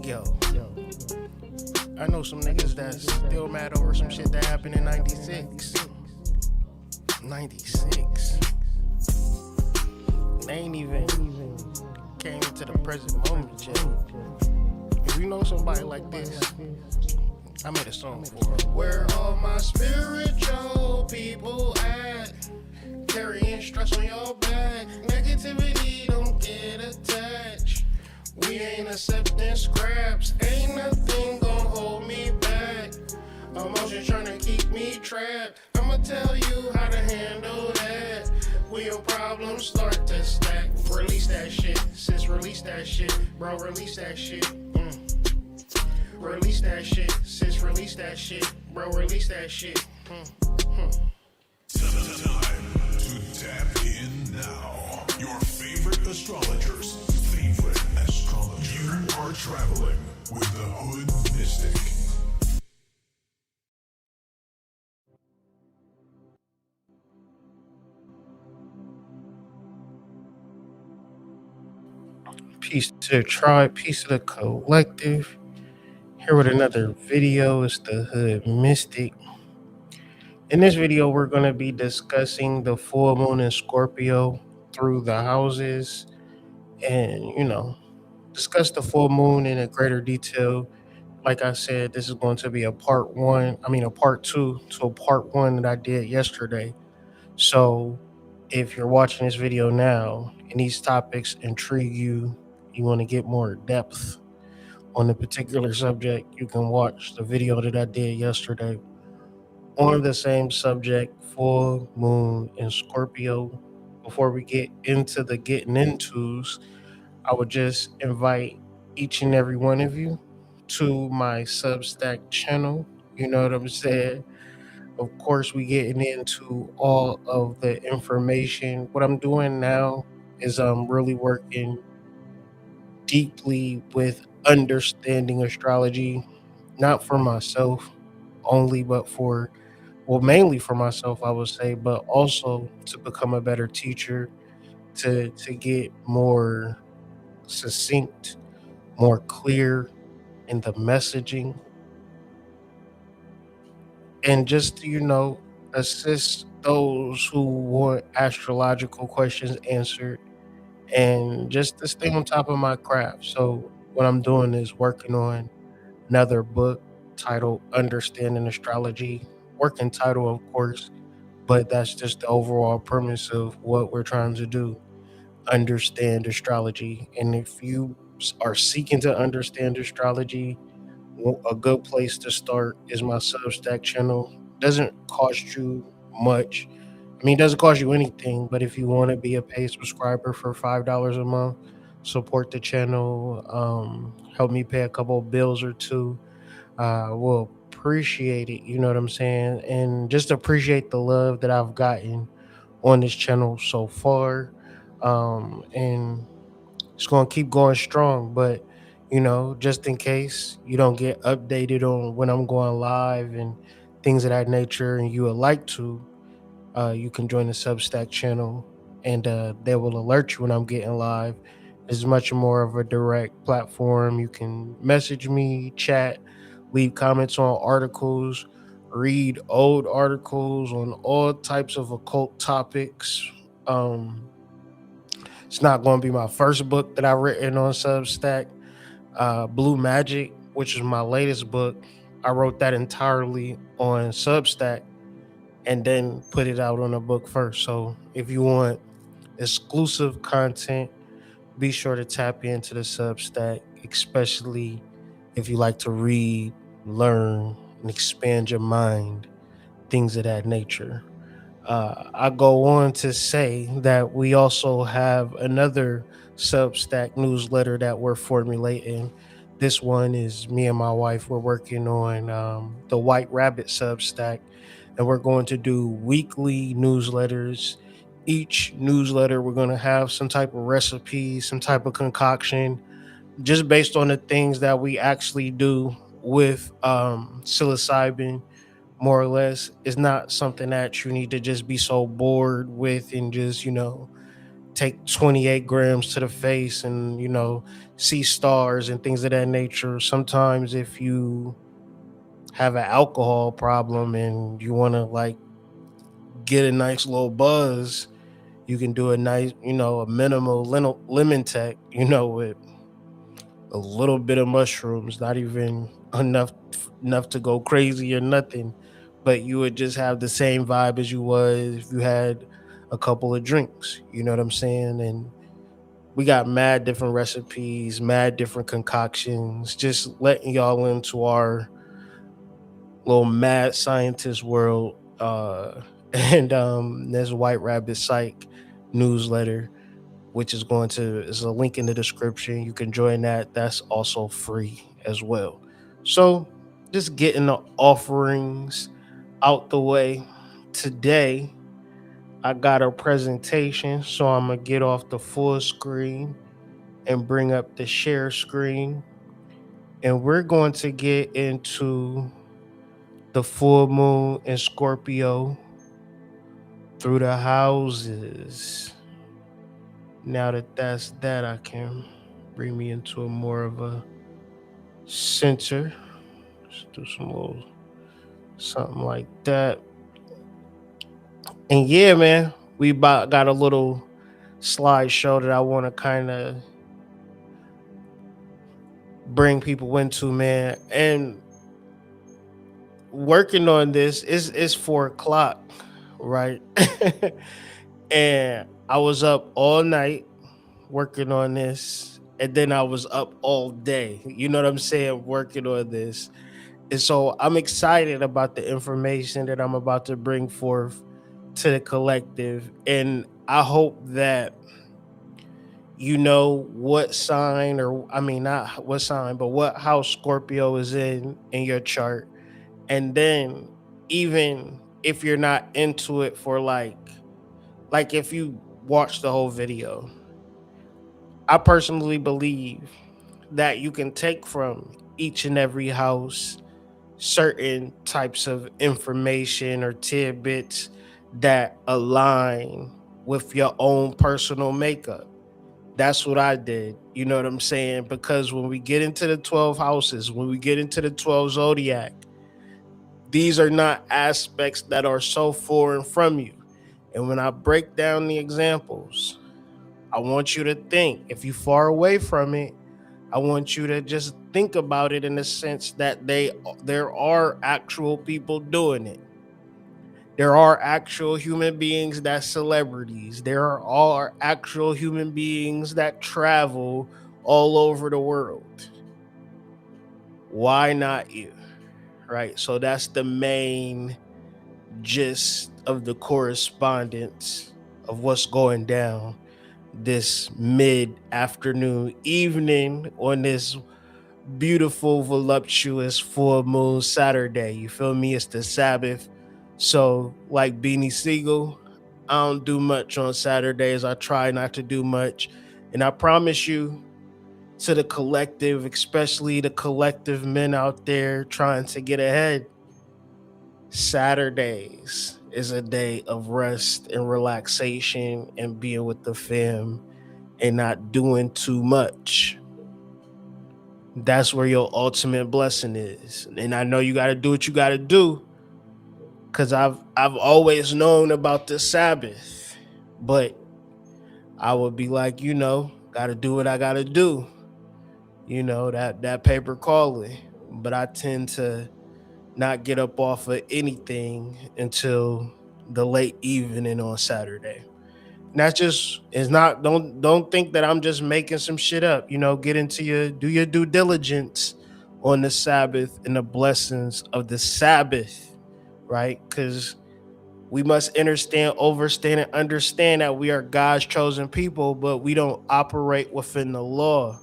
Yo, I know some niggas that's still mad over some shit that happened in 96. 96. They ain't even came to the present moment yet. If you know somebody like this, I made a song for her. Where all my spiritual people at? Carrying stress on your back. Negativity don't get attached. We ain't accepting scraps. Ain't nothing gon' hold me back. Emotions tryna keep me trapped. I'ma tell you how to handle that. When your problems start to stack, release that shit. Sis, release that shit. Bro, release that shit. Release that shit. Sis, release that shit. Bro, release that shit. Time to tap in now. Your favorite astrologer's favorite astrologer. You are traveling with the Hood Mystic. Peace to the tribe, peace to the collective. Here with another video. It's the Hood Mystic. In this video, we're going to be discussing the full moon in Scorpio through the houses and, discuss the full moon in a greater detail. Like I said, this is going to be a part two to a part one that I did yesterday. So if you're watching this video now and these topics intrigue you, you want to get more depth on a particular subject, you can watch the video that I did yesterday on the same subject, full moon in Scorpio. Before we get into the getting intos, I would just invite each and every one of you to my Substack channel. You know what I'm saying? Of course, we getting into all of the information. What I'm doing now is I'm really working deeply with understanding astrology, not for myself only, but mainly for myself, I would say, but also to become a better teacher, to get more succinct, more clear in the messaging, and just assist those who want astrological questions answered, and just to stay on top of my craft. So what I'm doing is working on another book titled Understanding Astrology. Working title, of course, but that's just the overall premise of what we're trying to do: understand astrology. And if you are seeking to understand astrology, a good place to start is my Substack channel. Doesn't cost you much. I mean, it doesn't cost you anything, but if you want to be a paid subscriber for $5 a month, support the channel, help me pay a couple of bills or two, will appreciate it. You know what I'm saying? And just appreciate the love that I've gotten on this channel so far. And it's going to keep going strong, but just in case you don't get updated on when I'm going live and things of that nature, and you would like to, you can join the Substack channel, and they will alert you when I'm getting live. It's much more of a direct platform. You can message me, chat, leave comments on articles, read old articles on all types of occult topics. Um, it's not going to be my first book that I've written on Substack. Blue Magic, which is my latest book, I wrote that entirely on Substack and then put it out on a book first. So if you want exclusive content, be sure to tap into the Substack, especially if you like to read, learn, and expand your mind, things of that nature. I go on to say that we also have another Substack newsletter that we're formulating. This one is me and my wife. We're working on the White Rabbit Substack, and we're going to do weekly newsletters. Each newsletter, we're going to have some type of recipe, some type of concoction, just based on the things that we actually do with psilocybin, more or less. It's not something that you need to just be so bored with and just take 28 grams to the face and, see stars and things of that nature. Sometimes if you have an alcohol problem and you want to like get a nice little buzz, you can do a nice, a minimal lemon tech, with a little bit of mushrooms, not even enough to go crazy or nothing, but you would just have the same vibe as you was if you had a couple of drinks. You know what I'm saying? And we got mad different recipes, mad different concoctions, just letting y'all into our little mad scientist world. And there's White Rabbit Psych newsletter, which is a link in the description. You can join that. That's also free as well. So just getting the offerings out the way. Today, I got a presentation, so I'm gonna get off the full screen and bring up the share screen. And we're going to get into the full moon in Scorpio through the houses. Now that that's that, I can bring me into a more of a center. Let's do some little something like that. And yeah, man, got a little slideshow that I want to kind of bring people into, man. And working on this is 4 o'clock, right? And I was up all night working on this, and then I was up all day. You know what I'm saying? Working on this. And so I'm excited about the information that I'm about to bring forth to the collective. And I hope that you know what sign, or I mean, not what sign, but what house Scorpio is in your chart. And then even if you're not into it for like if you watch the whole video, I personally believe that you can take from each and every house certain types of information or tidbits that align with your own personal makeup. That's what I did. You know what I'm saying? Because when we get into the 12 houses, when we get into the 12 zodiac, these are not aspects that are so foreign from you. And when I break down the examples, I want you to think, if you're far away from it, I want you to just think about it in the sense that there are actual people doing it. There are actual human beings that celebrities. Are actual human beings that travel all over the world. Why not you? Right? So that's the main gist of the correspondence of what's going down this mid afternoon evening on this beautiful, voluptuous full moon Saturday. You feel me? It's the Sabbath. So, like Beanie Siegel, I don't do much on Saturdays. I try not to do much. And I promise you, to the collective, especially the collective men out there trying to get ahead, Saturdays is a day of rest and relaxation and being with the fam and not doing too much. That's where your ultimate blessing is. And I know you got to do what you got to do, cuz I've always known about the Sabbath. But I would be like, got to do what I got to do. That paper calling. But I tend to not get up off of anything until the late evening on Saturday. And that's just it's not don't think that I'm just making some shit up. Get into do your due diligence on the Sabbath and the blessings of the Sabbath, right? Because we must understand, overstand, and understand that we are God's chosen people, but we don't operate within the law.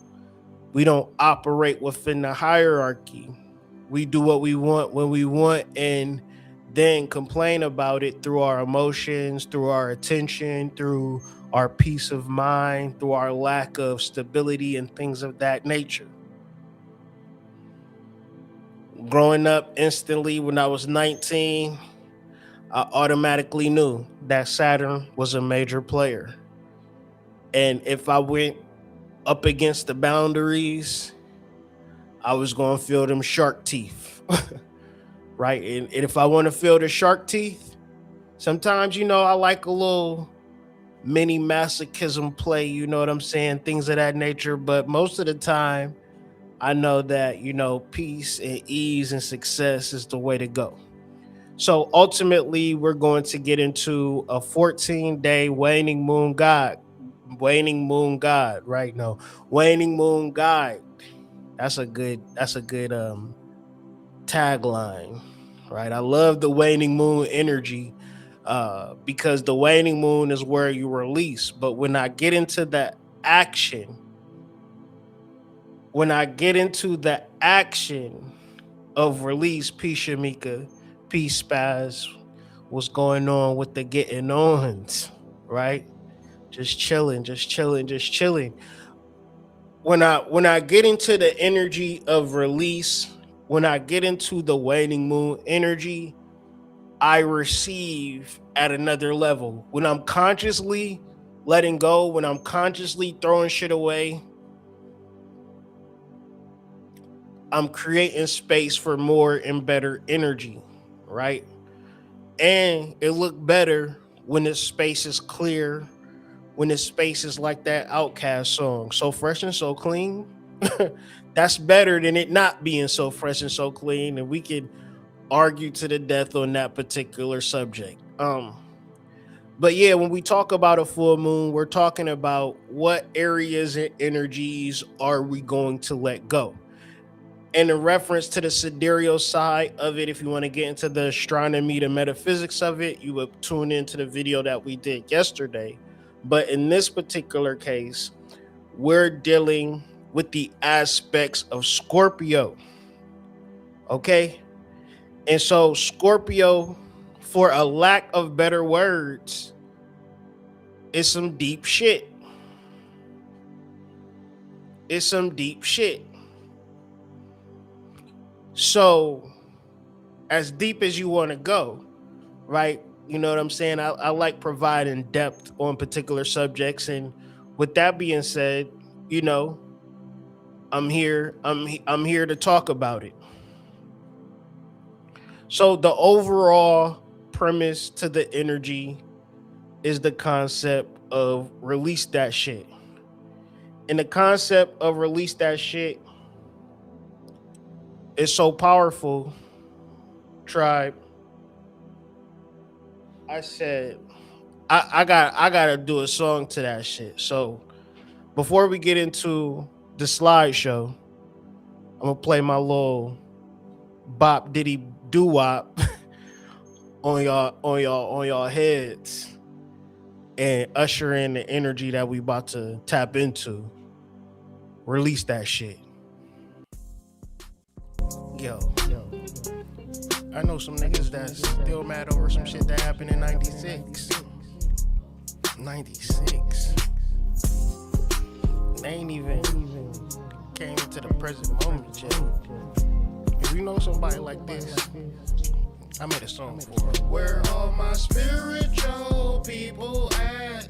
We don't operate within the hierarchy. We do what we want when we want, and then complain about it through our emotions, through our attention, through our peace of mind, through our lack of stability and things of that nature. Growing up instantly when I was 19, I automatically knew that Saturn was a major player. And if I went up against the boundaries, I was going to feel them shark teeth. Right. And if I want to feel the shark teeth, sometimes, I like a little mini masochism play, you know what I'm saying? Things of that nature. But most of the time, I know that, peace and ease and success is the way to go. So ultimately, we're going to get into a 14-day waning moon god, right? No, waning moon god. That's a good tagline, right? I love the waning moon energy because the waning moon is where you release. But action, when I get into the action of release, peace Shamika, peace Spaz, what's going on with the getting ons, right? Just chilling, just chilling, just chilling. When I get into the energy of release, when I get into the waning moon energy, I receive at another level. When I'm consciously letting go, when I'm consciously throwing shit away, I'm creating space for more and better energy, right? And it look better when the space is clear, when the space is like that Outcast song, so fresh and so clean. That's better than it not being so fresh and so clean, and we could argue to the death on that particular subject. But yeah, when we talk about a full moon, we're talking about what areas and energies are we going to let go. And in reference to the sidereal side of it, if you want to get into the astronomy, the metaphysics of it, you would tune into the video that we did yesterday. But in this particular case, we're dealing with the aspects of Scorpio. Okay? And so Scorpio, for a lack of better words, is some deep shit. It's some deep shit. So, as deep as you want to go, right? You know what I'm saying? I like providing depth on particular subjects. And with that being said, I'm here. I'm here to talk about it. So the overall premise to the energy is the concept of release that shit. And the concept of release that shit is so powerful, tribe. I said I gotta do a song to that shit. So before we get into the slideshow, I'm gonna play my little bop diddy doo wop on y'all heads and usher in the energy that we about to tap into. Release that shit. Yo. I know some niggas that's still mad over some shit that happened in 96. 96. They ain't even came to the present moment yet. If you know somebody like this, I made a song for her. Where all my spiritual people at?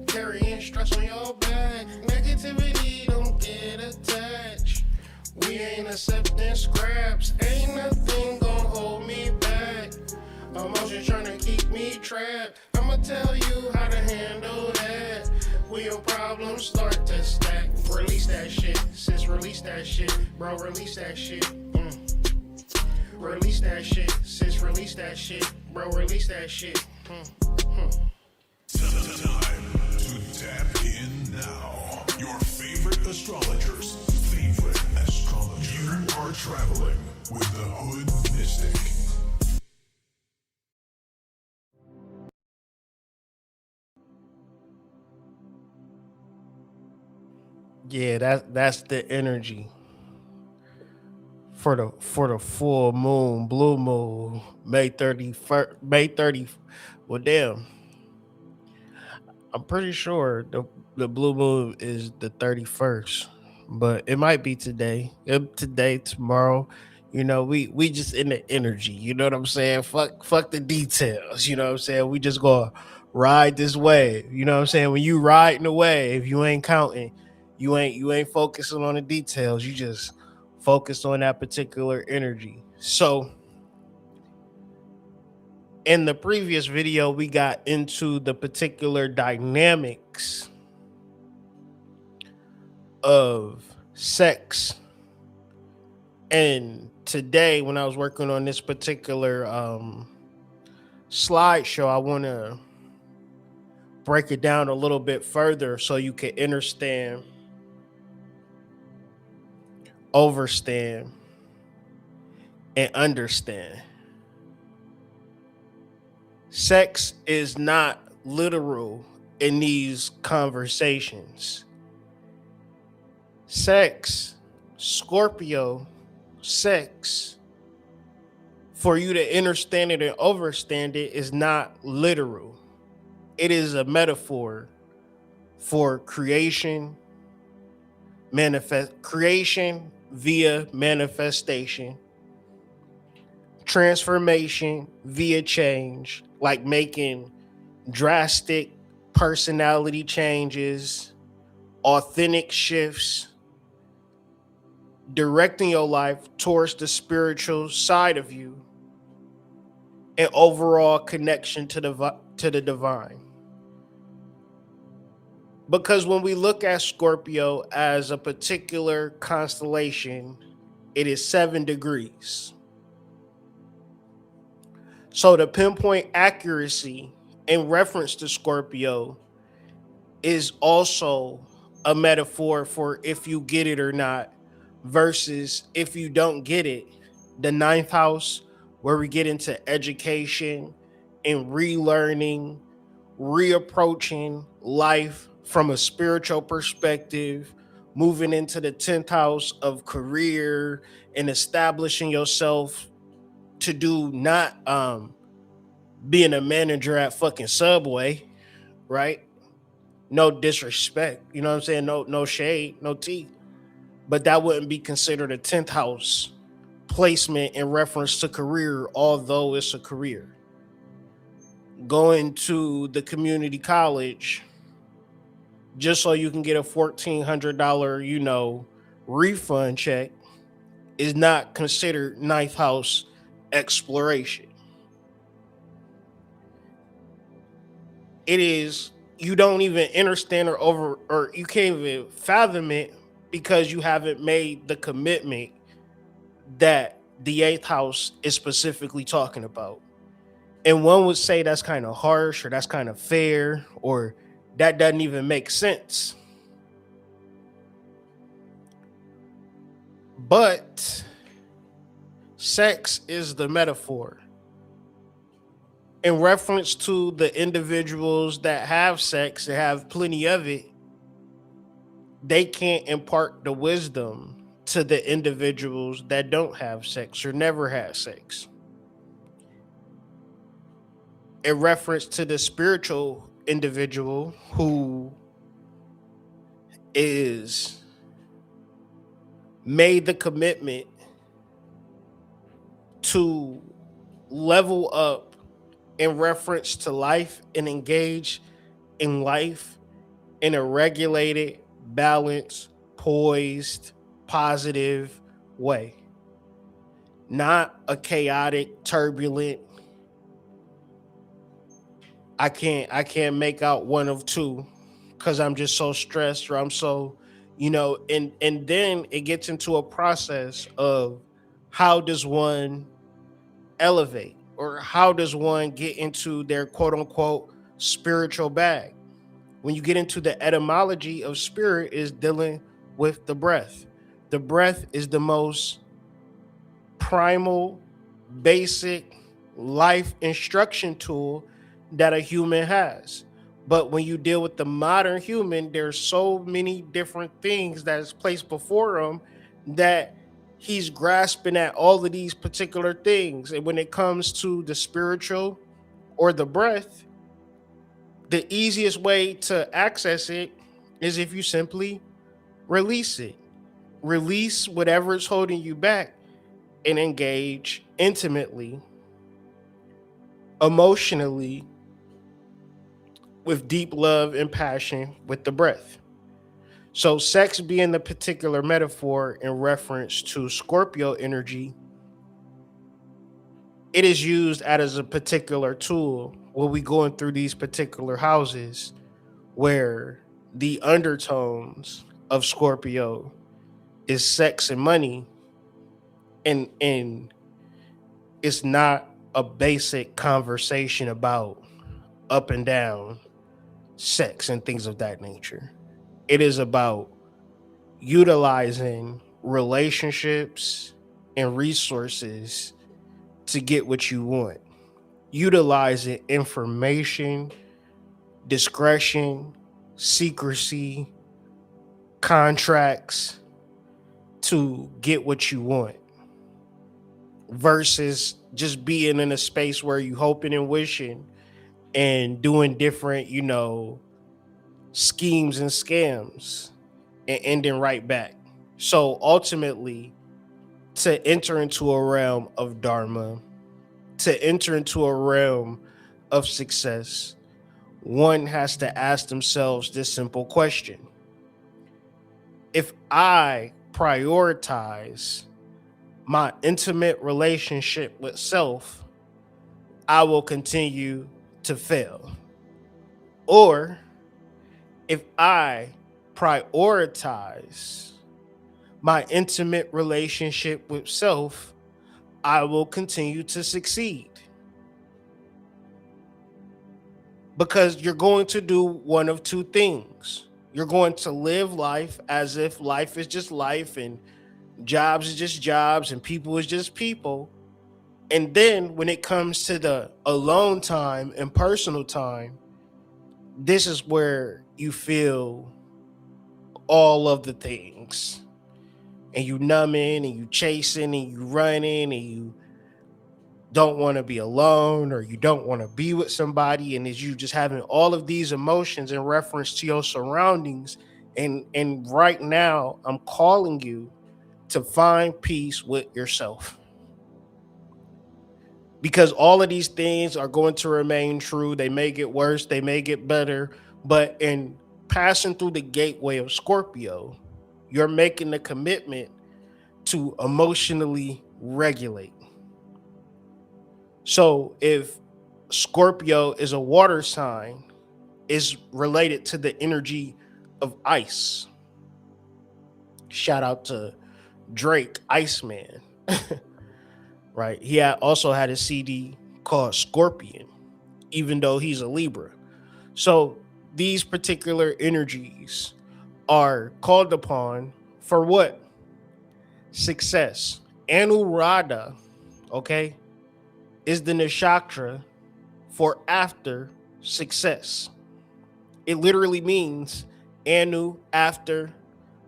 Carrying stress on your back. Negativity don't get attached. We ain't accepting scraps. Ain't nothing gon' hold me back. Emotions tryna keep me trapped. I'ma tell you how to handle that. When your problems start to stack. Release that shit, sis, release that shit. Bro, release that shit. Release that shit, sis, release that shit. Bro, release that shit. Time to tap in now. Your favorite astrologers, favorite astrologer. You are traveling with the Hood Mystic. Yeah, that's the energy for the full moon, blue moon, May 31st, May 30. Well, damn, I'm pretty sure the blue moon is the 31st, but it might be today. Today, tomorrow. We just in the energy. You know what I'm saying? Fuck the details. You know what I'm saying? We just gonna Ride this wave. You know what I'm saying? When you riding the wave, you ain't counting. You ain't focusing on the details. You just focus on that particular energy. So in the previous video, we got into the particular dynamics of sex. And today, when I was working on this particular slideshow, I want to break it down a little bit further so you can understand, overstand, and understand. Sex is not literal in these conversations. Sex, Scorpio, sex, for you to understand it and overstand it, is not literal. It is a metaphor for creation, creation via manifestation, transformation via change, like making drastic personality changes, authentic shifts, directing your life towards the spiritual side of you, and overall connection to the divine. Because when we look at Scorpio as a particular constellation, it is 7 degrees. So the pinpoint accuracy in reference to Scorpio is also a metaphor for if you get it or not, versus if you don't get it. The 9th house, where we get into education and relearning, reapproaching life from a spiritual perspective, moving into the 10th house of career and establishing yourself to do not being a manager at fucking Subway, right? No disrespect, you know what I'm saying? No shade, no tea. But that wouldn't be considered a 10th house placement in reference to career, although it's a career. Going to the community college just so you can get a $1,400, refund check is not considered 9th house exploration. It is, you don't even understand or you can't even fathom it because you haven't made the commitment that the 8th house is specifically talking about. And one would say that's kind of harsh, or that's kind of fair, or that doesn't even make sense. But sex is the metaphor. In reference to the individuals that have sex, that have plenty of it, they can't impart the wisdom to the individuals that don't have sex or never had sex. In reference to the spiritual individual who is made the commitment to level up in reference to life and engage in life in a regulated, balanced, poised, positive way. Not a chaotic, turbulent, I can't make out one of two because I'm just so stressed, or I'm so, and then it gets into a process of how does one elevate, or how does one get into their quote unquote spiritual bag. When you get into the etymology of spirit, is dealing with the breath. The breath is the most primal, basic life instruction tool that a human has. But when you deal with the modern human, there's so many different things that is placed before him that he's grasping at all of these particular things. And when it comes to the spiritual or the breath, the easiest way to access it is if you simply release it. Release whatever is holding you back and engage intimately, emotionally, with deep love and passion with the breath. So, sex being the particular metaphor in reference to Scorpio energy, it is used as a particular tool when we going through these particular houses where the undertones of Scorpio is sex and money, and it's not a basic conversation about up and down sex and things of that nature. It is about utilizing relationships and resources to get what you want, utilizing information, discretion, secrecy, contracts to get what you want versus just being in a space where you hoping and wishing and doing different, schemes and scams and ending right back. So ultimately, to enter into a realm of dharma, to enter into a realm of success, one has to ask themselves this simple question: if I prioritize my intimate relationship with self, I will continue to fail. Or if I prioritize my intimate relationship with self, I will continue to succeed. Because you're going to do one of two things. You're going to live life as if life is just life and jobs is just jobs and people is just people. And then when it comes to the alone time and personal time, this is where you feel all of the things. And you numbing and you chasing and you running and you don't want to be alone or you don't want to be with somebody, and is you just having all of these emotions in reference to your surroundings. And right now I'm calling you to find peace with yourself, because all of these things are going to remain true. They may get worse, they may get better, but in passing through the gateway of Scorpio, you're making the commitment to emotionally regulate. So if Scorpio is a water sign, is related to the energy of ice. Shout out to Drake, Iceman. Right? He also had a CD called Scorpion, even though he's a Libra. So these particular energies are called upon for what? Success. Anuradha, okay, is the nakshatra for after success. It literally means Anu, after,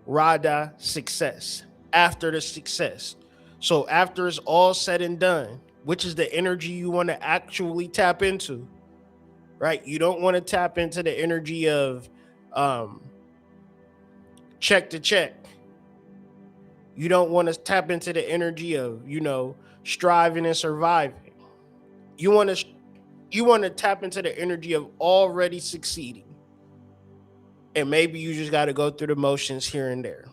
Radha, success, after the success. So after it's all said and done, which is the energy you want to actually tap into, right? You don't want to tap into the energy of check to check. You don't want to tap into the energy of, striving and surviving. You want to tap into the energy of already succeeding. And maybe you just got to go through the motions here and there.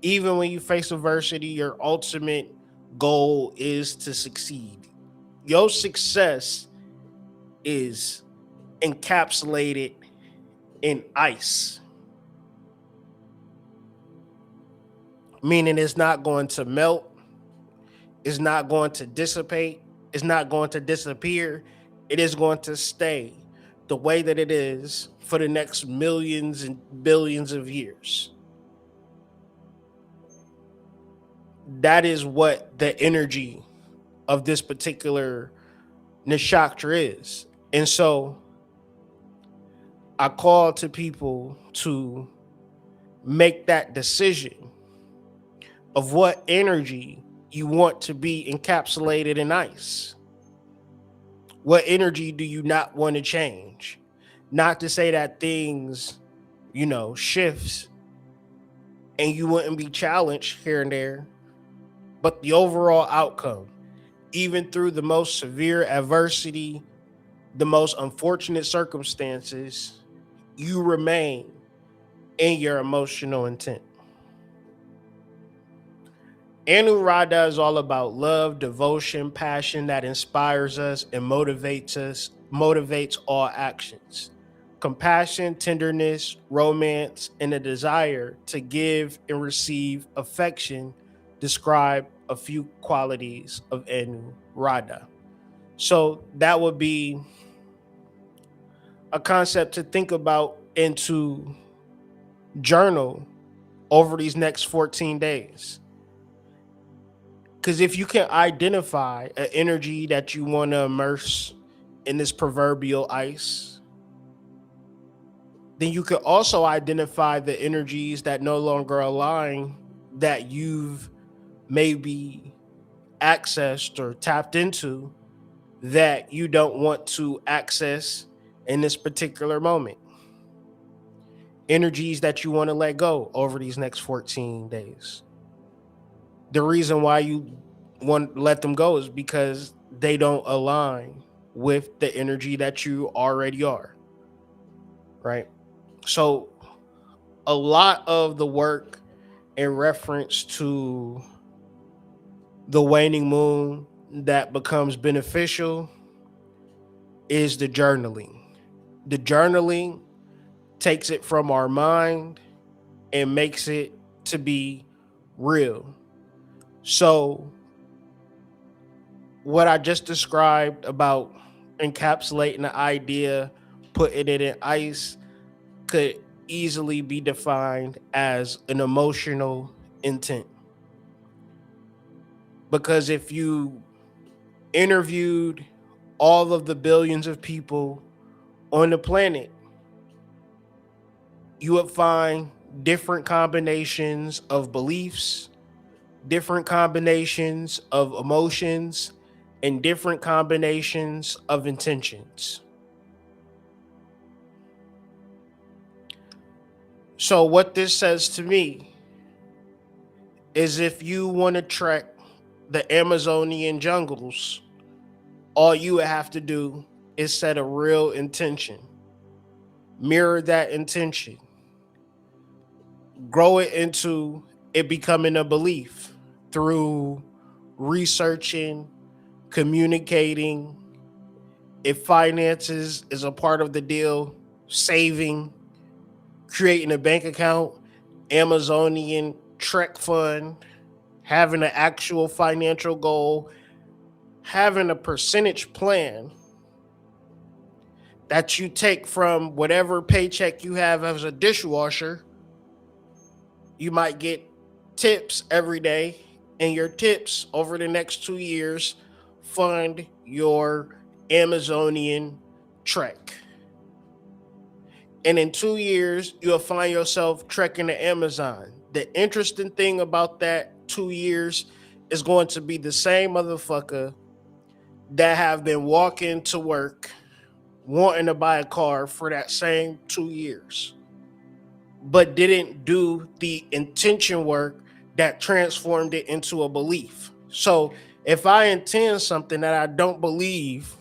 Even when you face adversity, your ultimate goal is to succeed. Your success is encapsulated in ice, meaning it's not going to melt, it's not going to dissipate, it's not going to disappear. It is going to stay the way that it is for the next millions and billions of years. That is what the energy of this particular nakshatra is. And so I call to people to make that decision of what energy you want to be encapsulated in ice. What energy do you not want to change? Not to say that things, shifts and you wouldn't be challenged here and there, but the overall outcome, even through the most severe adversity, the most unfortunate circumstances, you remain in your emotional intent. Anuradha is all about love, devotion, passion that inspires us and motivates all actions. Compassion, tenderness, romance, and a desire to give and receive affection describe a few qualities of Anuradha. So that would be a concept to think about and to journal over these next 14 days. Because if you can identify an energy that you want to immerse in this proverbial ice, then you can also identify the energies that no longer align that you've maybe accessed or tapped into that you don't want to access in this particular moment. Energies that you want to let go over these next 14 days. The reason why you want to let them go is because they don't align with the energy that you already are, right? So a lot of the work in reference to the waning moon that becomes beneficial is the journaling. The journaling takes it from our mind and makes it to be real. So what I just described about encapsulating the idea, putting it in ice, could easily be defined as an emotional intent. Because if you interviewed all of the billions of people on the planet, you would find different combinations of beliefs, different combinations of emotions, and different combinations of intentions. So, what this says to me is if you want to trek the Amazonian jungles, all you would have to do is set a real intention, mirror that intention, grow it into it becoming a belief through researching, communicating. If finances is a part of the deal, saving, creating a bank account, Amazonian Trek Fund, having an actual financial goal, having a percentage plan that you take from whatever paycheck you have as a dishwasher. You might get tips every day, and your tips over the next 2 years fund your Amazonian trek. And in 2 years, you'll find yourself trekking the Amazon. The interesting thing about that 2 years is going to be the same motherfucker that have been walking to work wanting to buy a car for that same 2 years, but didn't do the intention work that transformed it into a belief. So if I intend something that I don't believe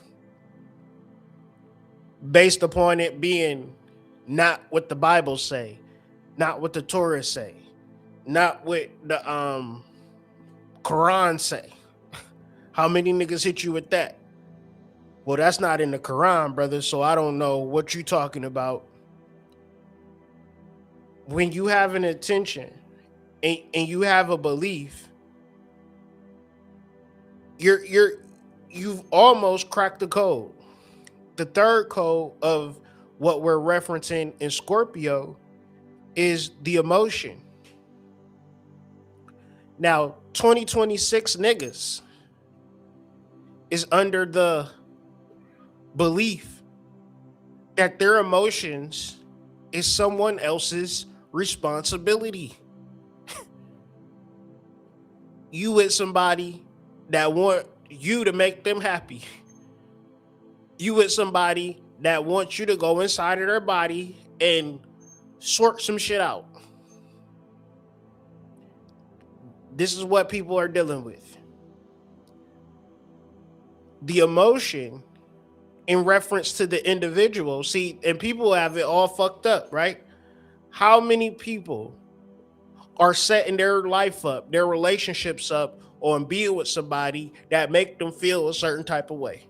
based upon it being not what the Bible say, not what the Torah say, not what the Quran say. How many niggas hit you with that? Well, that's not in the Quran, brother, so I don't know what you talking about. When you have an intention and you have a belief, you've almost cracked the code. The third code of what we're referencing in Scorpio is the emotion. Now, 2026 niggas is under the belief that their emotions is someone else's responsibility. You with somebody that want you to make them happy. You with somebody that wants you to go inside of their body and sort some shit out. This is what people are dealing with. The emotion in reference to the individual. See, and people have it all fucked up, right? How many people are setting their life up, their relationships up, on being with somebody that make them feel a certain type of way,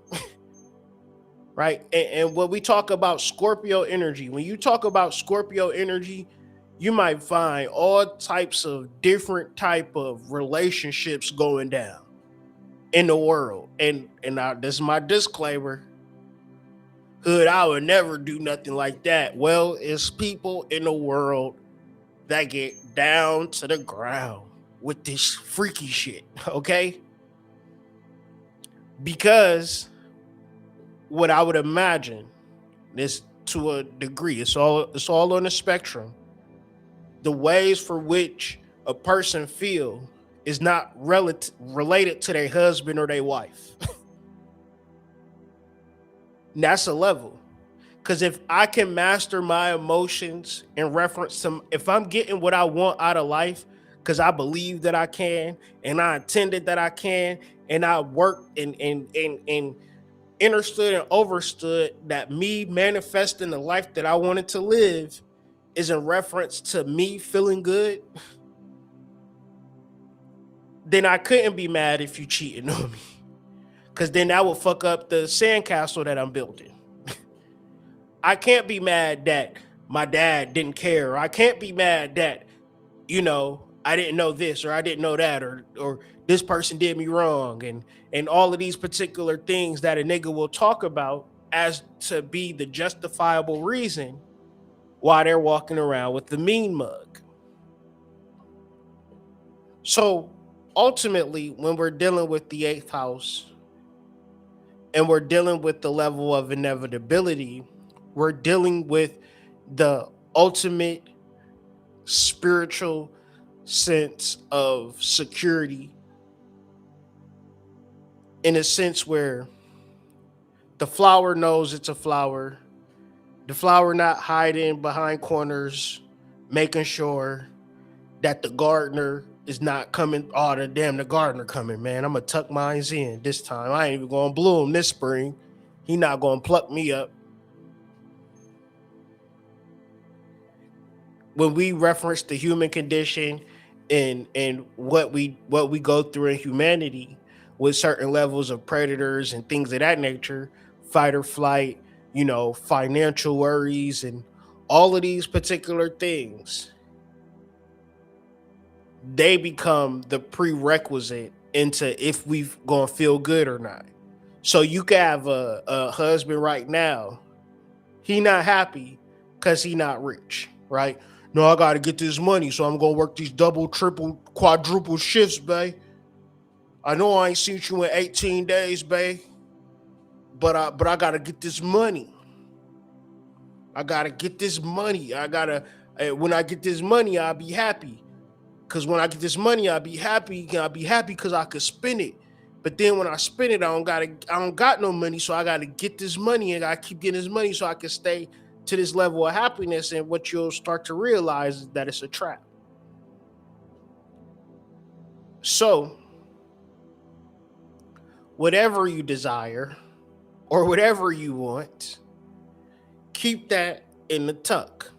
right? And when we talk about Scorpio energy, when you talk about Scorpio energy, you might find all types of different type of relationships going down in the world. And now this is my disclaimer. Hood, I would never do nothing like that. Well, it's people in the world that get down to the ground with this freaky shit, okay? Because what I would imagine, this to a degree, it's all on the spectrum. The ways for which a person feel is not related to their husband or their wife. That's a level. Because if I can master my emotions in reference to, if I'm getting what I want out of life, because I believe that I can, and I intended that I can, and I worked and understood and overstood that me manifesting the life that I wanted to live is in reference to me feeling good, then I couldn't be mad if you cheating on me. Because then that would fuck up the sandcastle that I'm building. I can't be mad that my dad didn't care. I can't be mad that, I didn't know this or I didn't know that or this person did me wrong and all of these particular things that a nigga will talk about as to be the justifiable reason why they're walking around with the mean mug. So ultimately, when we're dealing with the eighth house and we're dealing with the level of inevitability, we're dealing with the ultimate spiritual sense of security, in a sense where the flower knows it's a flower, the flower not hiding behind corners, making sure that the gardener is not coming. Oh, the gardener coming, man. I'm gonna tuck mines in this time. I ain't even gonna bloom this spring. He not gonna pluck me up. When we reference the human condition and what we go through in humanity with certain levels of predators and things of that nature, fight or flight, financial worries and all of these particular things, they become the prerequisite into if we've gonna feel good or not. So you can have a husband right now, he not happy because he not rich, right? No, I gotta get this money, so I'm gonna work these double, triple, quadruple shifts, babe. I know I ain't seen you in 18 days, babe, but I gotta get this money. I gotta get this money. When I get this money, I'll be happy. Cause when I get this money, I'll be happy. I'll be happy because I could spend it. But then when I spend it, I don't got no money, so I gotta get this money and I keep getting this money so I can stay to this level of happiness. And what you'll start to realize is that it's a trap. So whatever you desire or whatever you want, keep that in the tuck.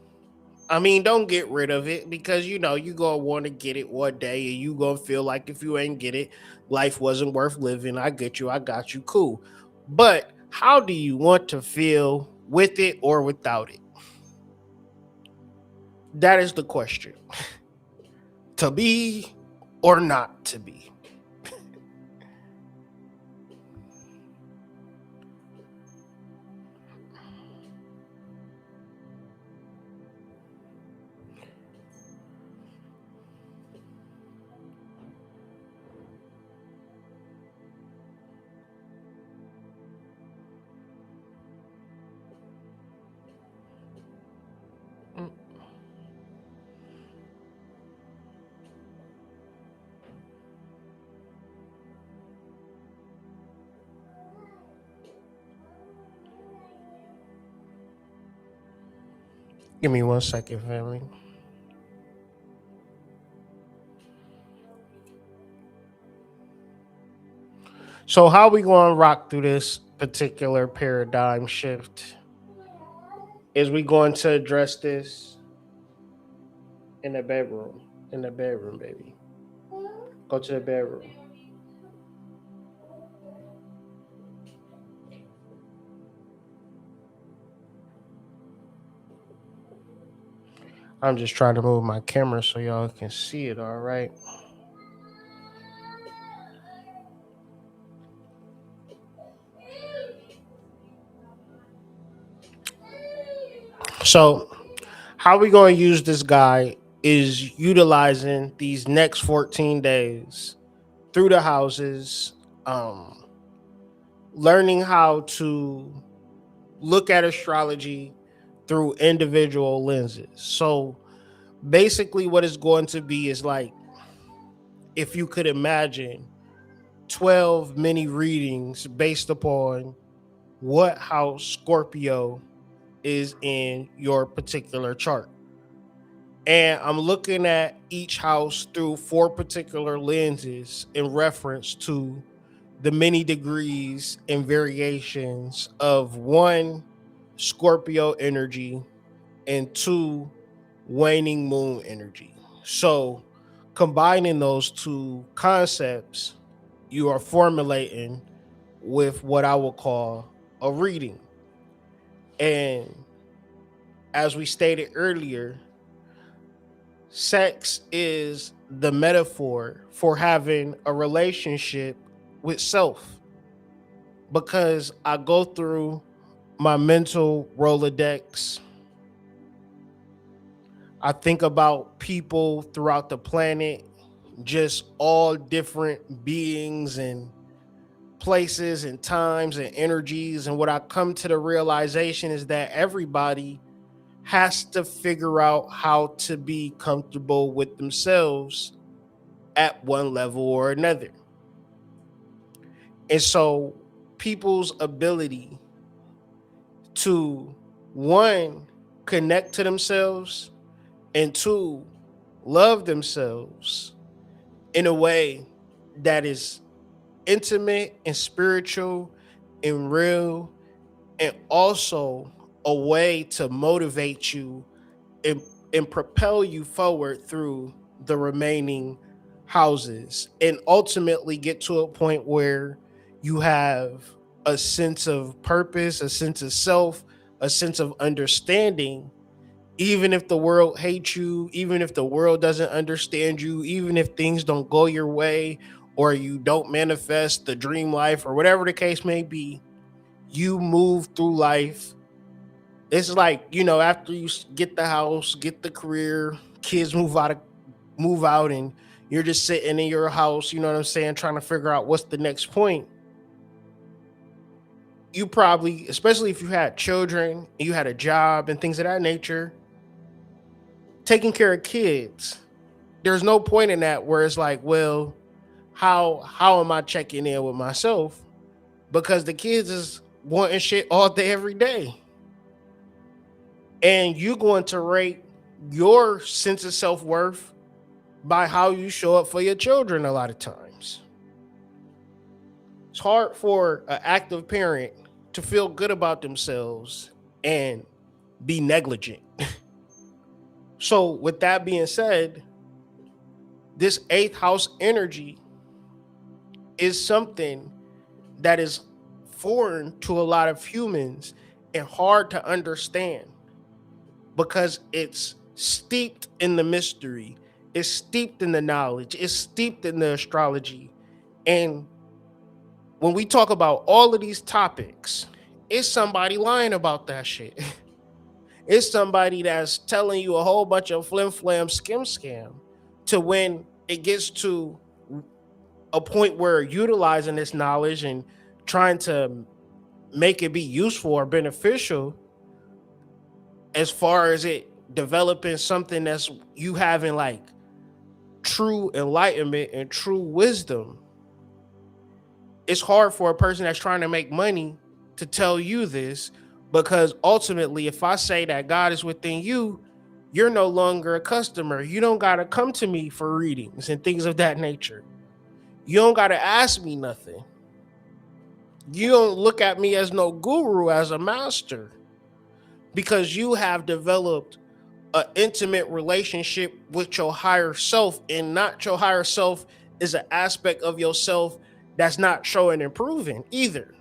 I mean, don't get rid of it because you gonna want to get it one day and you gonna feel like if you ain't get it, life wasn't worth living. I get you, I got you, cool. But how do you want to feel with it or without it? That is the question. To be or not to be. Mm, Give me 1 second, family. So how we going to rock through this particular paradigm shift? Is we going to address this in the bedroom? In the bedroom, baby. Go to the bedroom. I'm just trying to move my camera so y'all can see it, all right? So, how we going to use this guy is utilizing these next 14 days through the houses, um, learning how to look at astrology through individual lenses. So, basically, what it's going to be is like if you could imagine 12 mini readings based upon what house Scorpio is in your particular chart. And I'm looking at each house through four particular lenses in reference to the many degrees and variations of one, Scorpio energy, and two, waning moon energy. So, combining those two concepts, you are formulating with what I will call a reading. And as we stated earlier, sex is the metaphor for having a relationship with self, because I go through my mental Rolodex. I think about people throughout the planet, just all different beings and places and times and energies. And what I come to the realization is that everybody has to figure out how to be comfortable with themselves at one level or another. And so people's ability to, one, connect to themselves, and two, love themselves in a way that is intimate and spiritual and real, and also a way to motivate you and, and propel you forward through the remaining houses, and ultimately get to a point where you have a sense of purpose, a sense of self, a sense of understanding. Even if the world hates you, even if the world doesn't understand you, even if things don't go your way, or you don't manifest the dream life, or whatever the case may be, you move through life. It's like, after you get the house, get the career, kids move out, and you're just sitting in your house, you know what I'm saying, trying to figure out what's the next point. You probably, especially if you had children, you had a job and things of that nature, taking care of kids, there's no point in that where it's like, well, how am I checking in with myself? Because the kids is wanting shit all day, every day. And you're going to rate your sense of self-worth by how you show up for your children a lot of times. It's hard for an active parent to feel good about themselves and be negligent. So, with that being said, this eighth house energy is something that is foreign to a lot of humans and hard to understand, because it's steeped in the mystery, it's steeped in the knowledge, it's steeped in the astrology. And when we talk about all of these topics, it's somebody lying about that shit. It's somebody that's telling you a whole bunch of flim flam scam to when it gets to a point where utilizing this knowledge and trying to make it be useful or beneficial, as far as it developing something that's you having like true enlightenment and true wisdom, it's hard for a person that's trying to make money to tell you this, because ultimately, if I say that God is within you, you're no longer a customer. You don't got to come to me for readings and things of that nature. You don't got to ask me nothing. You don't look at me as no guru, as a master, because you have developed an intimate relationship with your higher self, and not your higher self is an aspect of yourself that's not showing improving either.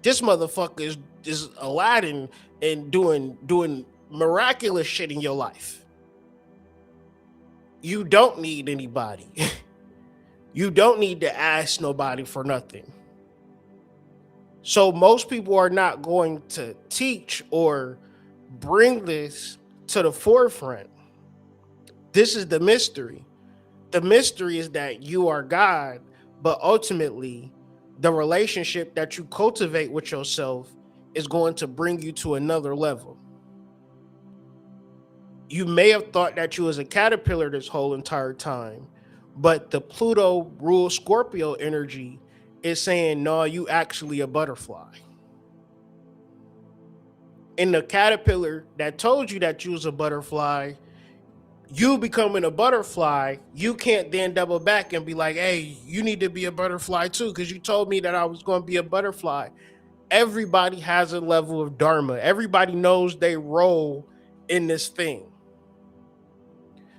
This motherfucker is Aladdin and doing miraculous shit in your life. You don't need anybody. You don't need to ask nobody for nothing. So most people are not going to teach or bring this to the forefront. This is the mystery. The mystery is that you are God, but ultimately, the relationship that you cultivate with yourself is going to bring you to another level. You may have thought that you was a caterpillar this whole entire time, but the Pluto ruled Scorpio energy is saying, no, you actually a butterfly. And the caterpillar that told you that you was a butterfly, you becoming a butterfly, you can't then double back and be like, hey, you need to be a butterfly too, because you told me that I was going to be a butterfly. Everybody has a level of dharma. Everybody knows their role in this thing.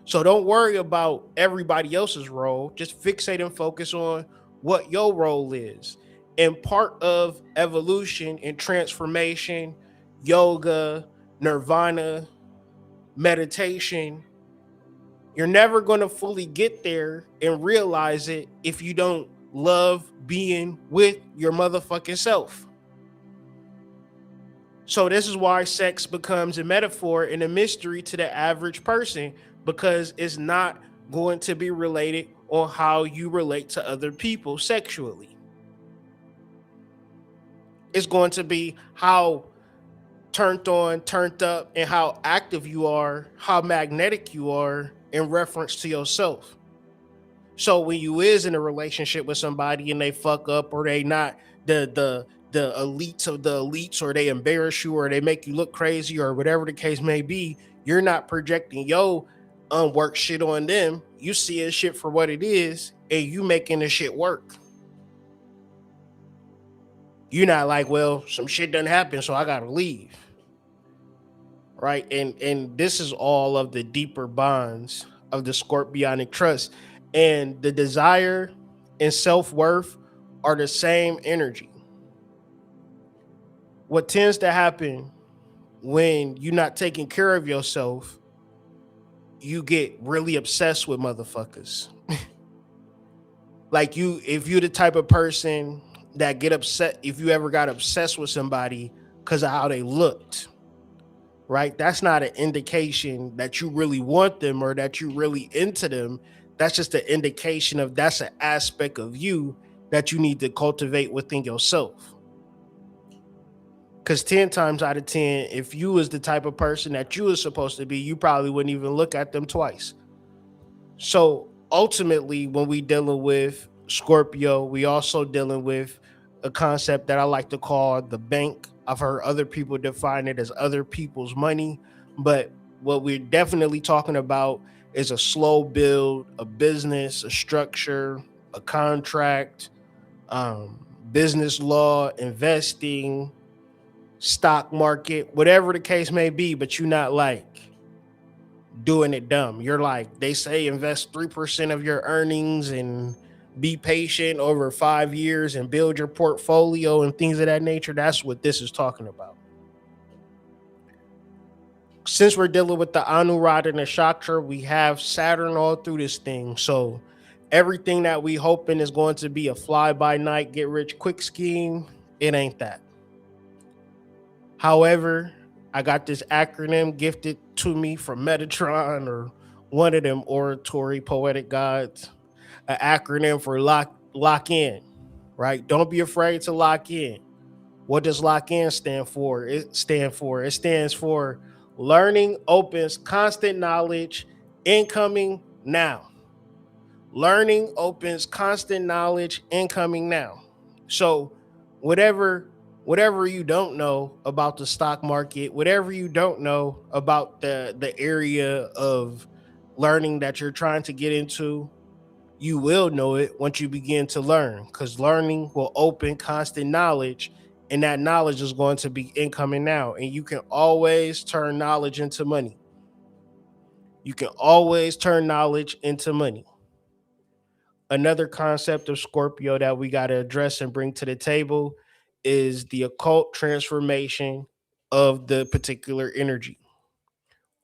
So don't worry about everybody else's role. Just fixate and focus on what your role is. And part of evolution and transformation, yoga, nirvana, meditation, you're never going to fully get there and realize it if you don't love being with your motherfucking self. So this is why sex becomes a metaphor and a mystery to the average person, because it's not going to be related on how you relate to other people sexually. It's going to be how turned on, turned up, and how active you are, how magnetic you are in reference to yourself. So when you is in a relationship with somebody and they fuck up, or they not the elites of the elites, or they embarrass you, or they make you look crazy, or whatever the case may be, you're not projecting your unworked shit on them. You see a shit for what it is, and you making the shit work. You're not like, well, some shit doesn't happen, so I gotta leave. Right? And this is all of the deeper bonds of the scorpionic trust. And the desire and self-worth are the same energy. What tends to happen when you're not taking care of yourself, you get really obsessed with motherfuckers. Like, you, if you're the type of person that get upset, if you ever got obsessed with somebody because of how they looked, right? That's not an indication that you really want them or that you really into them. That's just an indication of that's an aspect of you that you need to cultivate within yourself. Because 10 times out of 10, if you was the type of person that you was supposed to be, you probably wouldn't even look at them twice. So ultimately, when we dealing with Scorpio, we also dealing with a concept that I like to call the bank. I've heard other people define it as other people's money, but what we're definitely talking about is a slow build, a business, a structure, a contract, business law, investing, stock market, whatever the case may be, but you're not like doing it dumb. You're like, they say invest 3% of your earnings and be patient over 5 years and build your portfolio and things of that nature. That's what this is talking about. Since we're dealing with the Anurad and the Shaktra, we have Saturn all through this thing. So everything that we hoping is going to be a fly by night, get rich quick scheme, it ain't that. However, I got this acronym gifted to me from Metatron, or one of them oratory poetic gods, an acronym for lock in, right? Don't be afraid to lock in. What does lock in stand for? It stands for learning opens constant knowledge, incoming now. Learning opens constant knowledge, incoming now. So whatever you don't know about the stock market, whatever you don't know about the area of learning that you're trying to get into, You will know it once you begin to learn, because learning will open constant knowledge, and that knowledge is going to be incoming now. And you can always turn knowledge into money. You can always turn knowledge into money. Another concept of Scorpio that we got to address and bring to the table is the occult transformation of the particular energy,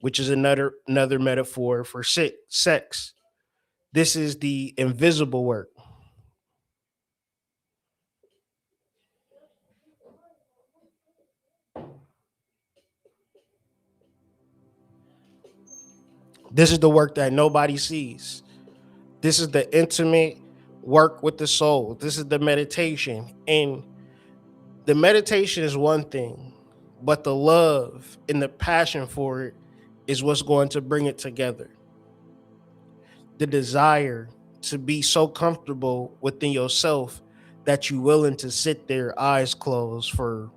which is another metaphor for sex. This is the invisible work. This is the work that nobody sees. This is the intimate work with the soul. This is the meditation. And the meditation is one thing, but the love and the passion for it is what's going to bring it together. The desire to be so comfortable within yourself that you're willing to sit there eyes closed for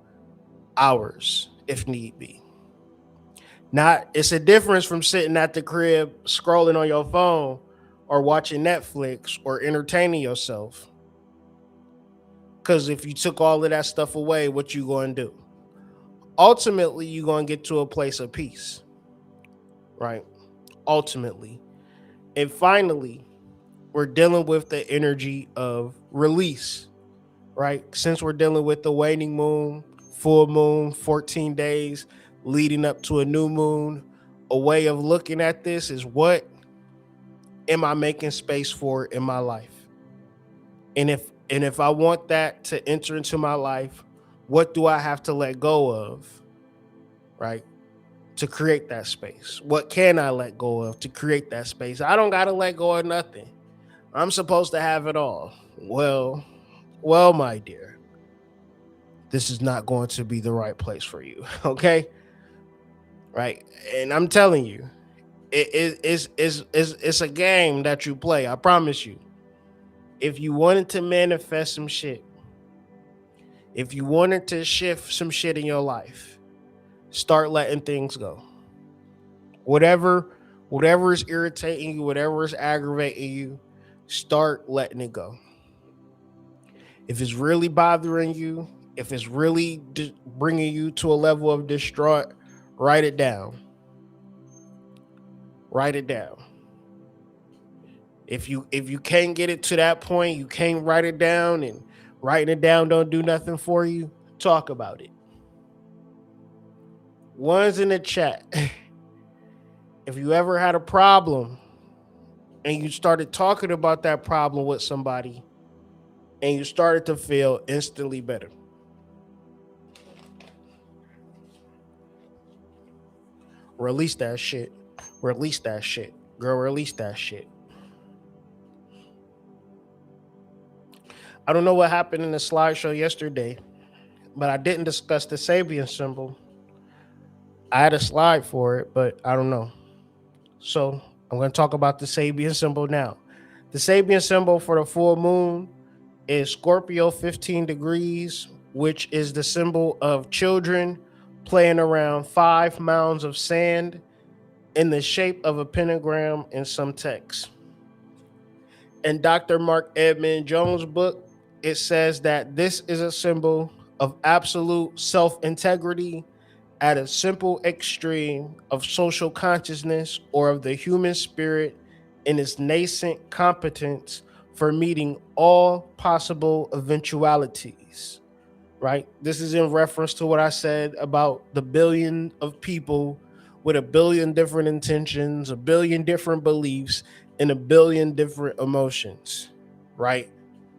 hours if need be. Not It's a difference from sitting at the crib scrolling on your phone or watching Netflix or entertaining yourself. Cause if you took all of that stuff away, what you gonna do? Ultimately, you're gonna get to a place of peace, right? Ultimately. And finally, we're dealing with the energy of release, right? Since we're dealing with the waning moon, full moon, 14 days leading up to a new moon, a way of looking at this is, what am I making space for in my life? And if I want that to enter into my life, what do I have to let go of, right? To create that space? What can I let go of to create that space? I don't got to let go of nothing. I'm supposed to have it all. Well, my dear, this is not going to be the right place for you. Okay, right? And I'm telling you, it's a game that you play. I promise you. If you wanted to manifest some shit, if you wanted to shift some shit in your life, start letting things go. Whatever, whatever is irritating you, whatever is aggravating you, start letting it go. If it's really bothering you, if it's really bringing you to a level of distraught, write it down. Write it down. If you can't get it to that point, you can't write it down, and writing it down don't do nothing for you, talk about it. One's in the chat. If you ever had a problem and you started talking about that problem with somebody and you started to feel instantly better, release that shit. Release that shit. Girl, release that shit. I don't know what happened in the slideshow yesterday, but I didn't discuss the Sabian symbol. I had a slide for it, but I don't know. So I'm going to talk about the Sabian symbol now. The Sabian symbol for the full moon is Scorpio 15 degrees, which is the symbol of children playing around 5 mounds of sand in the shape of a pentagram in some text. In Dr. Mark Edmund Jones' book, it says that this is a symbol of absolute self integrity at a simple extreme of social consciousness or of the human spirit in its nascent competence for meeting all possible eventualities. Right? This is in reference to what I said about the billion of people with a billion different intentions, a billion different beliefs, and a billion different emotions. Right?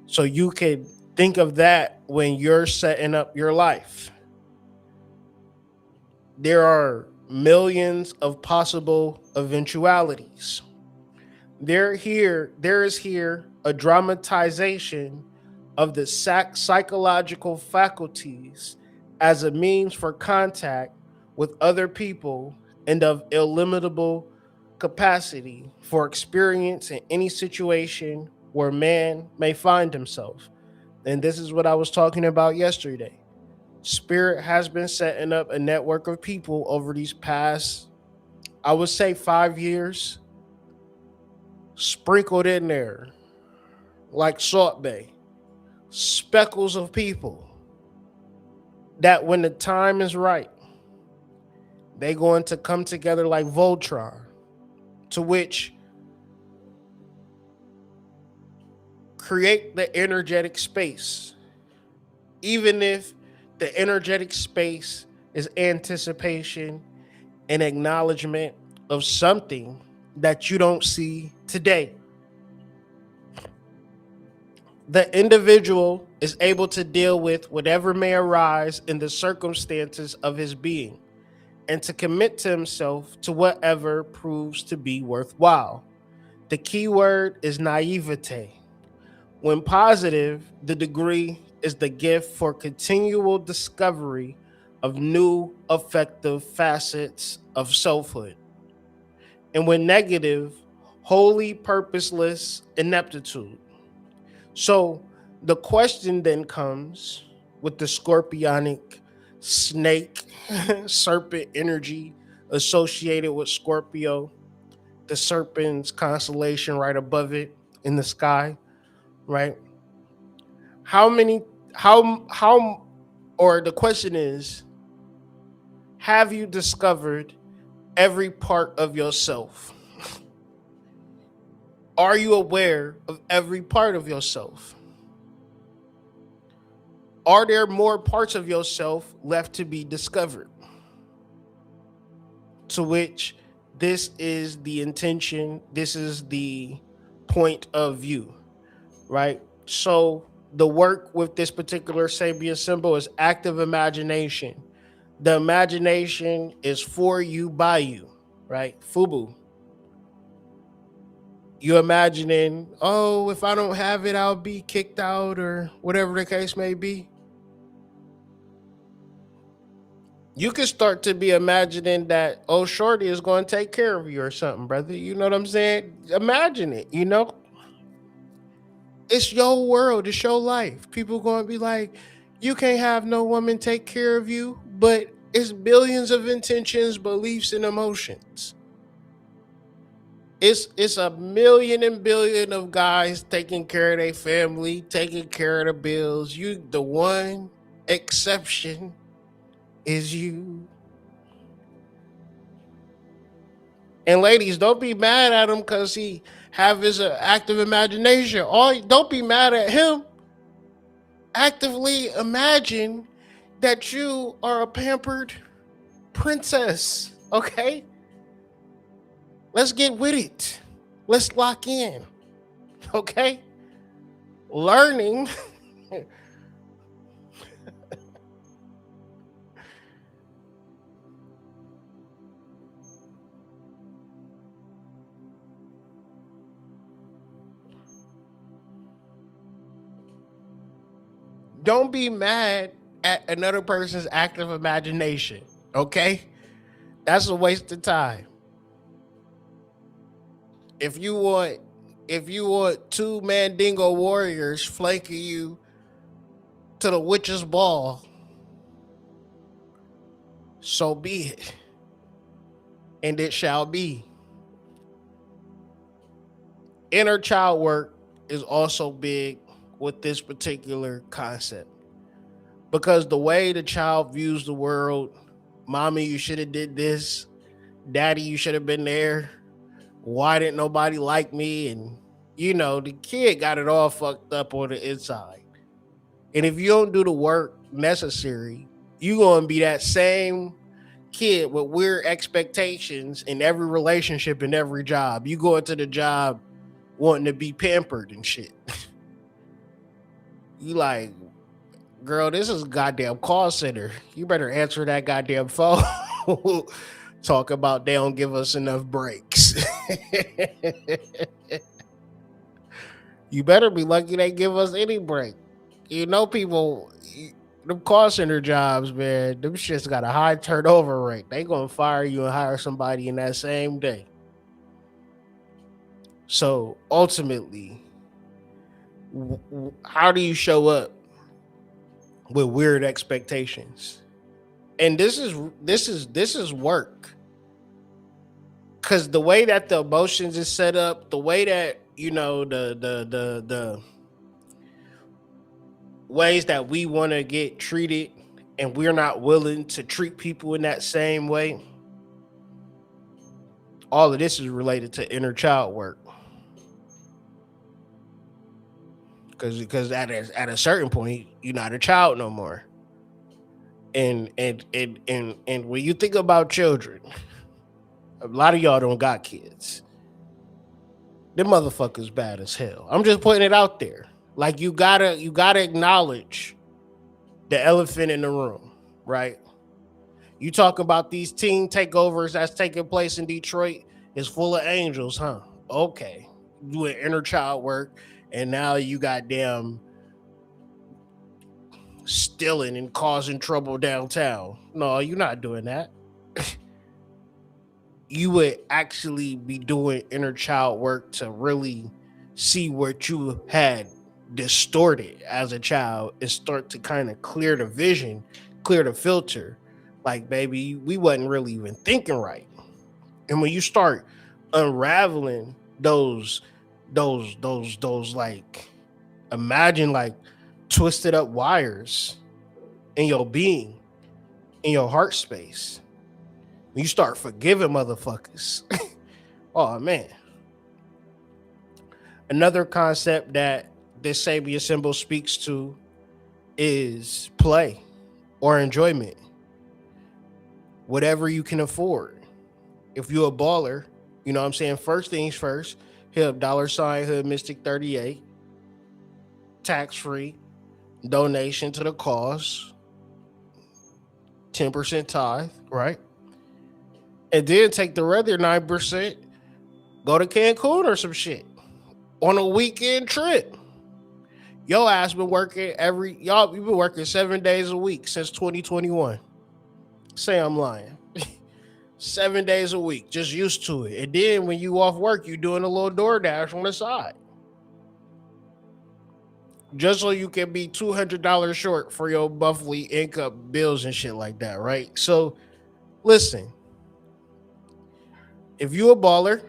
So you can think of that when you're setting up your life. There are millions of possible eventualities. There is here a dramatization of the psychological faculties as a means for contact with other people and of illimitable capacity for experience in any situation where man may find himself. And this is what I was talking about yesterday. Spirit has been setting up a network of people over these past, I would say, 5 years, sprinkled in there. like Salt Bay, speckles of people that when the time is right, they going to come together like Voltron, to which create the energetic space, even if the energetic space is anticipation and acknowledgement of something that you don't see today. The individual is able to deal with whatever may arise in the circumstances of his being and to commit to himself to whatever proves to be worthwhile. The key word is naivete. When positive, the degree is the gift for continual discovery of new effective facets of selfhood. And when negative, wholly purposeless ineptitude. So the question then comes with the scorpionic snake serpent energy associated with Scorpio, the serpent's constellation right above it in the sky, right? How many how or the question is, have you discovered every part of yourself? Are you aware of every part of yourself? Are there more parts of yourself left to be discovered? To which this is the intention, this is the point of view, right? So the work with this particular Sabian symbol is active imagination. The imagination is for you, by you, right? Fubu. You imagining, oh, if I don't have it, I'll be kicked out or whatever the case may be. You can start to be imagining that, oh, Shorty is going to take care of you or something, brother. You know what I'm saying? Imagine it, you know? It's your world, it's your life. People going to be like, you can't have no woman take care of you, but it's billions of intentions, beliefs, and emotions. It's a million and billion of guys taking care of their family, taking care of the bills. You, the one exception is you. And ladies, don't be mad at him because he have his active imagination. Don't be mad at him. Actively imagine that you are a pampered princess. Okay, let's get with it. Let's lock in. Okay, learning. Don't be mad at another person's active imagination. Okay, that's a waste of time. If you want, if you want two Mandingo warriors flanking you to the witch's ball, so be it, and it shall be. Inner child work is also big with this particular concept because the way the child views the world, mommy, you should have did this, daddy, you should have been there, why didn't nobody like me, and you know the kid got it all fucked up on the inside. And if you don't do the work necessary, you gonna be that same kid with weird expectations in every relationship and every job. You go into the job wanting to be pampered and shit. You like, girl, this is a goddamn call center. You better answer that goddamn phone. Talk about they don't give us enough breaks. You better be lucky they give us any break. You know, people, them call center jobs, man, them shit's got a high turnover rate. They gonna fire you and hire somebody in that same day. So ultimately, how do you show up with weird expectations? And this is work, because the way that the emotions is set up, the way that you know the ways that we want to get treated and we're not willing to treat people in that same way. All of this is related to inner child work. Because at a certain point, you're not a child no more. And when you think about children, a lot of y'all don't got kids. Them motherfuckers bad as hell. I'm just putting it out there. Like you gotta acknowledge the elephant in the room, right? You talk about these teen takeovers that's taking place in Detroit is full of angels, huh? Okay. Doing inner child work, and now you got damn stealing and causing trouble downtown. No, you're not doing that. You would actually be doing inner child work to really see what you had distorted as a child and start to kind of clear the vision, clear the filter. Like, baby, we wasn't really even thinking right. And when you start unraveling those like, imagine like twisted up wires in your being, in your heart space, when you start forgiving motherfuckers. Oh man. Another concept that this Sabian symbol speaks to is play or enjoyment. Whatever you can afford. If you're a baller, you know what I'm saying? First things first, hit up $ Hood Mystic 38, tax free, donation to the cause, 10% tithe, right? And then take the other 9%, go to Cancun or some shit on a weekend trip. Yo ass been working y'all, you been working 7 days a week since 2021. Say I'm lying. 7 days a week, just used to it. And then when you off work, you doing a little DoorDash on the side. Just so you can be $200 short for your monthly income bills and shit like that, right? So listen, if you a baller,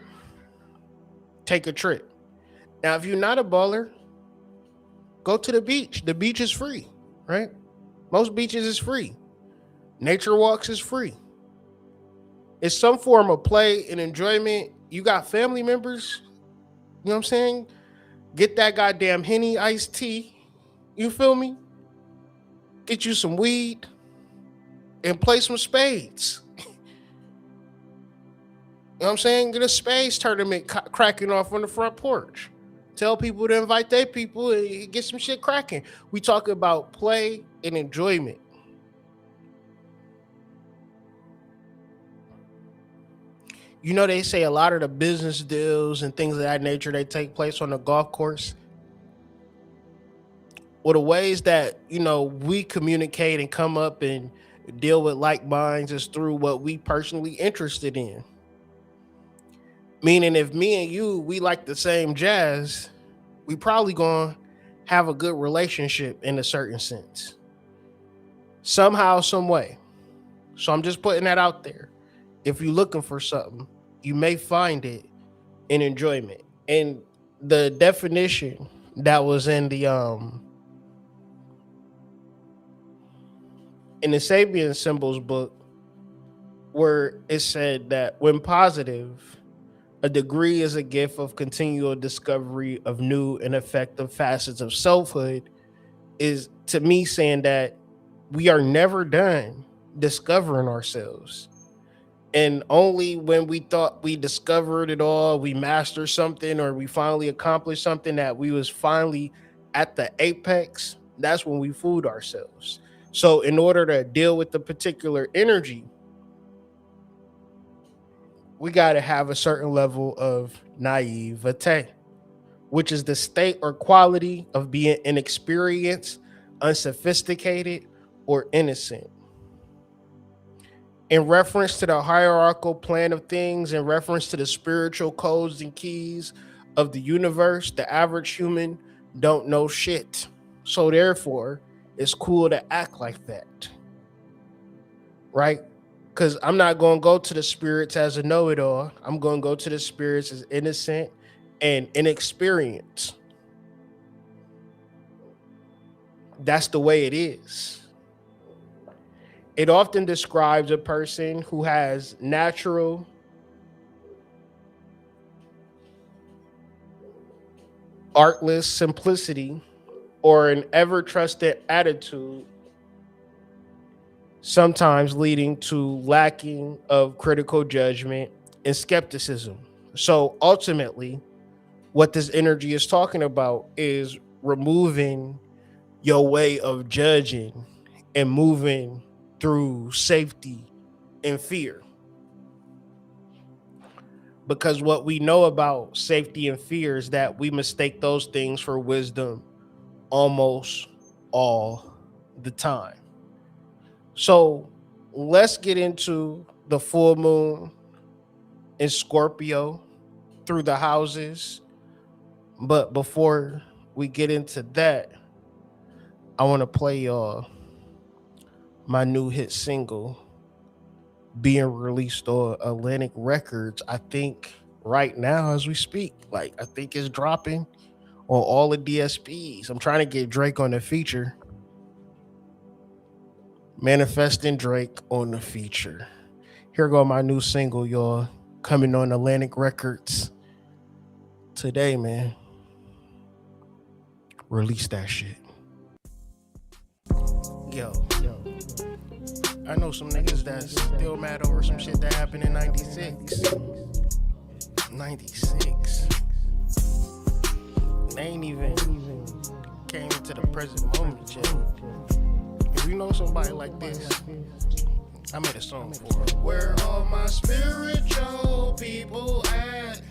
take a trip. Now, if you're not a baller, go to the beach. The beach is free, right? Most beaches is free. Nature walks is free. It's some form of play and enjoyment. You got family members, you know what I'm saying? Get that goddamn Henny iced tea. You feel me? Get you some weed and play some spades. You know what I'm saying? Get a spades tournament cracking off on the front porch. Tell people to invite their people and get some shit cracking. We talk about play and enjoyment. You know, they say a lot of the business deals and things of that nature, they take place on the golf course. Well, the ways that, you know, we communicate and come up and deal with like minds is through what we personally interested in. Meaning if me and you, we like the same jazz, we probably gonna have a good relationship in a certain sense. Somehow, some way. So I'm just putting that out there. If you're looking for something, you may find it in enjoyment. And the definition that was in the Sabian Symbols book, where it said that when positive, a degree is a gift of continual discovery of new and effective facets of selfhood, is to me saying that we are never done discovering ourselves. And only when we thought we discovered it all, we mastered something, or we finally accomplished something that we was finally at the apex, that's when we fooled ourselves. So in order to deal with the particular energy, we got to have a certain level of naivete, which is the state or quality of being inexperienced, unsophisticated, or innocent. In reference to the hierarchical plan of things, in reference to the spiritual codes and keys of the universe, the average human don't know shit. So therefore, it's cool to act like that. Right? Because I'm not going to go to the spirits as a know-it-all. I'm going to go to the spirits as innocent and inexperienced. That's the way it is. It often describes a person who has natural, artless simplicity or an ever trusted attitude, sometimes leading to lacking of critical judgment and skepticism. So ultimately, what this energy is talking about is removing your way of judging and moving through safety and fear. Because what we know about safety and fear is that we mistake those things for wisdom almost all the time. So let's get into the full moon in Scorpio through the houses. But before we get into that, I want to play y'all my new hit single being released on Atlantic Records. I think right now as we speak, like I think it's dropping on all the DSPs. I'm trying to get Drake on the feature. Manifesting Drake on the feature. Here go my new single, y'all, coming on Atlantic Records today, man. Release that shit. Yo. I know some niggas that's still mad over some shit that happened in 96. 96. They ain't even came to the present moment yet. If you know somebody like this, I made a song for her. Where all my spiritual people at?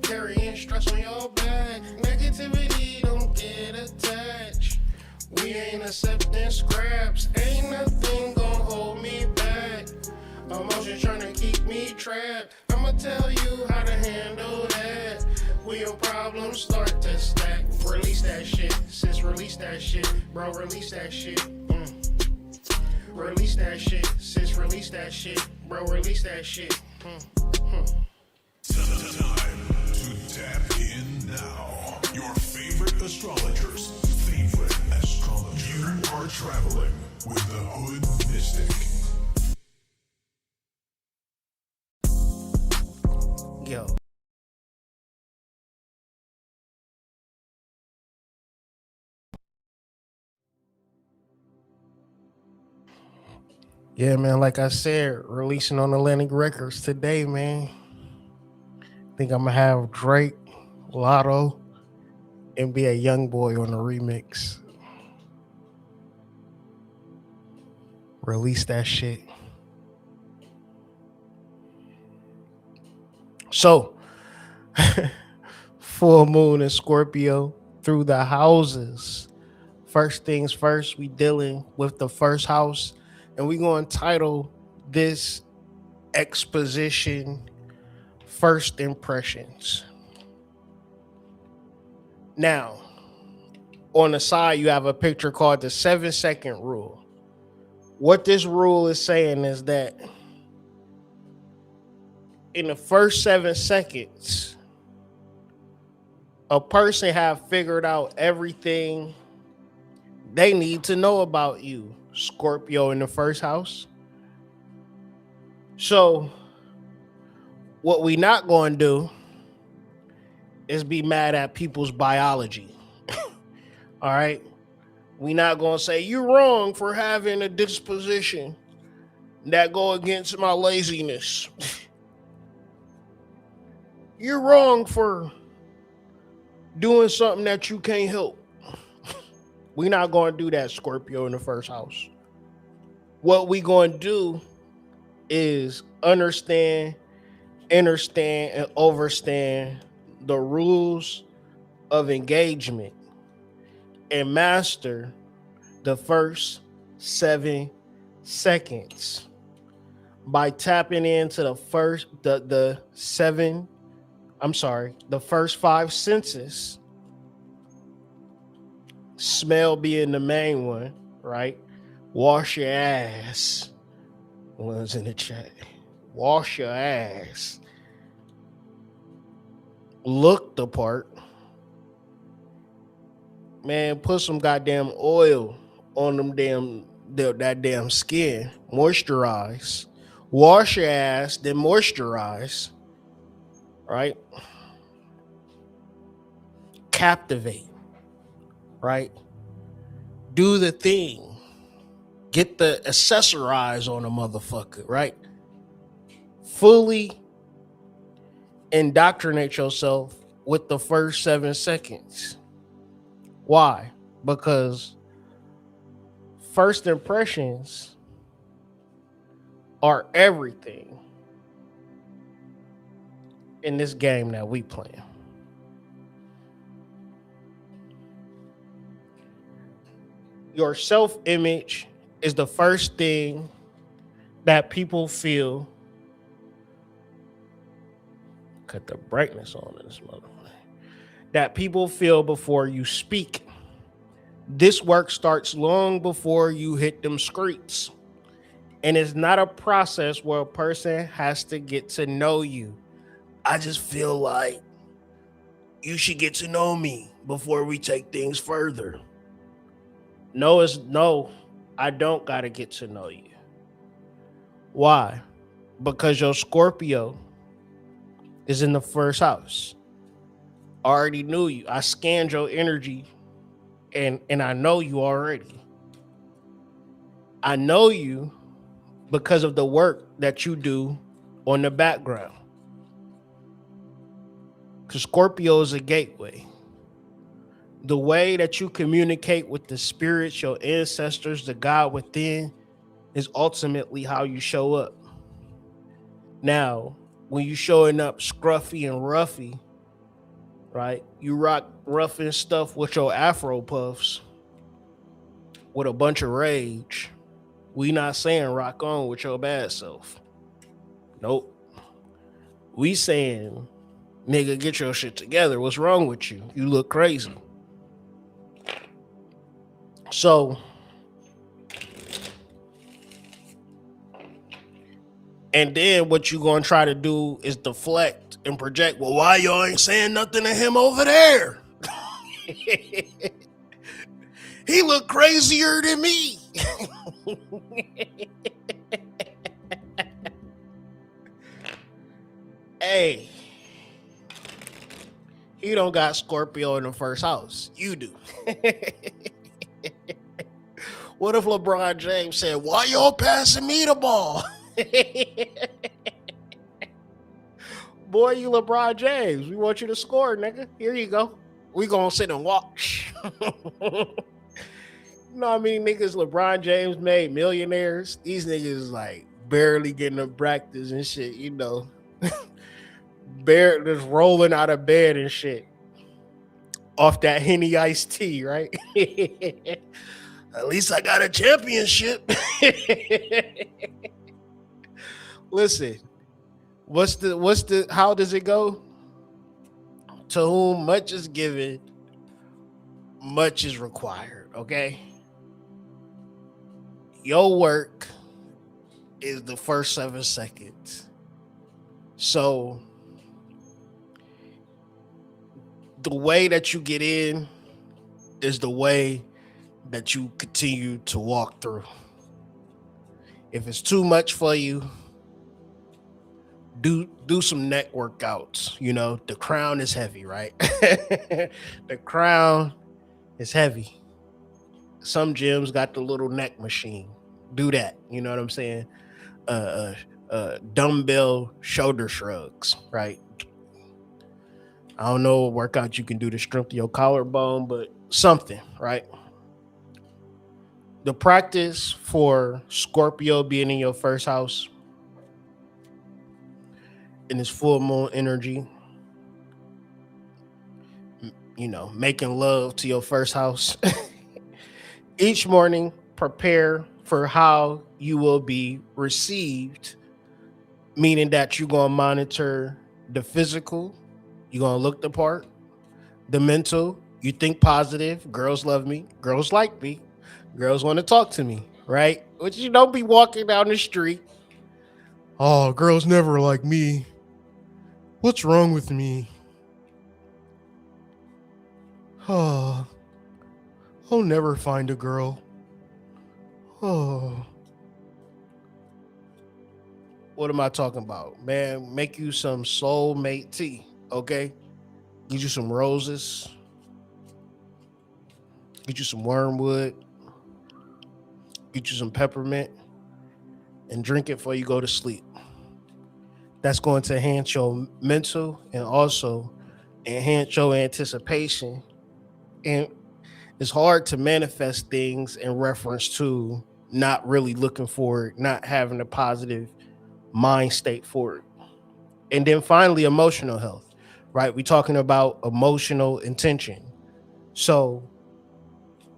Carrying stress on your back. Negativity don't get attached. We ain't accepting scraps. Ain't nothing gon' hold me back. Emotions trying to keep me trapped. I'ma tell you how to handle that. When your problems start to stack. Release that shit, sis, release that shit. Bro, release that shit. Release that shit, sis, release that shit. Bro, release that shit. Time to tap in now. Your favorite astrologer's favorite astrologer. You are traveling with the Hood Mystic. Yo. Yeah, man, like I said, releasing on Atlantic Records today, man. Think I'm gonna have Drake, Lotto, and be a young boy on the remix. Release that shit. So, full moon in Scorpio through the houses. First things first, we dealing with the first house, and we gonna title this exposition First Impressions. Now, on the side, you have a picture called the 7-second rule. What this rule is saying is that in the first 7 seconds, a person have figured out everything they need to know about you, Scorpio in the first house. So, what we not going to do is be mad at people's biology. All right? We not going to say you're wrong for having a disposition that go against my laziness. You're wrong for doing something that you can't help. We not going to do that, Scorpio in the first house. What we going to do is understand, and overstand the rules of engagement and master the first 7 seconds by tapping into the first 5 senses. Smell being the main one, right? Wash your ass. One's in the chat. Wash your ass. Look the part. Man, put some goddamn oil on that damn skin. Moisturize. Wash your ass, then moisturize. Right? Captivate. Right? Do the thing. Get the accessorize on a motherfucker, right? Fully indoctrinate yourself with the first 7 seconds. Why? Because first impressions are everything in this game that we playing. Your self-image is the first thing that people feel. Cut the brightness on this motherfucker. That people feel before you speak. This work starts long before you hit them streets. And it's not a process where a person has to get to know you. I just feel like you should get to know me before we take things further. No, I don't gotta get to know you. Why? Because your Scorpio is in the first house. I already knew you. I scanned your energy and I know you already. I know you because of the work that you do on the background. Because Scorpio is a gateway. The way that you communicate with the spirits, your ancestors, the God within, is ultimately how you show up. Now, when you showing up scruffy and roughy, right? You rock rough and stuff with your afro puffs with a bunch of rage. We not saying rock on with your bad self. Nope. We saying, nigga, get your shit together. What's wrong with you? You look crazy. So, and then what you gonna try to do is deflect and project. Well, why y'all ain't saying nothing to him over there? He look crazier than me. Hey, he don't got Scorpio in the first house. You do. What if LeBron James said, why y'all passing me the ball? Boy, you LeBron James. We want you to score, nigga. Here you go. We gonna sit and watch. You know how many niggas LeBron James made millionaires? These niggas like barely getting to practice and shit, you know. Bare just rolling out of bed and shit. Off that Henny iced tea, right? At least I got a championship. Listen, how does it go? To whom much is given, much is required, okay? Your work is the first 7 seconds. So the way that you get in is the way that you continue to walk through. If it's too much for you, do some neck workouts. You know, the crown is heavy, right? The crown is heavy. Some gyms got the little neck machine. Do that. You know what I'm saying? Dumbbell shoulder shrugs, right? I don't know what workout you can do to strengthen your collarbone, but something, right? The practice for Scorpio being in your first house in this full moon energy, you know, making love to your first house. Each morning, prepare for how you will be received, meaning that you're going to monitor the physical, you're going to look the part, the mental, you think positive, girls love me, girls like me, girls want to talk to me, right? But you don't be walking down the street. Oh, girls never like me. What's wrong with me? Oh, I'll never find a girl. Oh, what am I talking about? Man, make you some soulmate tea, okay? Get you some roses, get you some wormwood, get you some peppermint, and drink it before you go to sleep. That's going to enhance your mental and also enhance your anticipation. And it's hard to manifest things in reference to not really looking for it, not having a positive mind state for it. And then finally, emotional health, right? We're talking about emotional intention. So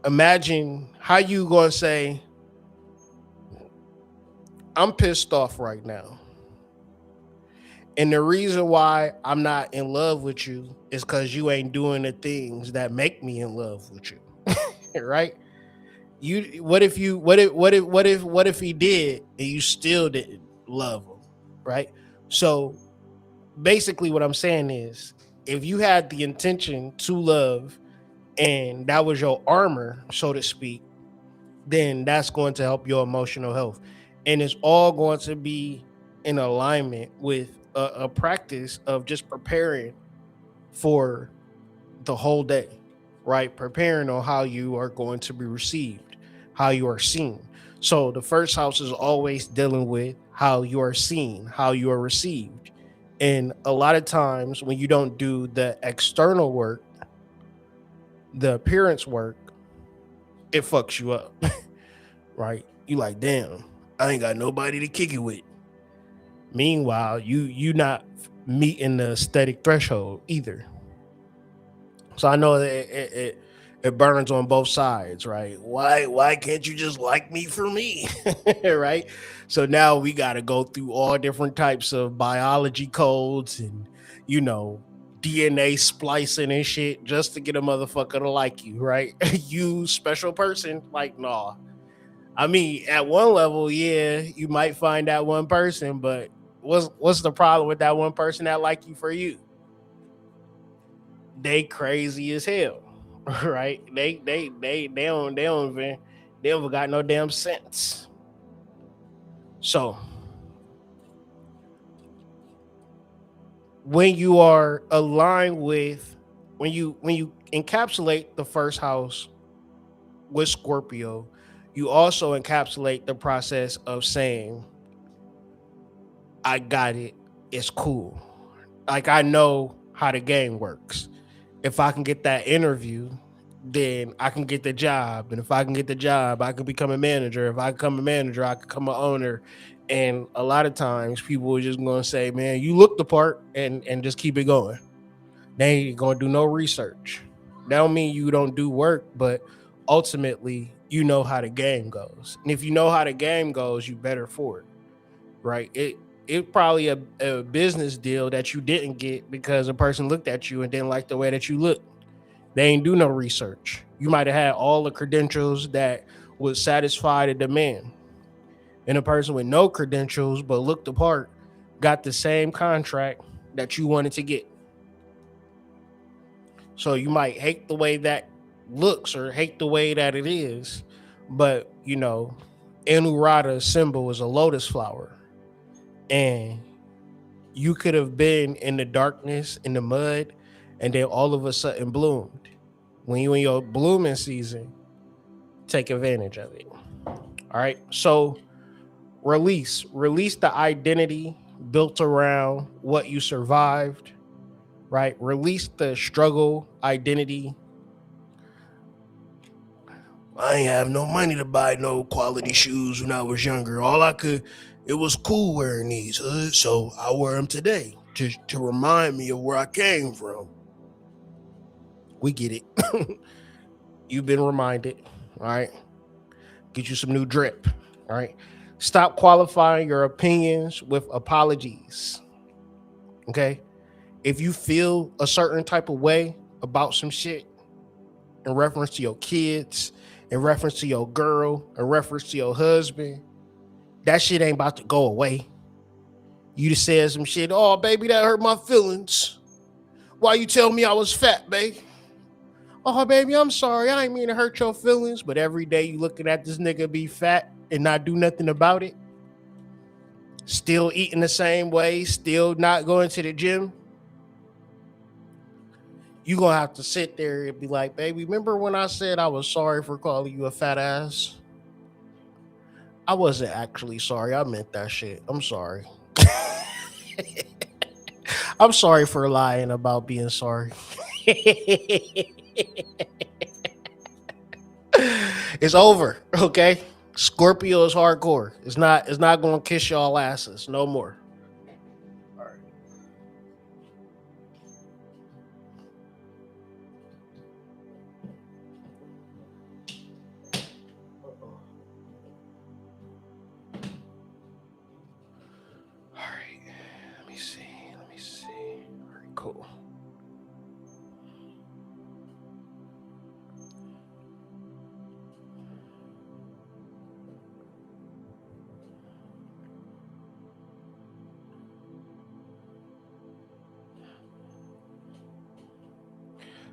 imagine how you going to say, I'm pissed off right now. And the reason why I'm not in love with you is because you ain't doing the things that make me in love with you. Right? You what if he did and you still didn't love him? Right? So basically what I'm saying is if you had the intention to love and that was your armor, so to speak, then that's going to help your emotional health. And it's all going to be in alignment with a practice of just preparing for the whole day, right? Preparing on how you are going to be received, how you are seen. So the first house is always dealing with how you are seen, how you are received. And a lot of times when you don't do the external work, the appearance work, it fucks you up, right? You like, damn, I ain't got nobody to kick it with. Meanwhile, you not meeting the aesthetic threshold either. So I know that it burns on both sides, right? Why can't you just like me for me, right? So now we got to go through all different types of biology codes and you know DNA splicing and shit just to get a motherfucker to like you, right? You special person, like nah. I mean, at one level, yeah, you might find that one person, but what's the problem with that one person that like you for you? They crazy as hell, right? They don't got no damn sense. So when you are aligned with when you encapsulate the first house with Scorpio, you also encapsulate the process of saying, I got it, it's cool. Like I know how the game works. If I can get that interview, then I can get the job. And if I can get the job, I can become a manager. If I become a manager, I can become an owner. And a lot of times people are just gonna say, man, you look the part and just keep it going. They ain't gonna do no research. That don't mean you don't do work, but ultimately you know how the game goes. And if you know how the game goes, you better for it. Right? It probably a business deal that you didn't get because a person looked at you and didn't like the way that you look. They ain't do no research. You might have had all the credentials that would satisfy the demand. And a person with no credentials but looked the part got the same contract that you wanted to get. So you might hate the way that looks or hate the way that it is, but you know, Anurata symbol is a lotus flower. And you could have been in the darkness, in the mud, and then all of a sudden bloomed. When you in your blooming season, take advantage of it. All right. So release the identity built around what you survived, right? Release the struggle identity. I ain't have no money to buy no quality shoes when I was younger. All I could, it was cool wearing these, so I wear them today to remind me of where I came from. We get it. You've been reminded, all right? Get you some new drip, all right? Stop qualifying your opinions with apologies, okay? If you feel a certain type of way about some shit in reference to your kids, in reference to your girl, in reference to your husband, that shit ain't about to go away. You just said some shit, oh, baby, that hurt my feelings. Why you tell me I was fat, babe? Oh, baby, I'm sorry. I ain't mean to hurt your feelings. But every day you looking at this nigga be fat and not do nothing about it. Still eating the same way, still not going to the gym. You gonna have to sit there and be like, baby, remember when I said I was sorry for calling you a fat ass? I wasn't actually sorry. I meant that shit. I'm sorry. I'm sorry for lying about being sorry. It's over, okay? Scorpio is hardcore. It's not gonna kiss y'all asses no more. All right. Uh-oh. All right. Let me see. Let me see. All right, cool.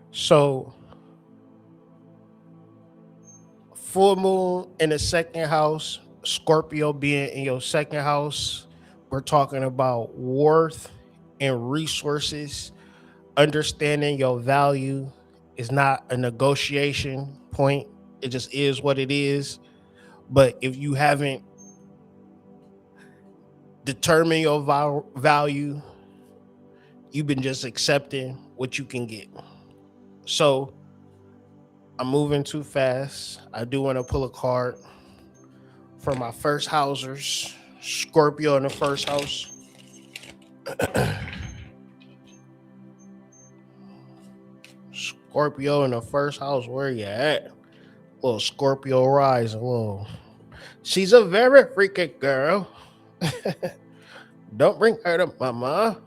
So full moon in the second house, Scorpio being in your second house, we're talking about worth and resources. Understanding your value is not a negotiation point. It just is what it is. But if you haven't determined your value, you've been just accepting what you can get. So I'm moving too fast. I do want to pull a card for my first housers. Scorpio in the first house. Scorpio in the first house. Where you at? Little Scorpio rising. Little. She's a very freaky girl. Don't bring her to mama.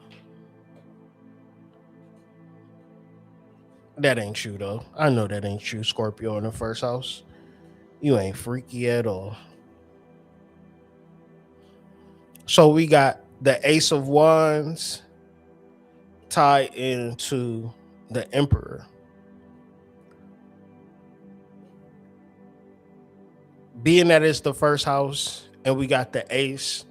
That ain't you though. I know that ain't you, Scorpio in the first house. You ain't freaky at all. So we got the Ace of Wands tied into the Emperor. Being that it's the first house and we got the Ace,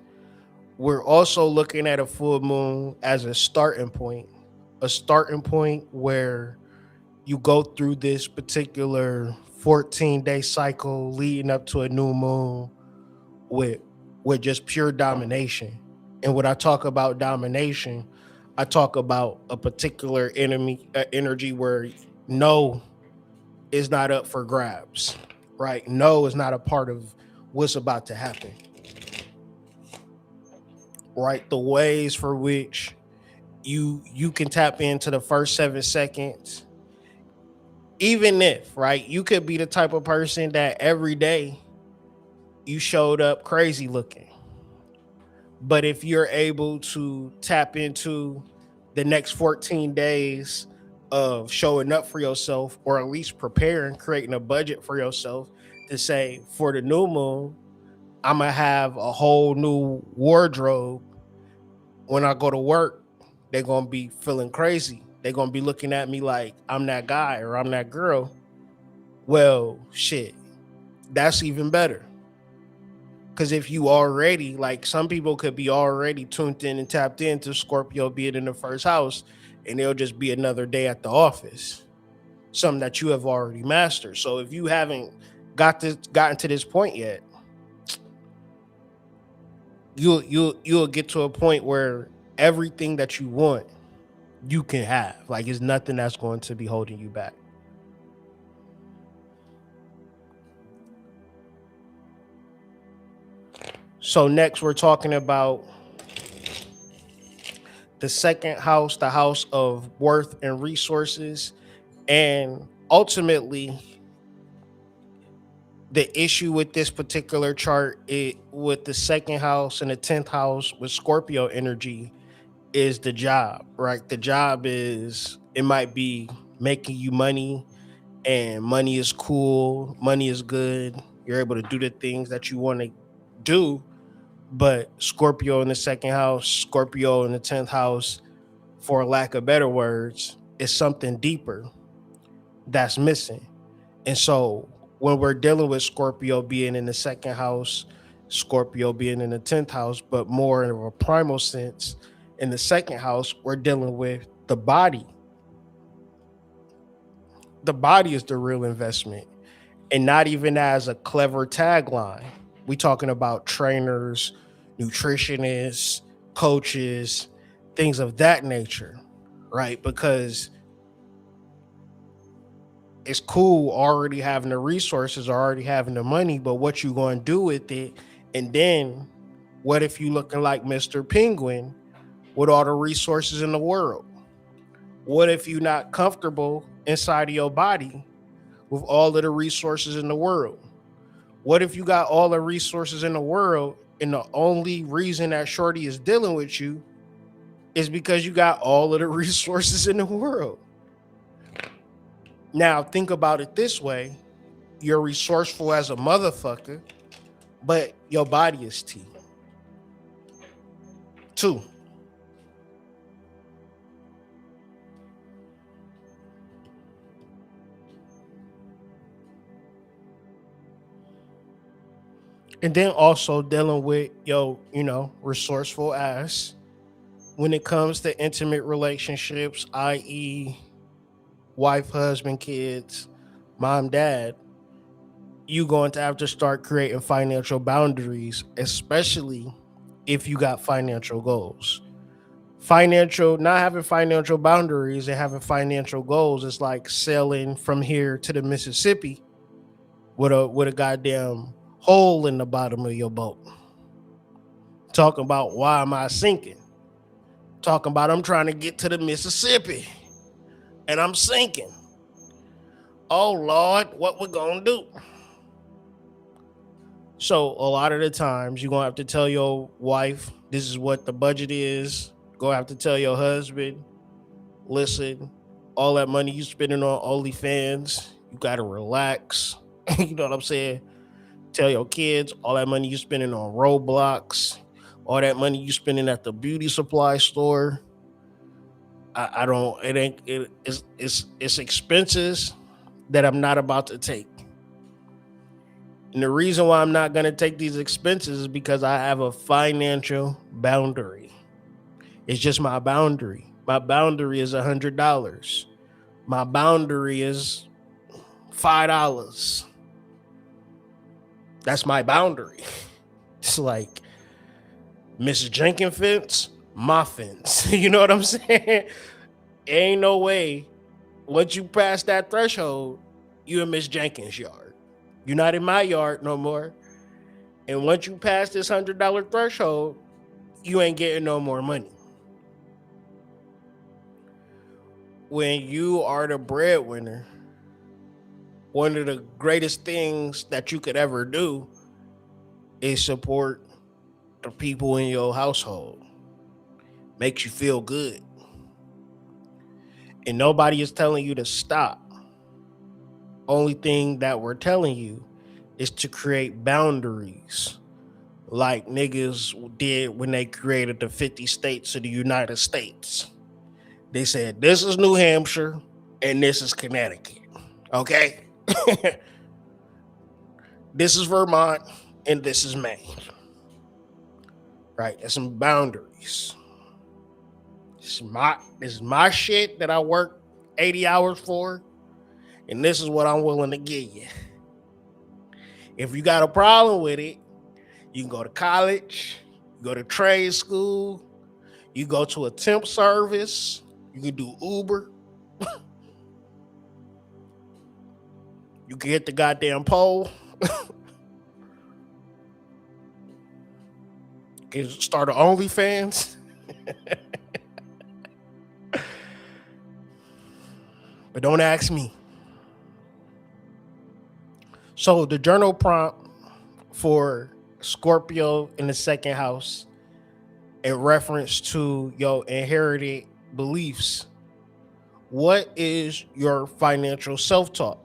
we're also looking at a full moon as a starting point where you go through this particular 14-day cycle leading up to a new moon with just pure domination. And when I talk about domination, I talk about a particular energy where no is not up for grabs, right? No is not a part of what's about to happen, right? The ways for which you can tap into the first 7 seconds, even if, right, you could be the type of person that every day you showed up crazy looking. But if you're able to tap into the next 14 days of showing up for yourself, or at least preparing, creating a budget for yourself to say, for the new moon, I'm going to have a whole new wardrobe. When I go to work, they're going to be feeling crazy. They're going to be looking at me like I'm that guy or I'm that girl. Well, shit, that's even better. Because if you already, like, some people could be already tuned in and tapped into Scorpio being in the first house, and it'll just be another day at the office, something that you have already mastered. So if you haven't gotten to this point yet, you'll get to a point where everything that you want you can have. Like, it's nothing that's going to be holding you back. So next we're talking about the second house, the house of worth and resources. And ultimately, the issue with this particular chart, with the second house and the 10th house with Scorpio energy, is the job, right? The job is, it might be making you money, and money is cool, money is good. You're able to do the things that you want to do. But Scorpio in the second house, Scorpio in the 10th house, for lack of better words, is something deeper, that's missing. And so when we're dealing with Scorpio being in the second house, Scorpio being in the 10th house, but more in a primal sense, in the second house, we're dealing with the body. The body is the real investment, and not even as a clever tagline. We talking about trainers, nutritionists, coaches, things of that nature, right? Because it's cool already having the resources, already having the money, but what you going to do with it? And then what if you looking like Mr. Penguin with all the resources in the world? What if you not comfortable inside of your body with all of the resources in the world? What if you got all the resources in the world and the only reason that Shorty is dealing with you is because you got all of the resources in the world? Now think about it this way. You're resourceful as a motherfucker, but your body is T. Two. And then also dealing with resourceful ass when it comes to intimate relationships, i.e., wife, husband, kids, mom, dad, you going to have to start creating financial boundaries, especially if you got financial goals. Not having financial boundaries and having financial goals is like sailing from here to the Mississippi with a goddamn hole in the bottom of your boat. Talking about why am I sinking? Talking about I'm trying to get to the Mississippi and I'm sinking. Oh Lord, what we're gonna do? So a lot of the times you're gonna have to tell your wife this is what the budget is. Gonna have to tell your husband, listen, all that money you spending on OnlyFans, you gotta relax. You know what I'm saying? Tell your kids all that money you spending on Roblox, all that money you spending at the beauty supply store. I don't. It ain't. It's expenses that I'm not about to take. And the reason why I'm not gonna take these expenses is because I have a financial boundary. It's just my boundary. My boundary is $100. My boundary is $5. That's my boundary. It's like Mrs. Jenkins fence, my fence. You know what I'm saying? Ain't no way. Once you pass that threshold, you in Miss Jenkins' yard. You're not in my yard no more. And once you pass this $100 threshold, you ain't getting no more money. When you are the breadwinner, one of the greatest things that you could ever do is support the people in your household. Makes you feel good. And nobody is telling you to stop. Only thing that we're telling you is to create boundaries like niggas did when they created the 50 states of the United States. They said, this is New Hampshire and this is Connecticut. Okay? This is Vermont and this is Maine. Right? There's some boundaries. This is my shit that I work 80 hours for, and this is what I'm willing to give you. If you got a problem with it, you can go to college, you go to trade school, you go to a temp service, you can do Uber. You can hit the goddamn pole. You can start an OnlyFans. But don't ask me. So the journal prompt for Scorpio in the second house in reference to your inherited beliefs. What is your financial self-talk?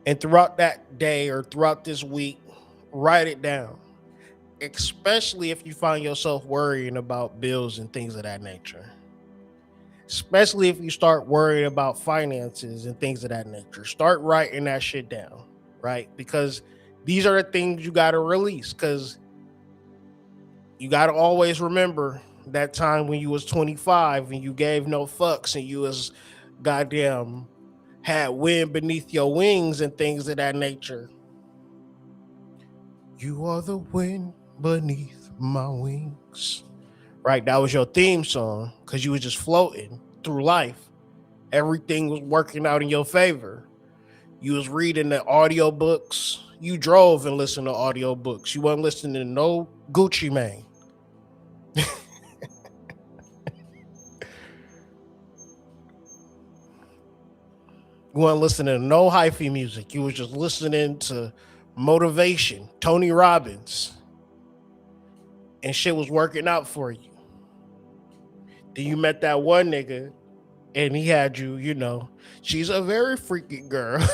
And throughout that day or throughout this week, write it down. Especially if you find yourself worrying about bills and things of that nature. especially if you start worrying about finances and things of that nature. Start writing that shit down, right? Because these are the things you got to release. Because you got to always remember that time when you was 25 and you gave no fucks and you was goddamn had wind beneath your wings and things of that nature. You are the wind beneath my wings. Right? That was your theme song because you was just floating through life. Everything was working out in your favor. You was reading the audiobooks. You drove and listened to audiobooks. You wasn't listening to no Gucci Mane. You weren't listening to no hyphy music. You was just listening to motivation, Tony Robbins, and shit was working out for you. Then you met that one nigga, and he had you, she's a very freaky girl.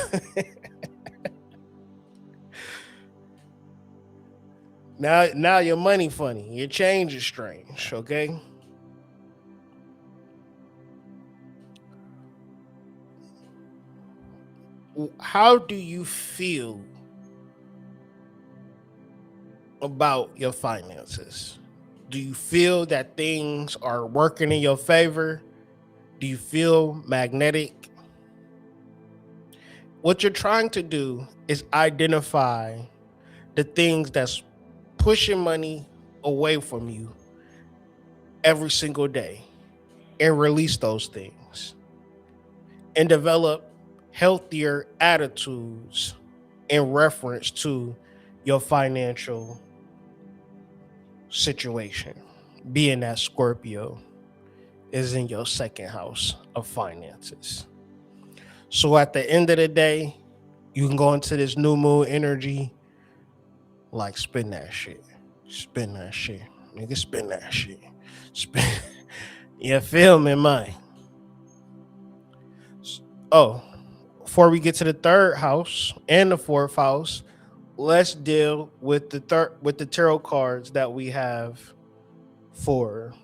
Now your money funny. Your change is strange, okay? How do you feel about your finances? Do you feel that things are working in your favor? Do you feel magnetic? What you're trying to do is identify the things that's pushing money away from you every single day and release those things and develop healthier attitudes in reference to your financial situation, being that Scorpio is in your second house of finances. So at the end of the day, you can go into this new moon energy like spin that shit. Spin that shit. Nigga, spin that shit. Spin. You feel me, man? Oh, before we get to the third house and the fourth house, let's deal with the tarot cards that we have for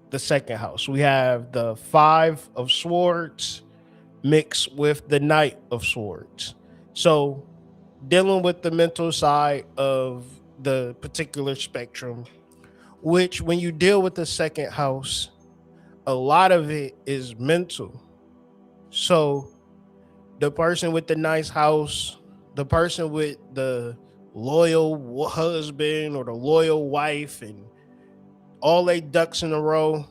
the second house. We have the Five of Swords mixed with the Knight of Swords. So, dealing with the mental side of the particular spectrum, which when you deal with the second house, a lot of it is mental. So, the person with the nice house, the person with the loyal husband or the loyal wife, and all they ducks in a row,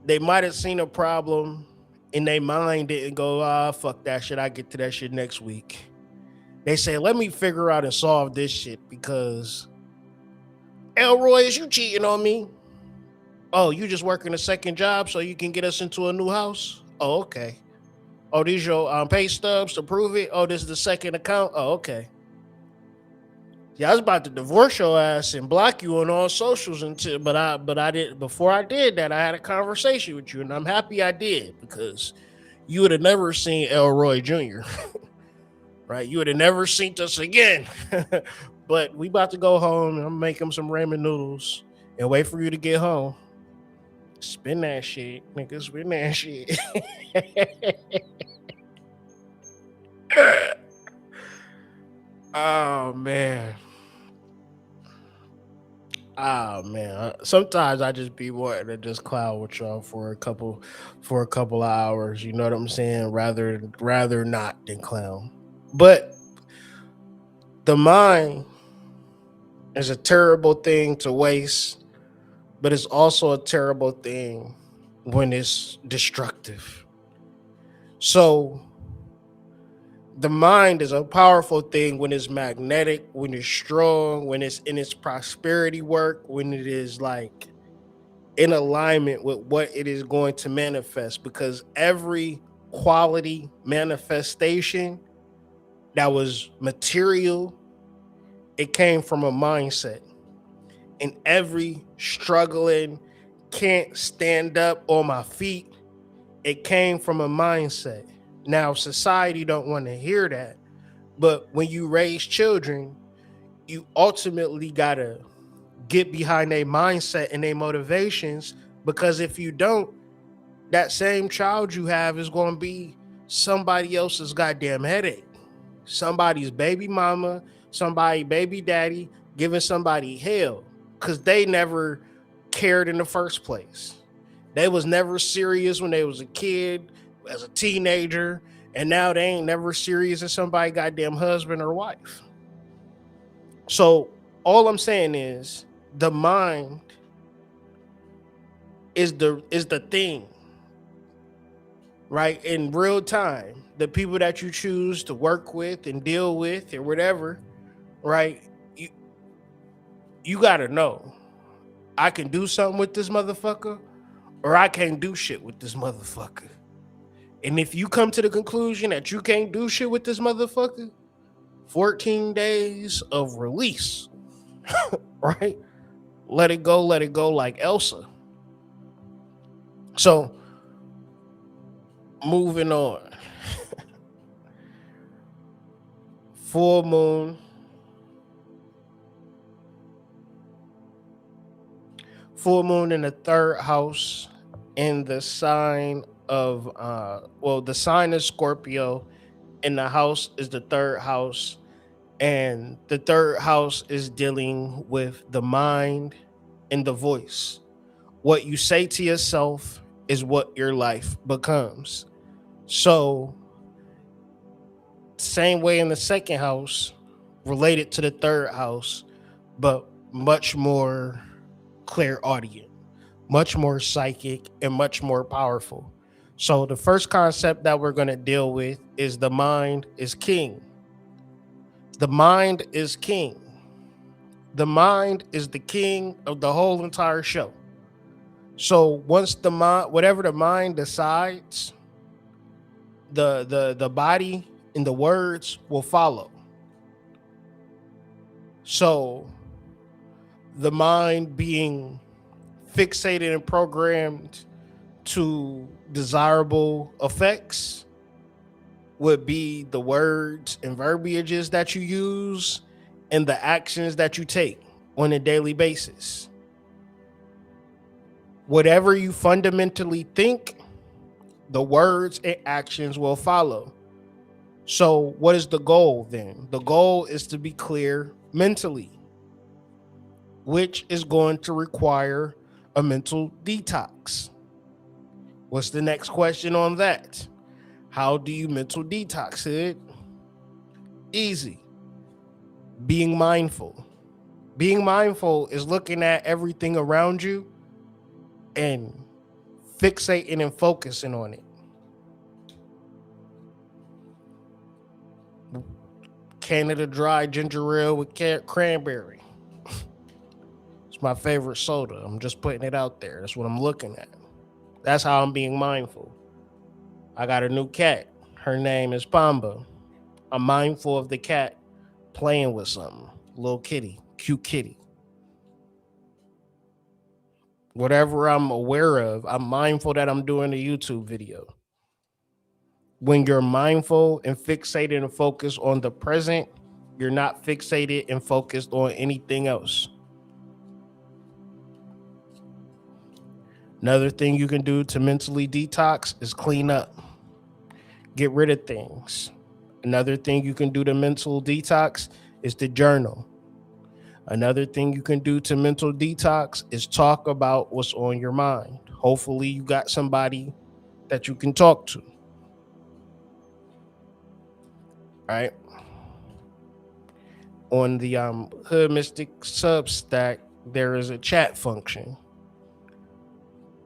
they might have seen a problem in their mind didn't go, fuck that shit. I get to that shit next week. They say, let me figure out and solve this shit because Elroy, is you cheating on me? Oh, you just working a second job so you can get us into a new house? Oh, okay. Oh, these your pay stubs to prove it? Oh, this is the second account? Oh, okay. Yeah, I was about to divorce your ass and block you on all socials until, but I did. Before I did that, I had a conversation with you, and I'm happy I did because you would have never seen Elroy Jr. Right? You would have never seen us again. But we about to go home, and I'm making some ramen noodles and wait for you to get home. Spin that shit, nigga. Spin that shit. Oh man. Oh man. Sometimes I just be wanting to just clown with y'all for a couple of hours. You know what I'm saying? Rather not than clown. But the mind is a terrible thing to waste, but it's also a terrible thing when it's destructive. So the mind is a powerful thing when it's magnetic, when it's strong, when it's in its prosperity work, when it is like in alignment with what it is going to manifest. Because every quality manifestation that was material, it came from a mindset. And every struggling, can't stand up on my feet, it came from a mindset. Now society don't want to hear that, but when you raise children, you ultimately gotta get behind their mindset and their motivations Because if you don't, that same child you have is going to be somebody else's goddamn headache. Somebody's baby mama, somebody baby daddy giving somebody hell because they never cared in the first place. They was never serious when they was a kid, as a teenager, and now they ain't never serious as somebody goddamn husband or wife. So all I'm saying is the mind is the thing, right? In real time, the people that you choose to work with and deal with or whatever, right? You gotta know I can do something with this motherfucker or I can't do shit with this motherfucker. And if you come to the conclusion that you can't do shit with this motherfucker, 14 days of release, right? Let it go like Elsa. So, moving on. Full moon. Full moon in the third house in the sign of the sign is Scorpio and the house is the third house, and the third house is dealing with the mind and the voice. What you say to yourself is what your life becomes. So same way in the second house, related to the third house, but much more clairaudient, much more psychic, and much more powerful. So the first concept that we're going to deal with is the mind is king. The mind is king. The mind is the king of the whole entire show. So once the mind, whatever the mind decides, the body and the words will follow. So the mind being fixated and programmed to desirable effects would be the words and verbiages that you use and the actions that you take on a daily basis. Whatever you fundamentally think, the words and actions will follow. So what is the goal then? The goal is to be clear mentally, which is going to require a mental detox. What's the next question on that? How do you mental detox it? Easy. Being mindful. Being mindful is looking at everything around you and fixating and focusing on it. Canada Dry ginger ale with cranberry. It's my favorite soda. I'm just putting it out there. That's what I'm looking at. That's how I'm being mindful. I got a new cat. Her name is Pamba. I'm mindful of the cat playing with something. Little kitty. Cute kitty. Whatever I'm aware of, I'm mindful that I'm doing a YouTube video. When you're mindful and fixated and focused on the present, you're not fixated and focused on anything else. Another thing you can do to mentally detox is clean up. Get rid of things. Another thing you can do to mental detox is to journal. Another thing you can do to mental detox is talk about what's on your mind. Hopefully you got somebody that you can talk to. Right? On the Hood Mystic Substack, there is a chat function.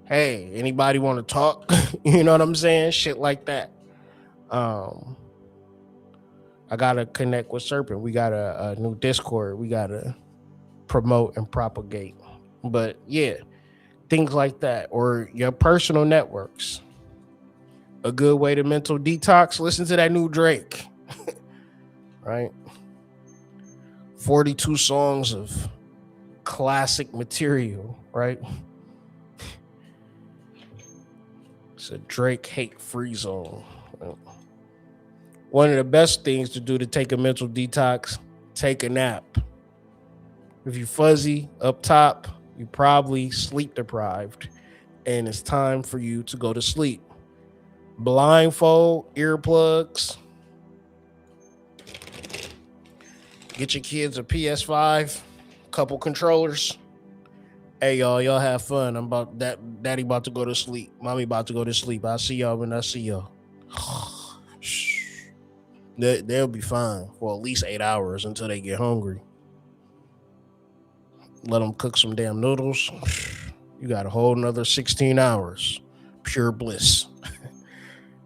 Hey, anybody want to talk? You know what I'm saying? Shit like that. I gotta connect with Serpent. We got a new Discord. We gotta promote and propagate. But yeah, things like that, or your personal networks. A good way to mental detox. Listen to that new Drake. Right? 42 songs of classic material, right? It's a Drake hate-free zone. One of the best things to do to take a mental detox, take a nap. If you're fuzzy up top, you're probably sleep deprived. and it's time for you to go to sleep. Blindfold, earplugs, get your kids a PS5, couple controllers. Hey y'all have fun. I'm about that. Daddy about to go to sleep. Mommy about to go to sleep. I'll see y'all when I see y'all. They'll be fine for at least 8 hours until they get hungry. Let them cook some damn noodles. You got a whole another 16 hours. Pure bliss.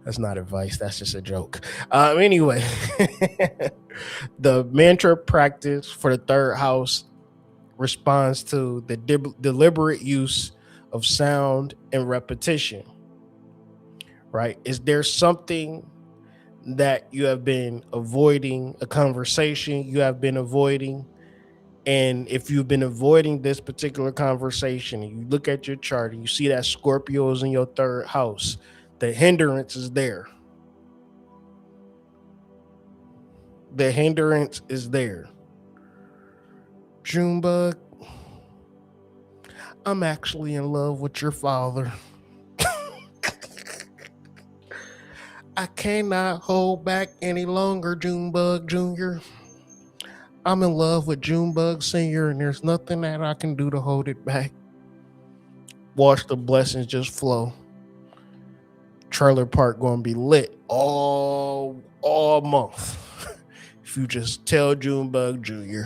That's not advice. That's just a joke. Anyway, the mantra practice for the third house responds to the deliberate use of sound and repetition, right? Is there something that you have been avoiding, a conversation you have been avoiding? And if you've been avoiding this particular conversation and you look at your chart and you see that Scorpio is in your third house, the hindrance is there. The hindrance is there. Junebug, I'm actually in love with your father. I cannot hold back any longer, Junebug Jr. I'm in love with Junebug Sr., and there's nothing that I can do to hold it back. Watch the blessings just flow. Trailer park gonna be lit all month. If you just tell Junebug Jr.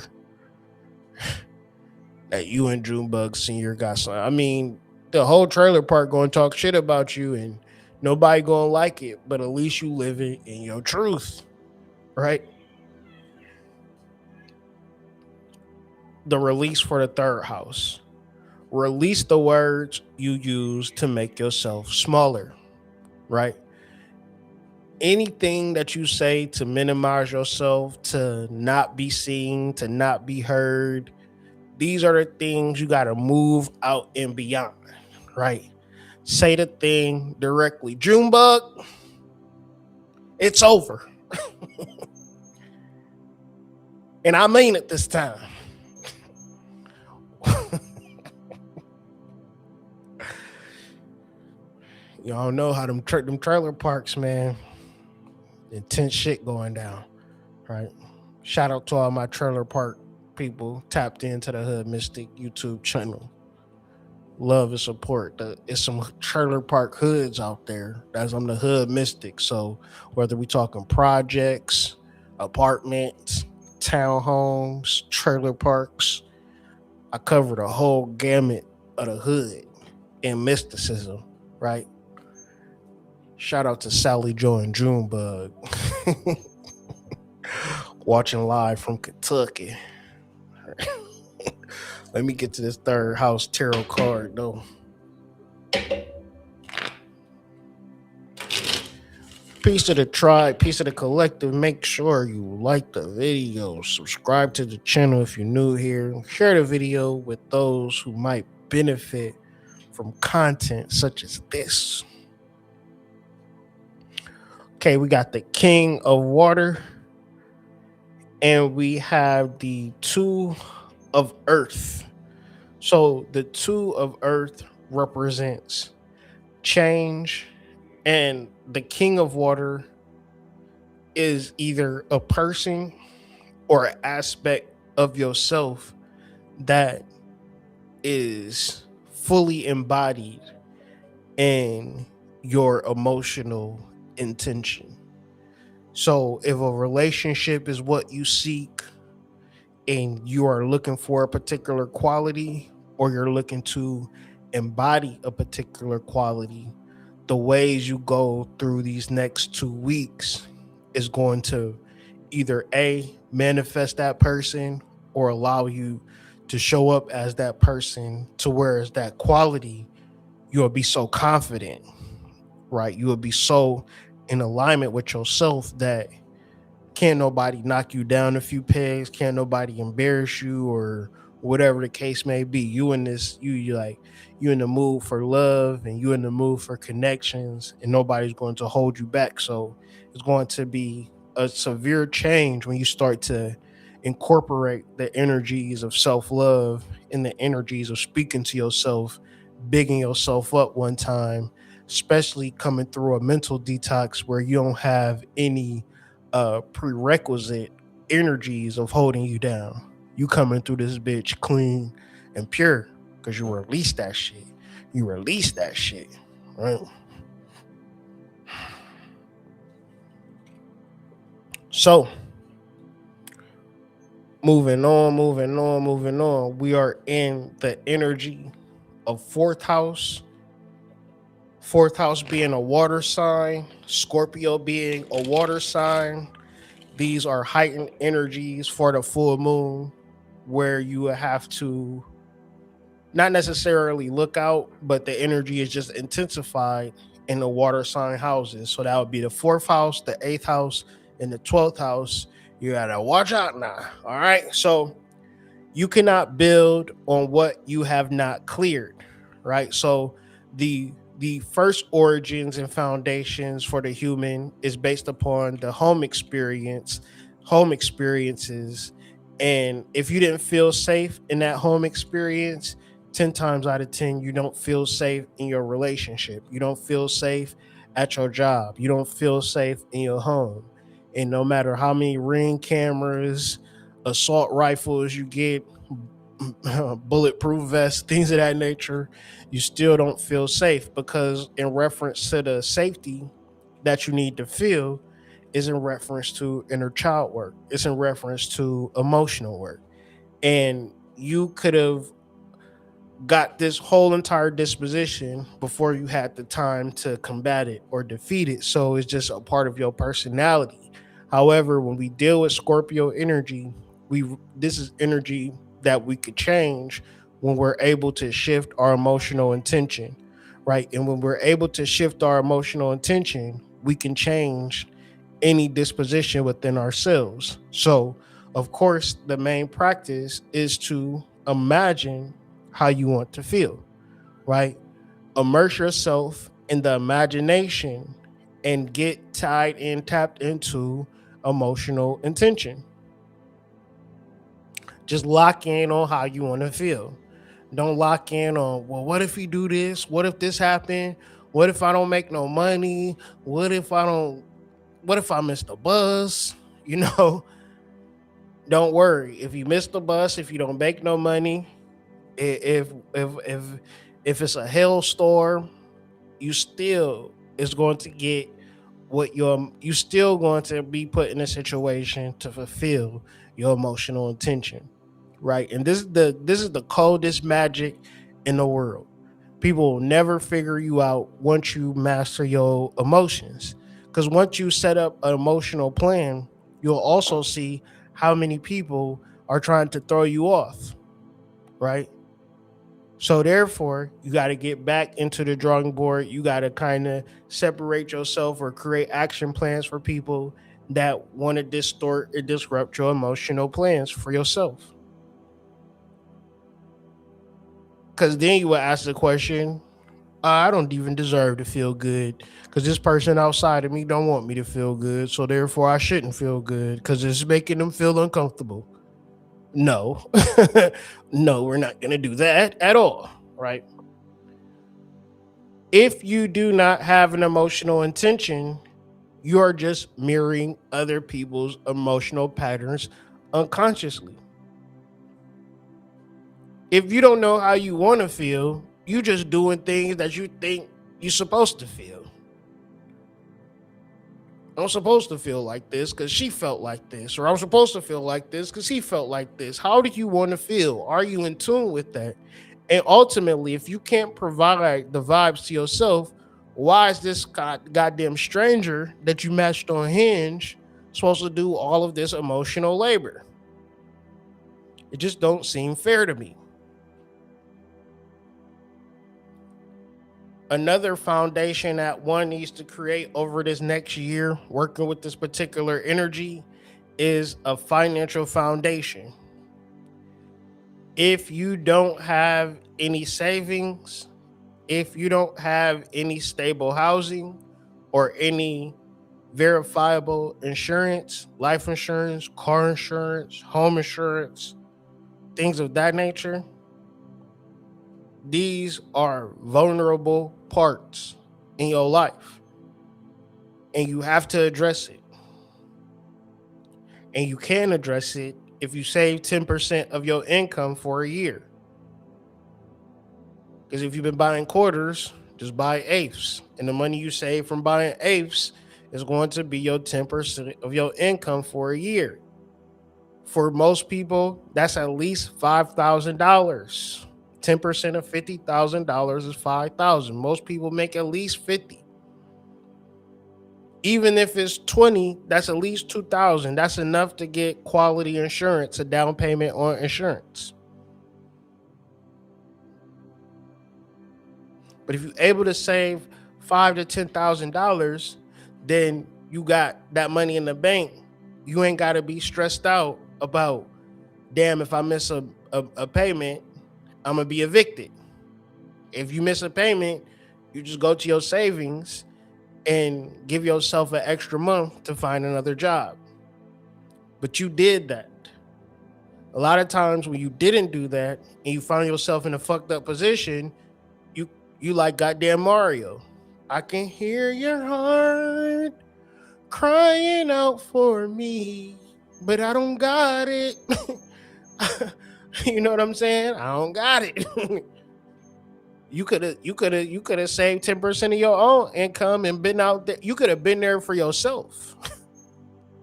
that you and Junebug Sr. got some. I mean, the whole trailer park gonna talk shit about you and nobody gonna like it, but at least you living in your truth, right? The release for the third house. Release the words you use to make yourself smaller, right? Anything that you say to minimize yourself, to not be seen, to not be heard, these are the things you got to move out and beyond, right? Say the thing directly. Junebug, it's over. And I mean it this time. Y'all know how them trailer parks, man. Intense shit going down, right? Shout out to all my trailer park people tapped into the Hood Mystic YouTube channel. Love and support. It's some trailer park hoods out there. That's I'm the Hood Mystic. So whether we talking projects, apartments, townhomes, trailer parks, I cover the whole gamut of the hood and mysticism, right? Shout out to Sally Joe and Junebug. Watching live from Kentucky. Let me get to this third house tarot card though. Piece of the tribe, piece of the collective. Make sure you like the video, subscribe to the channel if you're new here, share the video with those who might benefit from content such as this. Okay, we got the King of Water, and we have the Two of Earth. So the Two of Earth represents change, and the King of Water is either a person or an aspect of yourself that is fully embodied in your emotional intention. So if a relationship is what you seek and you are looking for a particular quality, or you're looking to embody a particular quality, the ways you go through these next 2 weeks is going to either A, manifest that person, or allow you to show up as that person, to where it's that quality, you'll be so confident, right? You will be so in alignment with yourself that can't nobody knock you down a few pegs, can't nobody embarrass you, or whatever the case may be. You in this, you like, you in the mood for love and you in the mood for connections, and nobody's going to hold you back. So it's going to be a severe change when you start to incorporate the energies of self-love and the energies of speaking to yourself bigging yourself up one time, especially coming through a mental detox where you don't have any prerequisite energies of holding you down. You coming through this bitch clean and pure because you release that shit. You release that shit, right? So moving on. We are in the energy of fourth house. Fourth house being a water sign, Scorpio being a water sign. These are heightened energies for the full moon where you have to not necessarily look out, but the energy is just intensified in the water sign houses. So that would be the fourth house, the eighth house, and the 12th house. You gotta watch out now. All right. So you cannot build on what you have not cleared, right? So the first origins and foundations for the human is based upon the home experiences. And if you didn't feel safe in that home experience, 10 times out of 10 you don't feel safe in your relationship, you don't feel safe at your job, you don't feel safe in your home. And no matter how many ring cameras, assault rifles you get, bulletproof vests, things of that nature, you still don't feel safe because, in reference to the safety that you need to feel, is in reference to inner child work, it's in reference to emotional work. And you could have got this whole entire disposition before you had the time to combat it or defeat it. So it's just a part of your personality. However, when we deal with Scorpio energy, we this is energy that we could change when we're able to shift our emotional intention, right? And when we're able to shift our emotional intention, we can change any disposition within ourselves. So, of course, the main practice is to imagine how you want to feel, right? Immerse yourself in the imagination and get tied and tapped into emotional intention. Just lock in on how you want to feel. Don't lock in on, well, what if we do this? What if this happened? What if I don't make no money? What if I miss the bus? You know, don't worry. If you miss the bus, if you don't make no money, if it's a hailstorm, you still is going to get what you still going to be put in a situation to fulfill your emotional intention, right? And this is the coldest magic in the world. People will never figure you out once you master your emotions, because once you set up an emotional plan, you'll also see how many people are trying to throw you off, right? So therefore, you got to get back into the drawing board. You got to kind of separate yourself or create action plans for people that want to distort or disrupt your emotional plans for yourself. Because then you will ask the question, I don't even deserve to feel good because this person outside of me don't want me to feel good. So therefore, I shouldn't feel good because it's making them feel uncomfortable. No, no, we're not going to do that at all, right? If you do not have an emotional intention, you are just mirroring other people's emotional patterns unconsciously. If you don't know how you want to feel, you just doing things that you think you're supposed to feel. I'm supposed to feel like this because she felt like this, or I'm supposed to feel like this because he felt like this. How do you want to feel? Are you in tune with that? And ultimately, if you can't provide the vibes to yourself, why is this goddamn stranger that you matched on Hinge supposed to do all of this emotional labor? It just don't seem fair to me. Another foundation that one needs to create over this next year, working with this particular energy, is a financial foundation. If you don't have any savings, if you don't have any stable housing or any verifiable insurance, life insurance, car insurance, home insurance, things of that nature, These are vulnerable parts in your life, and you have to address it. And you can address it if you save 10% of your income for a year. Because if you've been buying quarters, just buy eighths. And the money you save from buying eighths is going to be your 10% of your income for a year. For most people, that's at least $5,000. 10% of $50,000 is 5,000. Most people make at least 50. Even if it's 20, that's at least 2,000. That's enough to get quality insurance, a down payment on insurance. But if you're able to save $5,000 to $10,000, then you got that money in the bank. You ain't got to be stressed out about, damn, if I miss a payment, I'm gonna be evicted. If you miss a payment, you just go to your savings and give yourself an extra month to find another job. But you did that. A lot of times when you didn't do that and you find yourself in a fucked up position, you like goddamn Mario. I can hear your heart crying out for me, but I don't got it. You know what I'm saying? I don't got it. You could have saved 10% of your own income and been out there. You could have been there for yourself.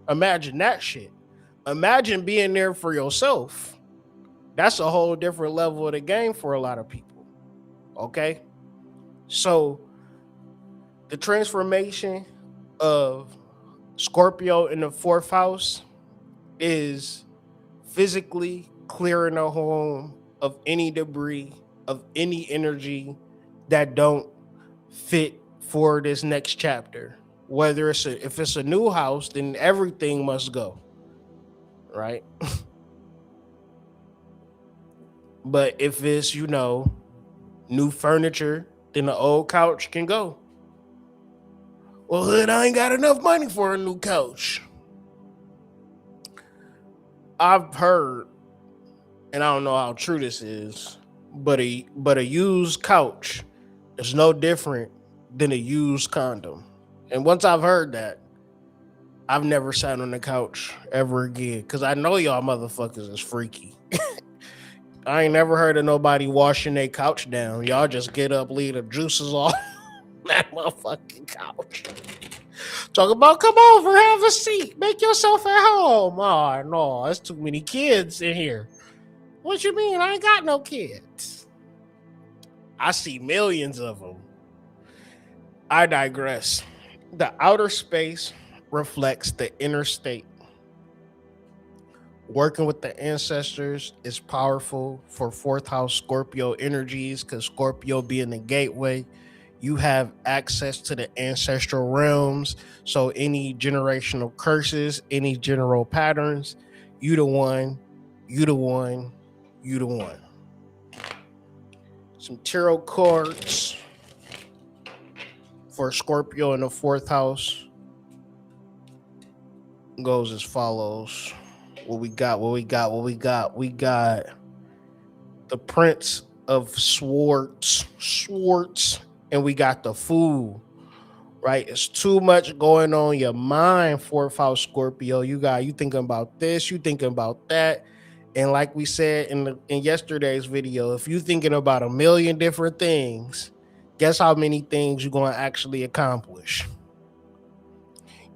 Imagine that shit. Imagine being there for yourself. That's a whole different level of the game for a lot of people. Okay? So the transformation of Scorpio in the fourth house is physically clearing the home of any debris, of any energy that don't fit for this next chapter. Whether if it's a new house, then everything must go, right? But if it's, new furniture, then the old couch can go. Well, hood, I ain't got enough money for a new couch. I've heard, and I don't know how true this is, but a used couch is no different than a used condom. And once I've heard that, I've never sat on the couch ever again, because I know y'all motherfuckers is freaky. I ain't never heard of nobody washing their couch down. Y'all just get up, leave the juices off that motherfucking couch. Talk about, come over, have a seat, make yourself at home. Oh no, there's too many kids in here. What you mean? I ain't got no kids. I see millions of them. I digress. The outer space reflects the inner state. Working with the ancestors is powerful for fourth house Scorpio energies, because Scorpio being the gateway, you have access to the ancestral realms. So any generational curses, any general patterns, you the one, you the one, you the one. Some tarot cards for Scorpio in the fourth house goes as follows. What we got? We got the Prince of Swords, and we got the Fool. Right? It's too much going on in your mind, fourth house Scorpio. You thinking about this, you thinking about that. And like we said in yesterday's video, if you thinking about a million different things, guess how many things you're going to actually accomplish?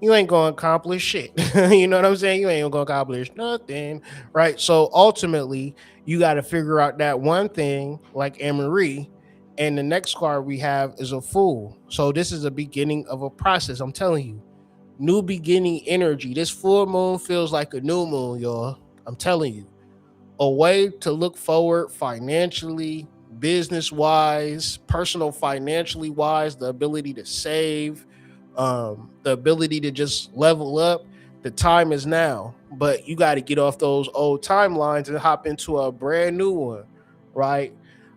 You ain't going to accomplish shit. You know what I'm saying? You ain't going to accomplish nothing, right? So ultimately, you got to figure out that one thing, like Anne-Marie, and the next card we have is a Fool. So this is a beginning of a process. I'm telling you, new beginning energy. This full moon feels like a new moon, y'all. I'm telling you. A way to look forward financially, business wise, personal financially wise, the ability to save, the ability to just level up. The time is now, but you got to get off those old timelines and hop into a brand new one, right?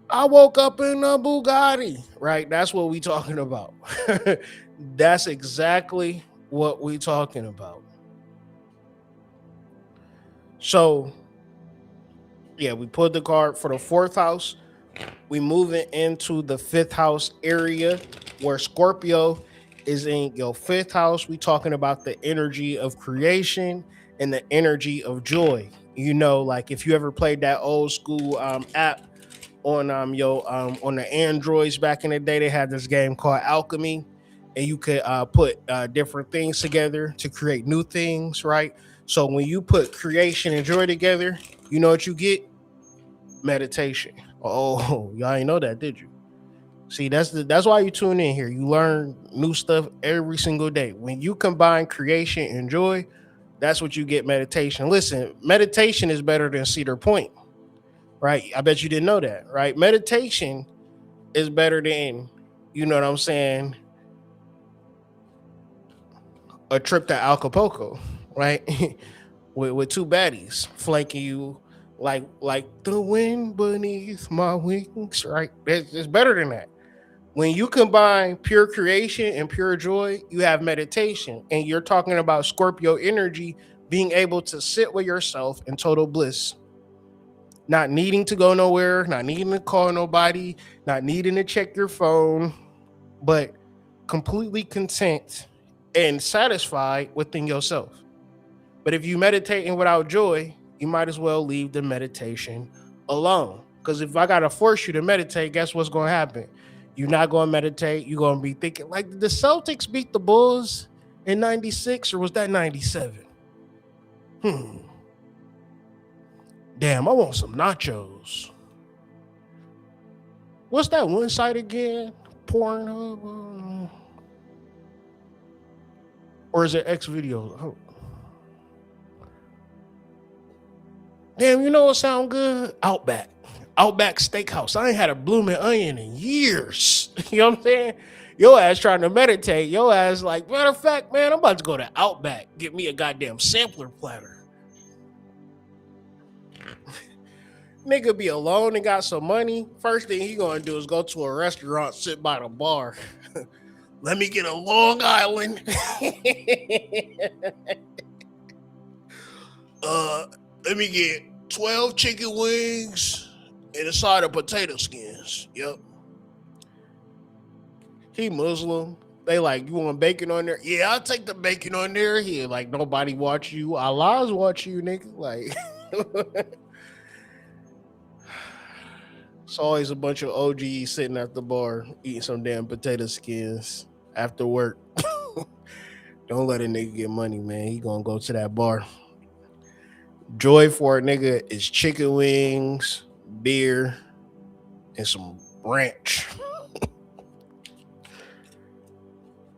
I woke up in a Bugatti, right? That's what we talking about. That's exactly what we talking about. So yeah, we pulled the card for the fourth house. We moving into the fifth house area where Scorpio is in your fifth house. We talking about the energy of creation and the energy of joy. You know, like if you ever played that old school app on on the Androids back in the day, they had this game called Alchemy, and you could put different things together to create new things, right? So when you put creation and joy together, you know what you get? Meditation. Oh, y'all ain't know that, did you? See, that's why you tune in here. You learn new stuff every single day. When you combine creation and joy, that's what you get meditation. Listen, meditation is better than Cedar Point, right? I bet you didn't know that, right? Meditation is better than, you know what I'm saying, a trip to Acapulco, right? with two baddies flanking you like the wind beneath my wings, right? It's better than that. When you combine pure creation and pure joy, you have meditation. And you're talking about Scorpio energy being able to sit with yourself in total bliss, not needing to go nowhere, not needing to call nobody, not needing to check your phone, but completely content and satisfied within yourself. But if you meditating without joy, you might as well leave the meditation alone. Because if I gotta force you to meditate, guess what's gonna happen? You're not gonna meditate. You're gonna be thinking like, did the Celtics beat the Bulls in '96 or was that '97? Hmm. Damn, I want some nachos. What's that one site again? Pornhub, or is it X video? Oh. Damn, you know what sound good? Outback. Outback Steakhouse. I ain't had a blooming onion in years. You know what I'm saying? Your ass trying to meditate. Your ass like, matter of fact, man, I'm about to go to Outback. Get me a goddamn sampler platter. Nigga be alone and got some money. First thing he gonna do is go to a restaurant, sit by the bar. Let me get a Long Island. Let me get 12 chicken wings and a side of potato skins. Yep. He Muslim. They like, you want bacon on there? Yeah, I'll take the bacon on there. Here, like nobody watch you. Allah's watch you, nigga. Like it's always a bunch of OGs sitting at the bar eating some damn potato skins after work. Don't let a nigga get money, man. He gonna go to that bar. Joy for a nigga is chicken wings, beer, and some ranch.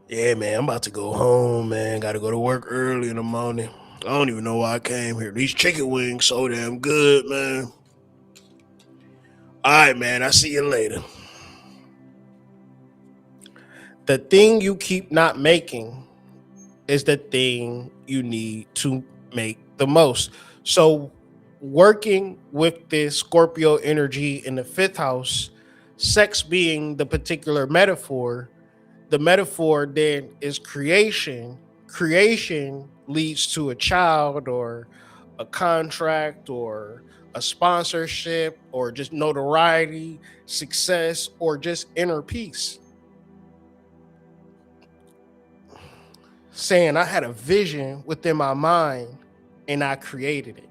Yeah, man, I'm about to go home, man. Gotta go to work early in the morning. I don't even know why I came here. These chicken wings so damn good, man. All right, man. I'll see you later. The thing you keep not making is the thing you need to make the most. So, working with this Scorpio energy in the fifth house, sex being the particular metaphor, the metaphor then is creation. Creation leads to a child or a contract or a sponsorship or just notoriety, success, or just inner peace. Saying I had a vision within my mind and I created it.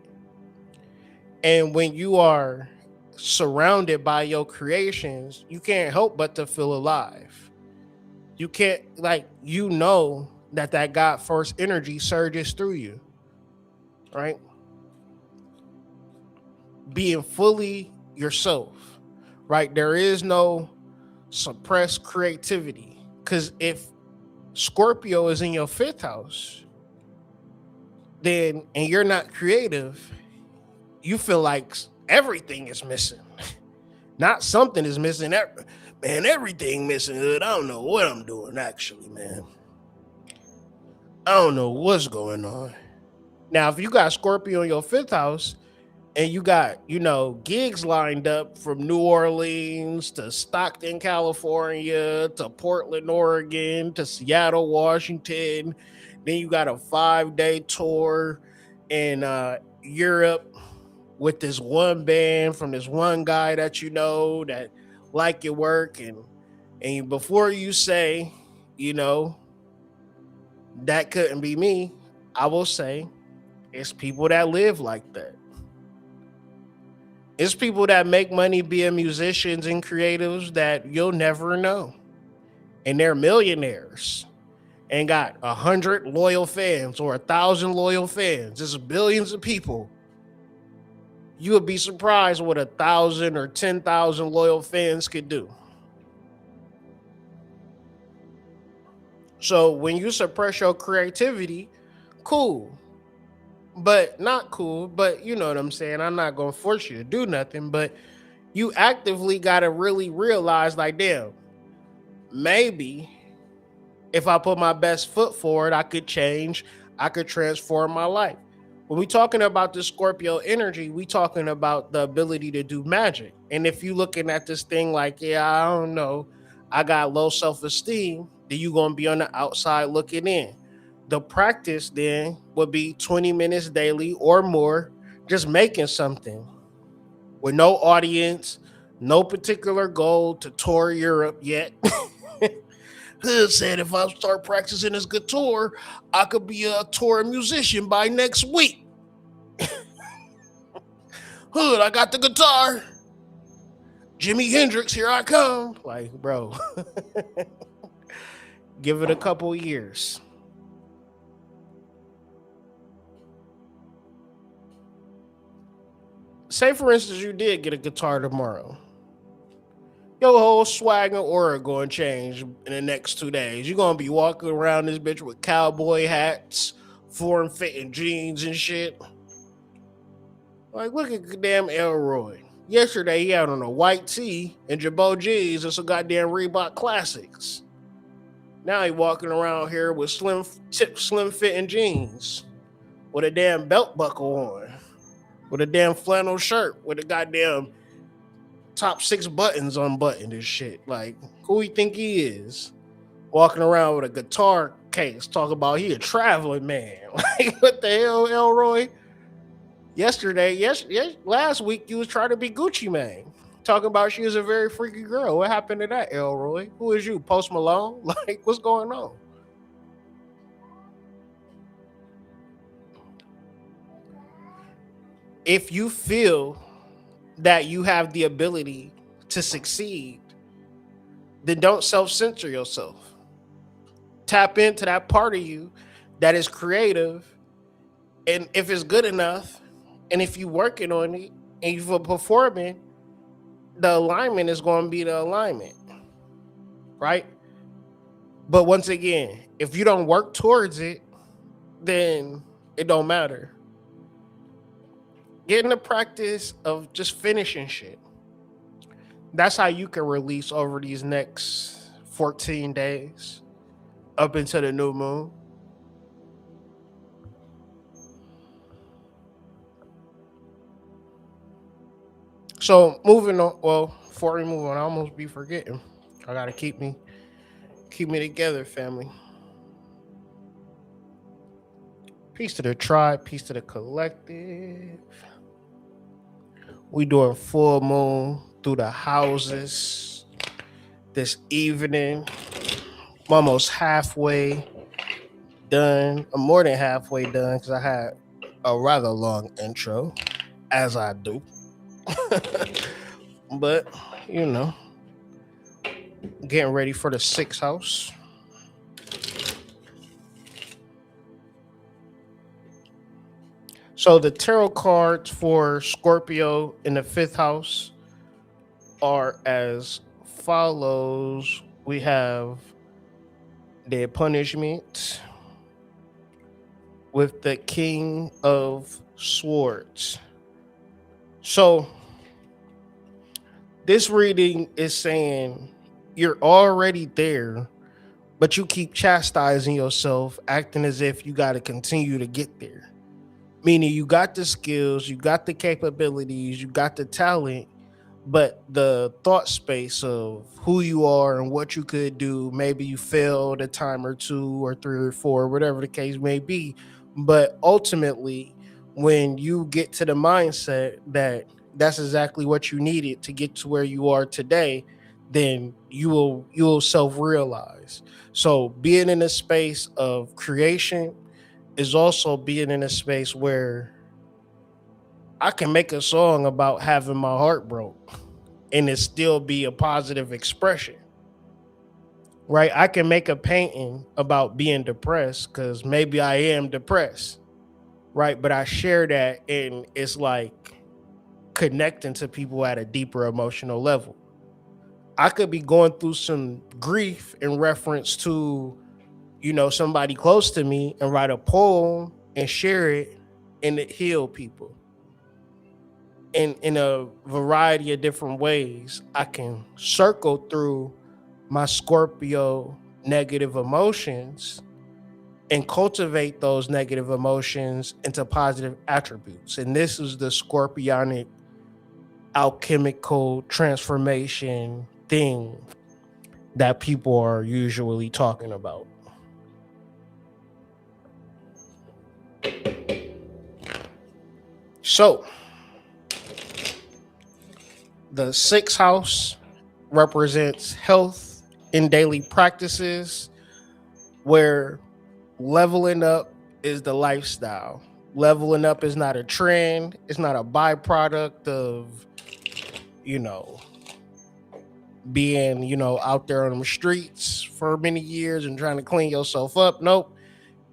And when you are surrounded by your creations, you can't help but to feel alive. You can't, like, you know that God first energy surges through you, right? Being fully yourself, right? There is no suppressed creativity. Because if Scorpio is in your fifth house, then, and you're not creative, you feel like everything is missing. Not something is missing. Man, everything missing. I don't know what I'm doing, actually, man. I don't know what's going on. Now, if you got Scorpio in your fifth house and you got, you know, gigs lined up from New Orleans to Stockton, California, to Portland, Oregon, to Seattle, Washington, then you got a 5-day tour in Europe, with this one band from this one guy that you know that like your work, and before you say, you know, that couldn't be me, I will say it's people that live like that. It's people that make money being musicians and creatives that you'll never know. And they're millionaires and got 100 loyal fans or 1,000 loyal fans. There's billions of people. You would be surprised what 1,000 or 10,000 loyal fans could do. So when you suppress your creativity, cool, but not cool. But you know what I'm saying? I'm not going to force you to do nothing, but you actively got to really realize, like, damn, maybe if I put my best foot forward, I could change, I could transform my life. When we talking about the Scorpio energy, we talking about the ability to do magic. And if you looking at this thing like, yeah, I don't know, I got low self-esteem, then you gonna be on the outside looking in. The practice then would be 20 minutes daily or more, just making something with no audience, no particular goal to tour Europe yet. Hood said if I start practicing this guitar, I could be a touring musician by next week. Hood, I got the guitar. Jimi Hendrix, here I come. Like, bro, give it a couple years. Say, for instance, you did get a guitar tomorrow. Your whole swag and aura going to change in the next 2 days. You're going to be walking around this bitch with cowboy hats, form fitting jeans and shit. Like, look at damn Elroy. Yesterday, he had on a white tee and Jabot jeans and some goddamn Reebok classics. Now he walking around here with slim fitting jeans with a damn belt buckle on, with a damn flannel shirt with a goddamn top 6 buttons unbuttoned and shit. Like, who he think he is? Walking around with a guitar case, talking about he a traveling man. Like, what the hell, Elroy? Last week you was trying to be Gucci Mane, talking about she was a very freaky girl. What happened to that, Elroy? Who is you, Post Malone? Like, what's going on? If you feel that you have the ability to succeed, then don't self-censor yourself. Tap into that part of you that is creative, and if it's good enough, and if you working on it and you're performing, the alignment is going to be the alignment, right? But once again, if you don't work towards it, then it don't matter. Get in the practice of just finishing shit. That's how you can release over these next 14 days up into the new moon. So moving on, well, before we move on, I almost be forgetting. I gotta keep me together, family. Peace to the tribe, peace to the collective. We doing full moon through the houses this evening. I'm almost halfway done. I'm more than halfway done because I had a rather long intro, as I do. But, you know, getting ready for the 6th house. So the tarot cards for Scorpio in the 5th house are as follows. We have the punishment with the King of Swords. So this reading is saying you're already there, but you keep chastising yourself, acting as if you got to continue to get there. Meaning you got the skills, you got the capabilities, you got the talent, but the thought space of who you are and what you could do, maybe you failed a time or two or three or four, whatever the case may be. But ultimately, when you get to the mindset that that's exactly what you needed to get to where you are today, then you will self-realize. So being in a space of creation is also being in a space where I can make a song about having my heart broke and it still be a positive expression. Right? I can make a painting about being depressed because maybe I am depressed. Right? But I share that and it's like connecting to people at a deeper emotional level. I could be going through some grief in reference to, somebody close to me and write a poem and share it and it heal people. In a variety of different ways, I can circle through my Scorpio negative emotions and cultivate those negative emotions into positive attributes. And this is the scorpionic alchemical transformation thing that people are usually talking about. So, the sixth house represents health in daily practices, where leveling up is the lifestyle. Leveling up is not a trend, it's not a byproduct of, you know, being, out there on the streets for many years and trying to clean yourself up. Nope.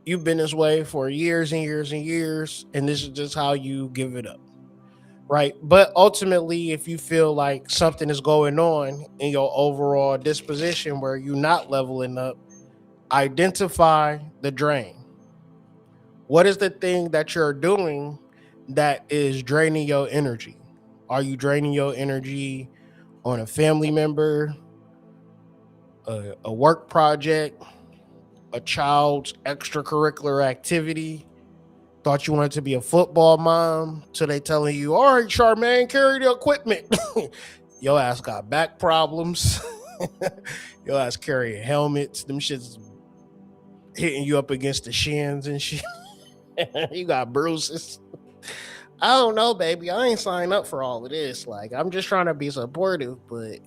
You've been this way for years and years and years, and this is just how you give it up. Right. But ultimately, if you feel like something is going on in your overall disposition where you're not leveling up, identify the drain. What is the thing that you're doing that is draining your energy? Are you draining your energy on a family member, a work project, a child's extracurricular activity? Thought you wanted to be a football mom, so they telling you, all right, Charmaine, carry the equipment. Your ass got back problems. Your ass carrying helmets. Them shits hitting you up against the shins and shit. You got bruises. I don't know, baby. I ain't signed up for all of this. Like, I'm just trying to be supportive, but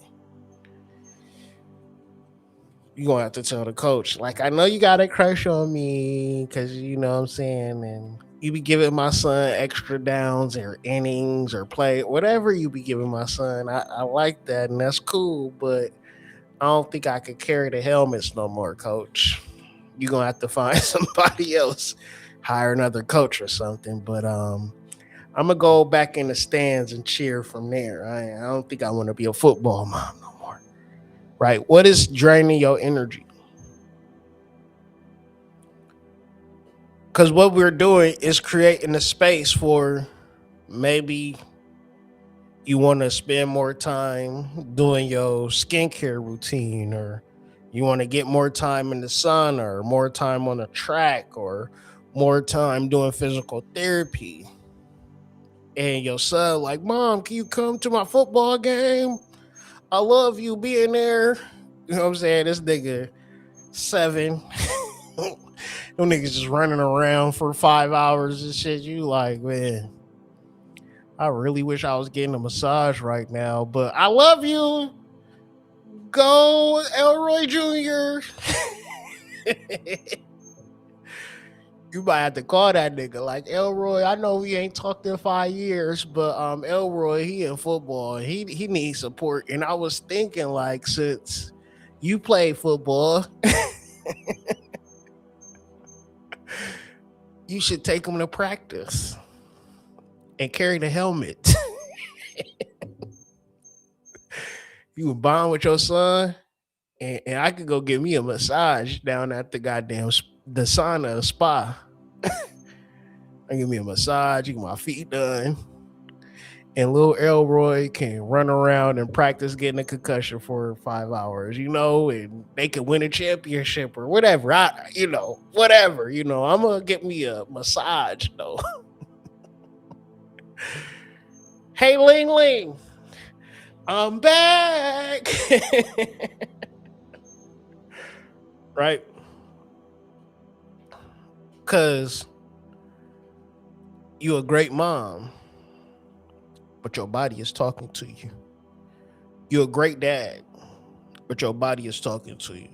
you gonna have to tell the coach. Like, I know you got a crush on me, because you know what I'm saying, and you be giving my son extra downs or innings or play, whatever you be giving my son. I like that, and that's cool, but I don't think I could carry the helmets no more, coach. You gonna have to find somebody else, hire another coach or something. But I'm gonna go back in the stands and cheer from there. I don't think I want to be a football mom no more. Right? What is draining your energy? Because what we're doing is creating a space for, maybe you want to spend more time doing your skincare routine, or you want to get more time in the sun, or more time on the track, or more time doing physical therapy. And your son like, Mom, can you come to my football game? I love you being there. You know what I'm saying? This nigga 7. Them niggas just running around for 5 hours and shit. You like, man, I really wish I was getting a massage right now, but I love you. Go Elroy Jr. You might have to call that nigga like, Elroy. I know we ain't talked in 5 years, but Elroy, he in football. He needs support. And I was thinking, like, since you play football, you should take him to practice and carry the helmet. You would bond with your son, and I could go get me a massage down at the goddamn the sauna spa. I give me a massage, you get my feet done, and little Elroy can run around and practice getting a concussion for 5 hours, and they can win a championship or whatever. Whatever. I'm gonna get me a massage though. Hey, Ling Ling, I'm back. Right? Because You a great mom, but your body is talking to you. You're a great dad, but your body is talking to you.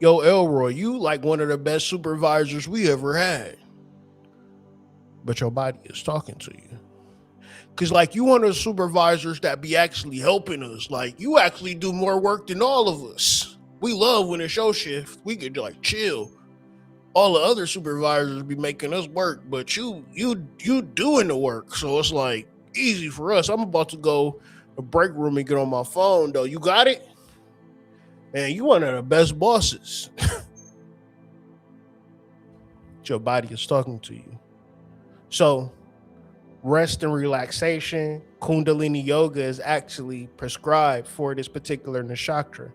Yo, Elroy, you like one of the best supervisors we ever had, but your body is talking to you. Cause like you one of the supervisors that be actually helping us. Like you actually do more work than all of us. We love when it's your shift. We could like chill. All the other supervisors be making us work, but you doing the work. So it's like easy for us. I'm about to go to the break room and get on my phone though. You got it? Man, you one of the best bosses. Your body is talking to you. So rest and relaxation, Kundalini yoga is actually prescribed for this particular nakshatra.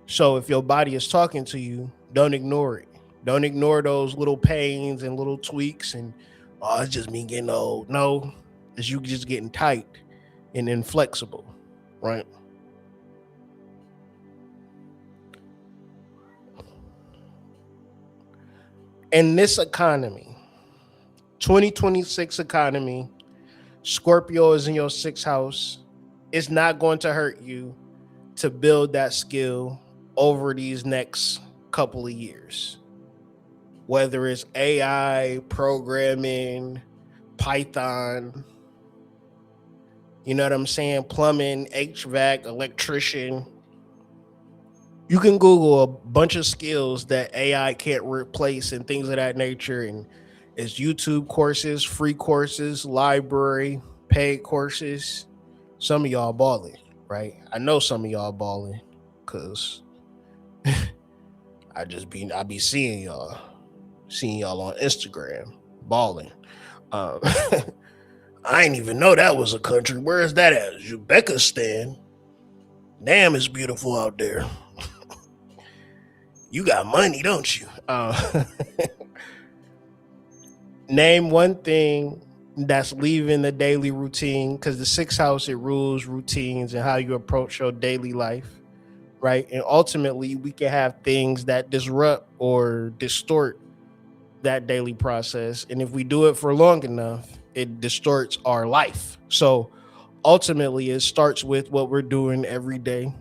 So if your body is talking to you, don't ignore it. Don't ignore those little pains and little tweaks and oh, it's just me getting old. No, it's you just getting tight and inflexible, right? In this economy, 2026 economy, Scorpio is in your sixth house. It's not going to hurt you to build that skill over these next couple of years. Whether it's AI, programming, Python, you know what I'm saying? Plumbing, HVAC, electrician. You can Google a bunch of skills that AI can't replace and things of that nature. And it's YouTube courses, free courses, library, paid courses. Some of y'all balling, right? I know some of y'all balling because I be seeing y'all on Instagram balling. Um, I ain't even know that was a country. Where is that at? Uzbekistan. Damn, it's beautiful out there. You got money, don't you? Name one thing that's leaving the daily routine, because the sixth house, it rules routines and how you approach your daily life, right? And ultimately, we can have things that disrupt or distort that daily process. And if we do it for long enough, it distorts our life. So ultimately, it starts with what we're doing every day: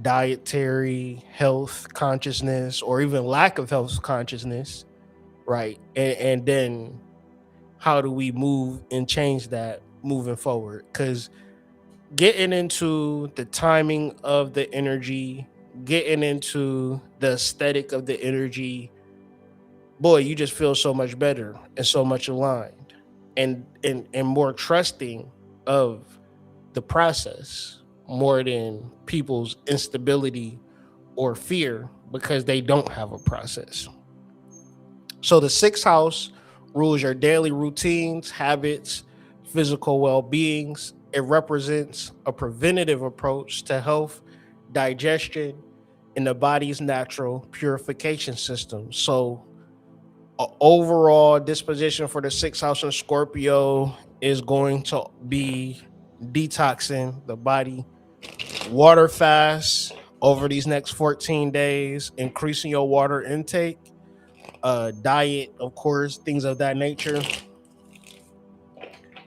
dietary, health consciousness, or even lack of health consciousness, right? And then how do we move and change that moving forward? Because getting into the timing of the energy, getting into the aesthetic of the energy, boy, you just feel so much better and so much aligned and more trusting of the process more than people's instability or fear because they don't have a process. So the sixth house rules your daily routines, habits, physical well-beings. It represents a preventative approach to health, digestion, and the body's natural purification system. So overall disposition for the sixth house in Scorpio is going to be detoxing the body, water fast over these next 14 days, increasing your water intake, diet, of course, things of that nature.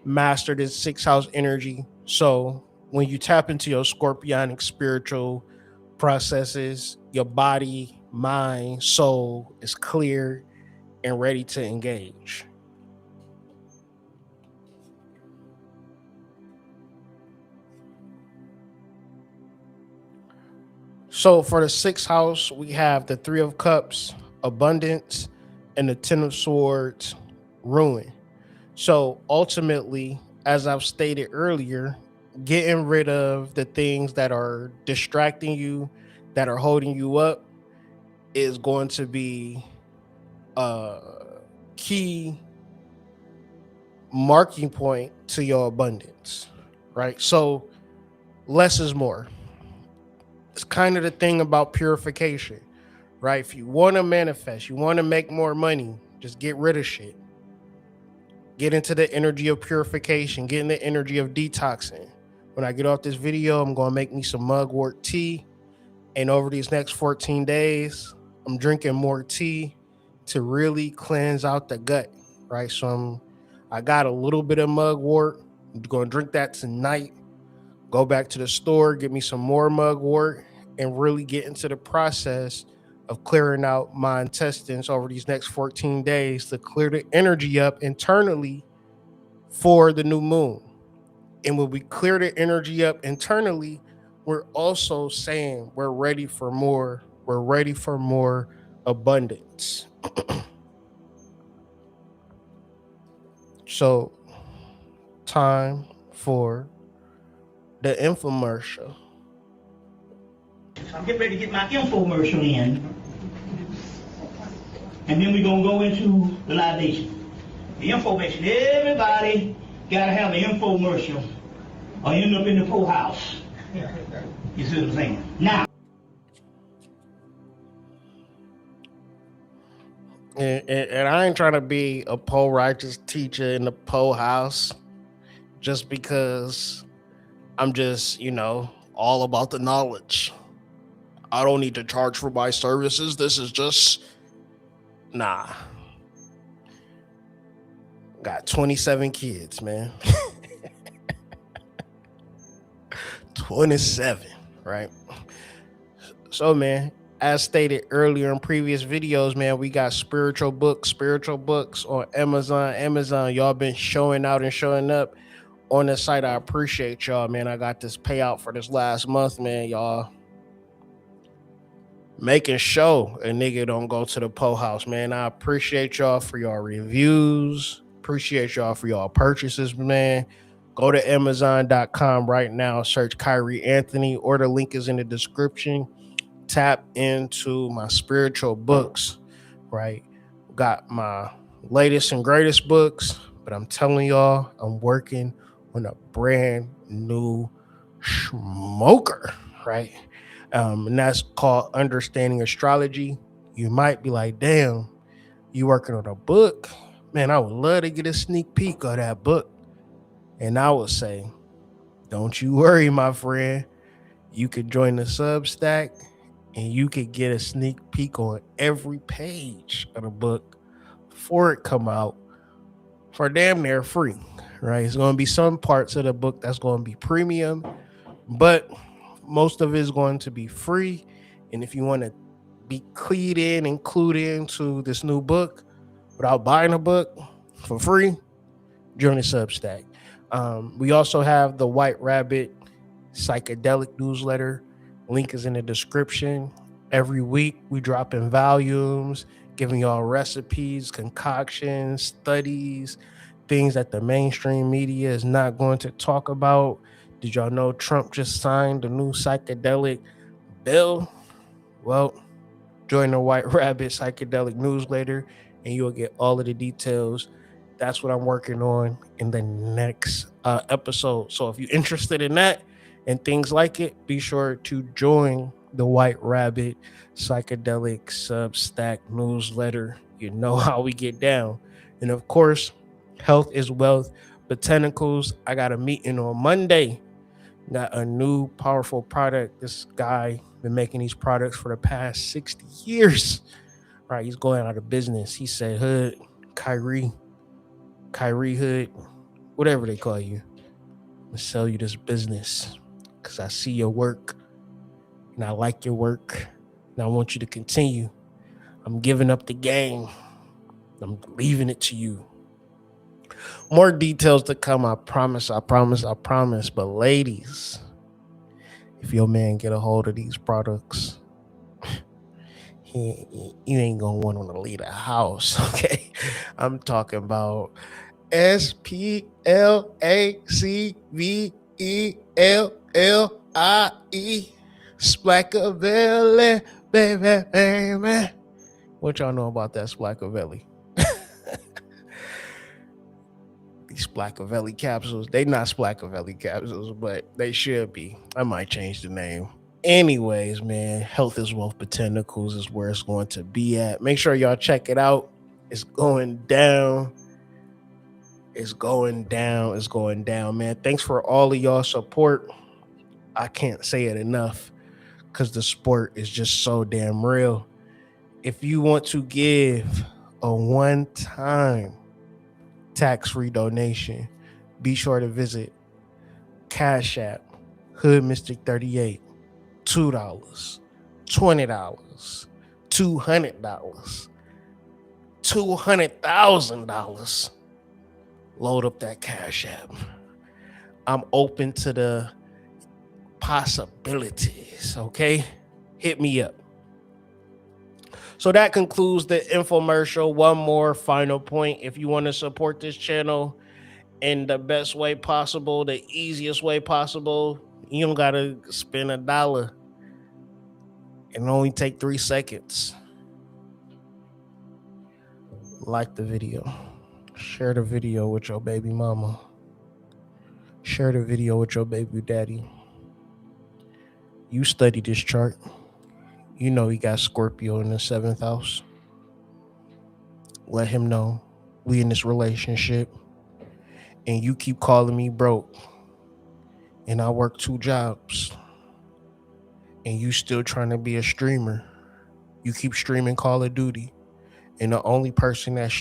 Master this sixth house energy. So when you tap into your scorpionic spiritual processes, your body, mind, soul is clear and ready to engage. So for the sixth house, we have the Three of Cups, abundance, and the Ten of Swords, ruin. So ultimately, as I've stated earlier, getting rid of the things that are distracting you, that are holding you up, is going to be a key marking point to your abundance, right? So less is more. It's kind of the thing about purification, right? If you want to manifest, you want to make more money, just get rid of shit. Get into the energy of purification, get in the energy of detoxing. When I get off this video, I'm going to make me some mugwort tea. And over these next 14 days, I'm drinking more tea to really cleanse out the gut, right? So I got a little bit of mugwort. I'm going to drink that tonight. Go back to the store, get me some more mugwort, and really get into the process of clearing out my intestines over these next 14 days to clear the energy up internally for the new moon. And when we clear the energy up internally, we're also saying we're ready for more. We're ready for more abundance. So, time for the infomercial. I'm getting ready to get my infomercial in, and then we're gonna go into the libation. The information, everybody gotta have an infomercial or end up in the poorhouse. You see what I'm saying? Now. And I ain't trying to be a poor righteous teacher in the poor house just because I'm just, all about the knowledge. I don't need to charge for my services. This is just, nah. Got 27 kids, man. 27, right? So, man, as stated earlier in previous videos, man, we got spiritual books on Amazon. Y'all been showing out and showing up on the site. I appreciate y'all, man. I got this payout for this last month, man. Y'all making sure a nigga don't go to the po house, man. I appreciate y'all for y'all reviews. Appreciate y'all for y'all purchases, man. Go to Amazon.com right now. Search Kyrie Anthony, or the link is in the description. Tap into my spiritual books, right? Got my latest and greatest books, but I'm telling y'all, I'm working on a brand new smoker, right? And that's called Understanding Astrology. You might be like, damn, you working on a book? Man, I would love to get a sneak peek of that book. And I would say, don't you worry, my friend. You could join the Substack and you could get a sneak peek on every page of the book before it come out for damn near free, right? It's going to be some parts of the book that's going to be premium, but most of it is going to be free. And if you want to be clued into this new book without buying a book for free, join the Substack. We also have the White Rabbit psychedelic newsletter. Link is in the description. Every week we drop in volumes, giving y'all recipes, concoctions, studies, things that the mainstream media is not going to talk about. Did y'all know Trump just signed the new psychedelic bill? Well, join the White Rabbit psychedelic newsletter and you'll get all of the details. That's what I'm working on in the next episode. So if you're interested in that and things like it, be sure to join the White Rabbit psychedelic Substack newsletter. You know how we get down. And of course, health is wealth. Botanicals, I got a meeting on Monday. Got a new powerful product. This guy been making these products for the past 60 years. Right, he's going out of business. He said, Hood, Kyrie Hood, whatever they call you, I'm gonna sell you this business because I see your work and I like your work and I want you to continue. I'm giving up the game. I'm leaving it to you. More details to come, I promise. But ladies, if your man get a hold of these products, you ain't gonna want him to leave the house, okay? I'm talking about SPLACVELLIE, Splackavelli, baby. What y'all know about that Splackavelli? These Splackavelli capsules, they not Splackavelli capsules, but they should be. I might change the name. Anyways, man, Health is Wealth Botanicals is where it's going to be at. Make sure y'all check it out. It's going down. It's going down, man. Thanks for all of y'all support. I can't say it enough because the sport is just so damn real. If you want to give a one-time tax-free donation, be sure to visit Cash App Hood Mystic 38. $2, $20, $200, $200,000. Load up that Cash App. I'm open to the possibilities. Okay, hit me up. So that concludes the infomercial. One more final point. If you want to support this channel in the best way possible, the easiest way possible, you don't gotta spend $1. It only take 3 seconds. Like the video. Share the video with your baby mama. Share the video with your baby daddy. You study this chart. You know he got Scorpio in the 7th house. Let him know we in this relationship and you keep calling me broke and I work 2 jobs and you still trying to be a streamer. You keep streaming Call of Duty and the only person that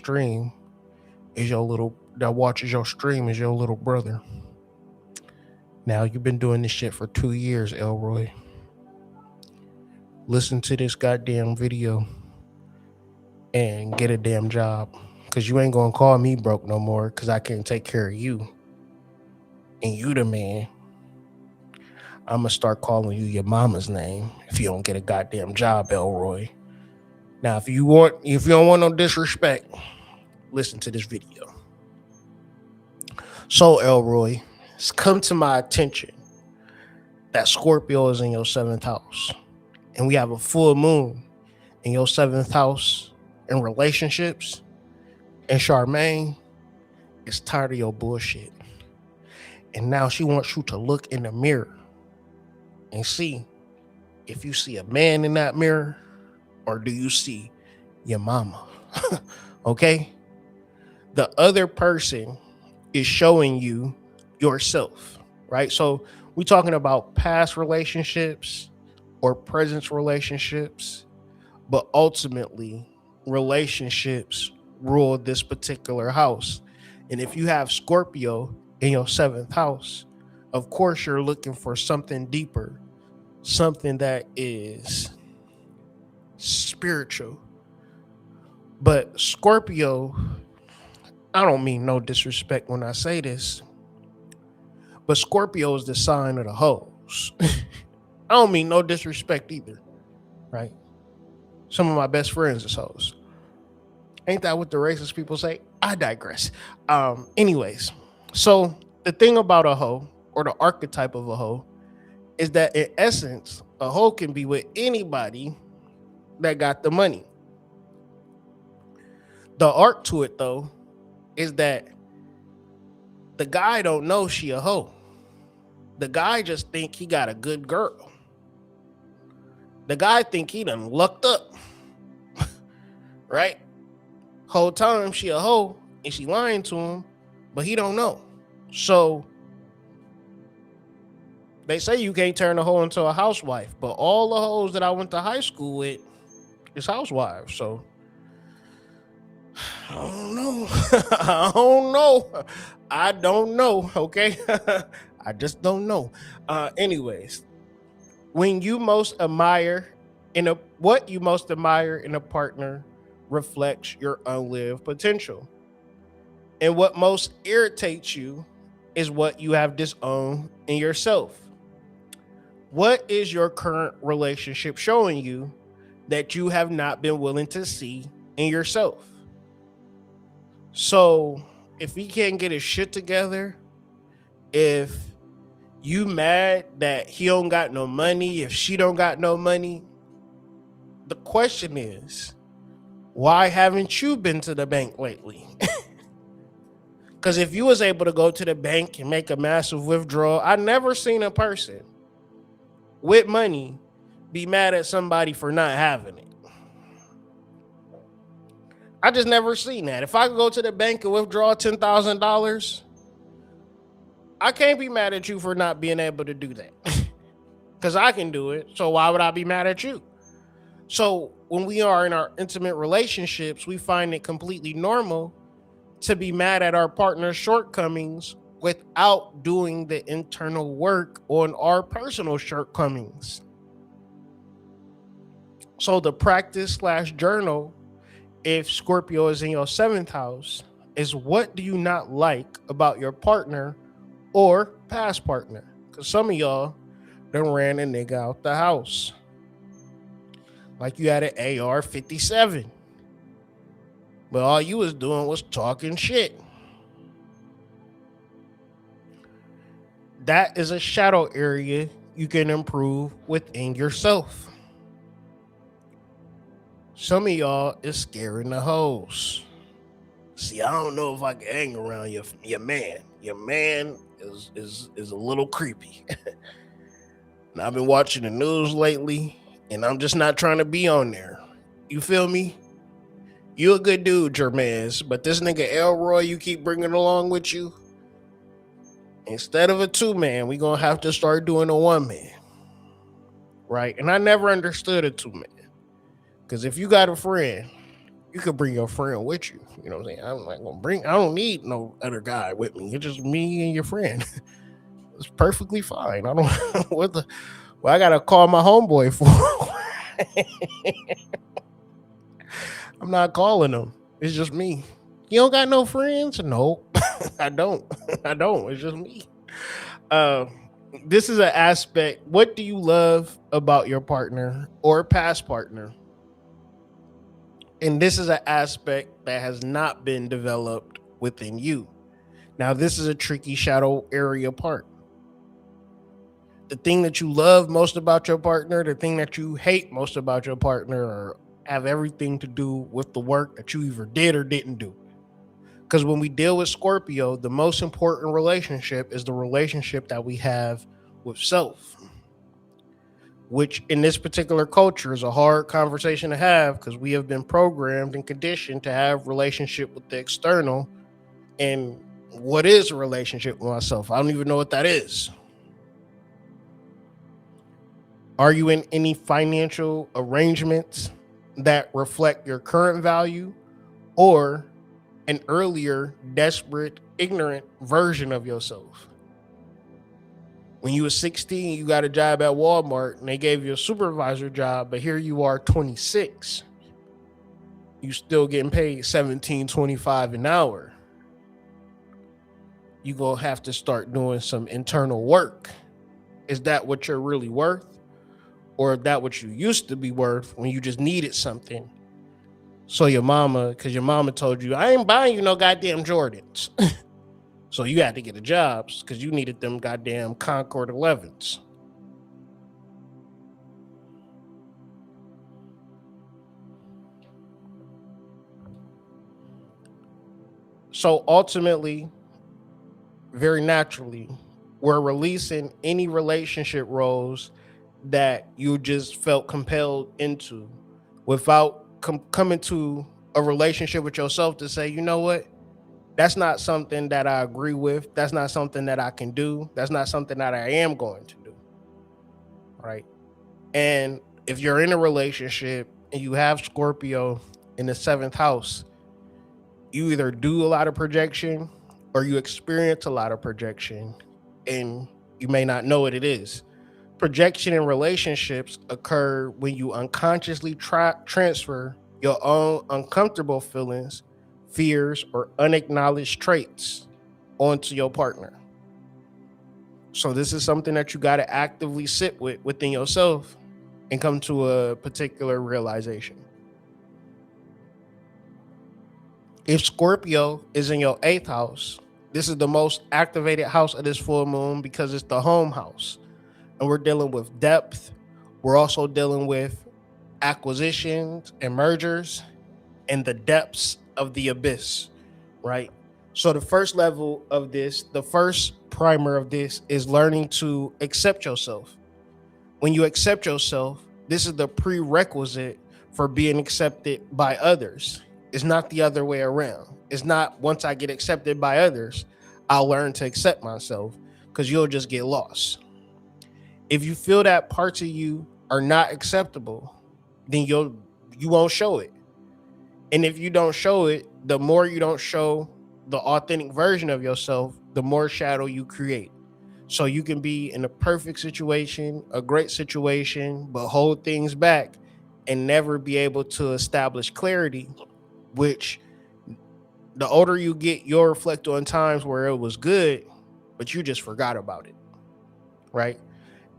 watches your stream is your little brother. Now you've been doing this shit for 2 years, Elroy. Listen to this goddamn video and get a damn job, because you ain't gonna call me broke no more because I can't take care of you. And you the man. I'm gonna start calling you your mama's name if you don't get a goddamn job, Elroy. Now, if you don't want no disrespect, listen to this video. So, Elroy, it's come to my attention that Scorpio is in your 7th house. And we have a full moon in your 7th house in relationships. And Charmaine is tired of your bullshit. And now she wants you to look in the mirror and see if you see a man in that mirror or do you see your mama. Okay? The other person is showing you yourself, right? So we're talking about past relationships or present relationships, but ultimately relationships rule this particular house. And if you have Scorpio in your 7th house, of course you're looking for something deeper, something that is spiritual. But Scorpio, I don't mean no disrespect when I say this, but Scorpio is the sign of the hoes. I don't mean no disrespect either, right? Some of my best friends is hoes. Ain't that what the racist people say? I digress. Anyways, so the thing about a hoe, or the archetype of a hoe, is that in essence, a hoe can be with anybody that got the money. The art to it, though, is that the guy don't know she a hoe. The guy just think he got a good girl. The guy think he done lucked up, right? Whole time she a hoe and she lying to him, but he don't know. So they say you can't turn a hoe into a housewife, but all the hoes that I went to high school with is housewives. So I don't know. I don't know. Okay. I just don't know. Anyways, what you most admire in a partner reflects your unlived potential. And what most irritates you is what you have disowned in yourself. What is your current relationship showing you that you have not been willing to see in yourself? So if he can't get his shit together, if you mad that he don't got no money, if she don't got no money, the question is, why haven't you been to the bank lately? Because if you was able to go to the bank and make a massive withdrawal, I never seen a person with money be mad at somebody for not having it. I just never seen that. If I could go to the bank and withdraw $10,000, I can't be mad at you for not being able to do that. Because I can do it. So why would I be mad at you? So when we are in our intimate relationships, we find it completely normal to be mad at our partner's shortcomings without doing the internal work on our personal shortcomings. So the practice slash journal, if Scorpio is in your seventh house, is what do you not like about your partner or past partner? Because some of y'all done ran a nigga out the house. Like you had an AR-57. But all you was doing was talking shit. That is a shadow area you can improve within yourself. Some of y'all is scaring the hoes. See, I don't know if I can hang around your man. Your man is a little creepy. And I've been watching the news lately, and I'm just not trying to be on there. You feel me? You a good dude, Jermez, but this nigga Elroy you keep bringing along with you, instead of a 2-man, we gonna have to start doing a 1-man. Right? And I never understood a 2-man. Because if you got a friend, you could bring your friend with you. You know what I'm saying? I'm not gonna I don't need no other guy with me. It's just me and your friend. It's perfectly fine. I don't well, I gotta call my homeboy for. I'm not calling him. It's just me. You don't got no friends? No, I don't. I don't. It's just me. This is an aspect. What do you love about your partner or past partner? And this is an aspect that has not been developed within you. Now, this is a tricky shadow area part. The thing that you love most about your partner, the thing that you hate most about your partner, or have everything to do with the work that you either did or didn't do. Because when we deal with Scorpio, the most important relationship is the relationship that we have with self, which in this particular culture is a hard conversation to have because we have been programmed and conditioned to have relationship with the external. And what is a relationship with myself? I don't even know what that is. Are you in any financial arrangements that reflect your current value or an earlier, desperate, ignorant version of yourself? When you were 16, you got a job at Walmart and they gave you a supervisor job, but here you are 26. You still getting paid $17.25 an hour. You gonna have to start doing some internal work. Is that what you're really worth? Or is that what you used to be worth when you just needed something? So your mama, because your mama told you, I ain't buying you no goddamn Jordans. So you had to get a job because you needed them goddamn Concord 11s. So ultimately, very naturally, we're releasing any relationship roles that you just felt compelled into without coming to a relationship with yourself to say, you know what? That's not something that I agree with. That's not something that I can do. That's not something that I am going to do. Right. And if you're in a relationship and you have Scorpio in the 7th house, you either do a lot of projection or you experience a lot of projection and you may not know what it is. Projection in relationships occur when you unconsciously transfer your own uncomfortable feelings, fears, or unacknowledged traits onto your partner. So this is something that you got to actively sit with within yourself and come to a particular realization. If Scorpio is in your 8th house, this is the most activated house of this full moon because it's the home house. And we're dealing with depth. We're also dealing with acquisitions and mergers and the depths of the abyss, right? So the first level of this, the first primer of this is learning to accept yourself. When you accept yourself, this is the prerequisite for being accepted by others. It's not the other way around. It's not once I get accepted by others, I'll learn to accept myself because you'll just get lost. If you feel that parts of you are not acceptable, then you won't show it. And if you don't show it, the more you don't show the authentic version of yourself, the more shadow you create. So you can be in a perfect situation, a great situation, but hold things back and never be able to establish clarity, which the older you get, you'll reflect on times where it was good, but you just forgot about it. Right.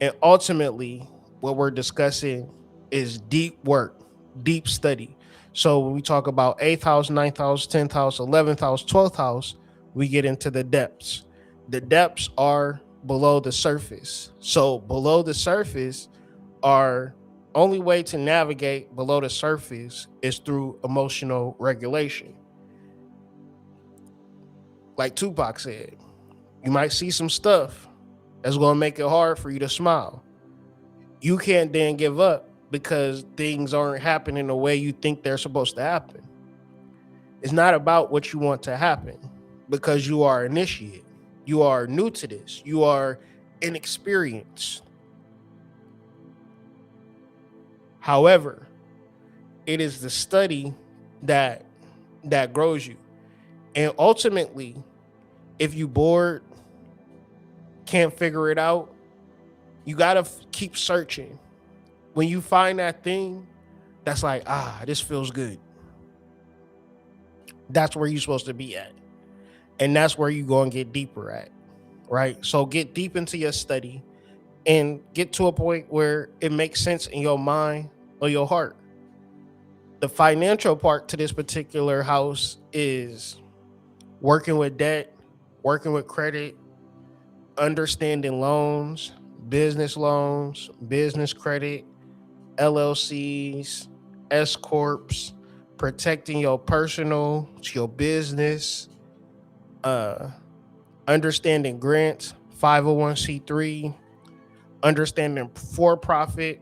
And ultimately, what we're discussing is deep work, deep study. So when we talk about eighth house, ninth house, 10th house, 11th house, 12th house, we get into the depths. The depths are below the surface. So below the surface, our only way to navigate below the surface is through emotional regulation. Like Tupac said, you might see some stuff that's going to make it hard for you to smile. You can't then give up because things aren't happening the way you think they're supposed to happen. It's not about what you want to happen because you are initiated. You are new to this. You are inexperienced. However, it is the study that grows you. And ultimately, if you bored, can't figure it out, you got to keep searching. When you find that thing that's like, this feels good, that's where you're supposed to be at. And that's where you're going to get deeper at, right? So get deep into your study and get to a point where it makes sense in your mind or your heart. The financial part to this particular house is working with debt, working with credit, understanding loans, business credit, LLCs, S corps, protecting your personal, your business, understanding grants, 501c3, understanding for profit.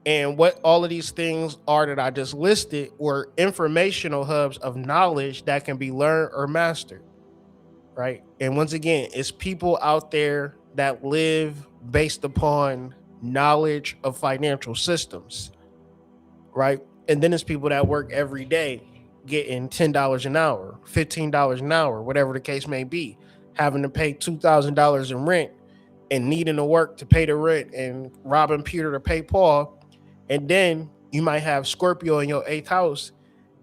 And what all of these things are that I just listed were informational hubs of knowledge that can be learned or mastered, right? And once again, it's people out there that live based upon knowledge of financial systems, right? And then it's people that work every day getting $10 an hour, $15 an hour, whatever the case may be, having to pay $2,000 in rent and needing to work to pay the rent and robbing Peter to pay Paul. And then you might have Scorpio in your eighth house,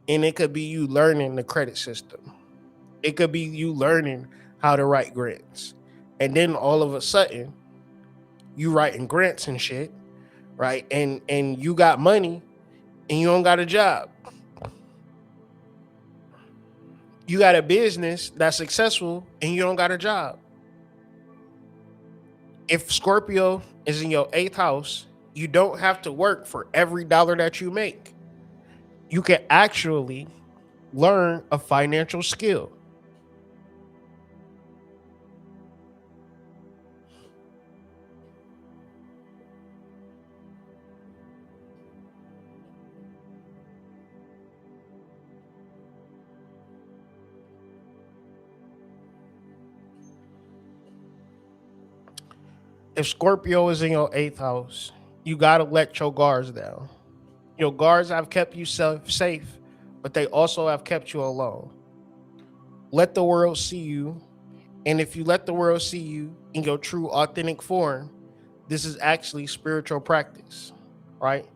and it could be you learning the credit system. It could be you learning how to write grants. And then all of a sudden, you writing grants and shit, right? And you got money and you don't got a job. You got a business that's successful and you don't got a job. If Scorpio is in your eighth house, you don't have to work for every dollar that you make. You can actually learn a financial skill. If Scorpio is in your eighth house, you got to let your guards down. Your guards have kept you safe, but they also have kept you alone. Let the world see you. And if you let the world see you in your true authentic form, this is actually spiritual practice, right?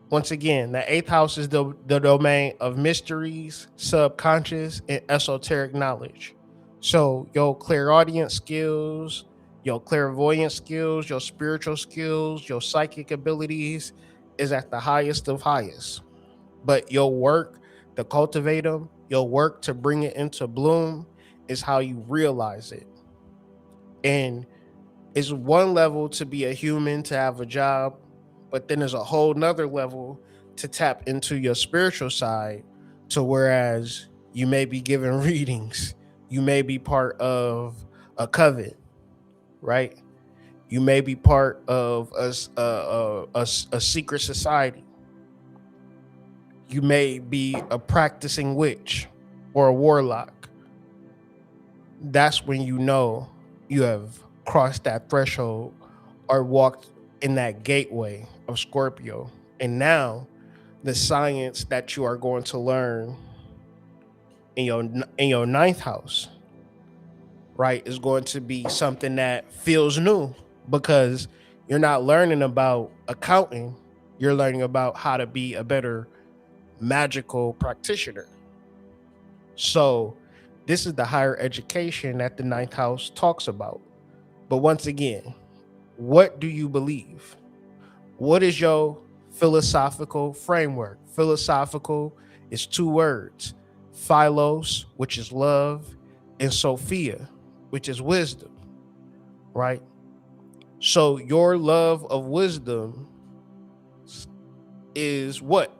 Once again, the eighth house is the domain of mysteries, subconscious, and esoteric knowledge. So your clairaudient skills, your clairvoyant skills, your spiritual skills, your psychic abilities is at the highest of highest. But your work to cultivate them, your work to bring it into bloom is how you realize it. And it's one level to be a human, to have a job, but then there's a whole nother level to tap into your spiritual side, to whereas you may be given readings, you may be part of a coven, right? You may be part of a secret society. You may be a practicing witch or a warlock. That's when you know you have crossed that threshold or walked in that gateway of Scorpio And now the science that you are going to learn in your ninth house, right, is going to be something that feels new because you're not learning about accounting. You're learning about how to be a better magical practitioner. So this is the higher education that the ninth house talks about. But once again, what do you believe? What is your philosophical framework? Philosophical is two words: philos, which is love, and Sophia, which is wisdom, right? So your love of wisdom is what?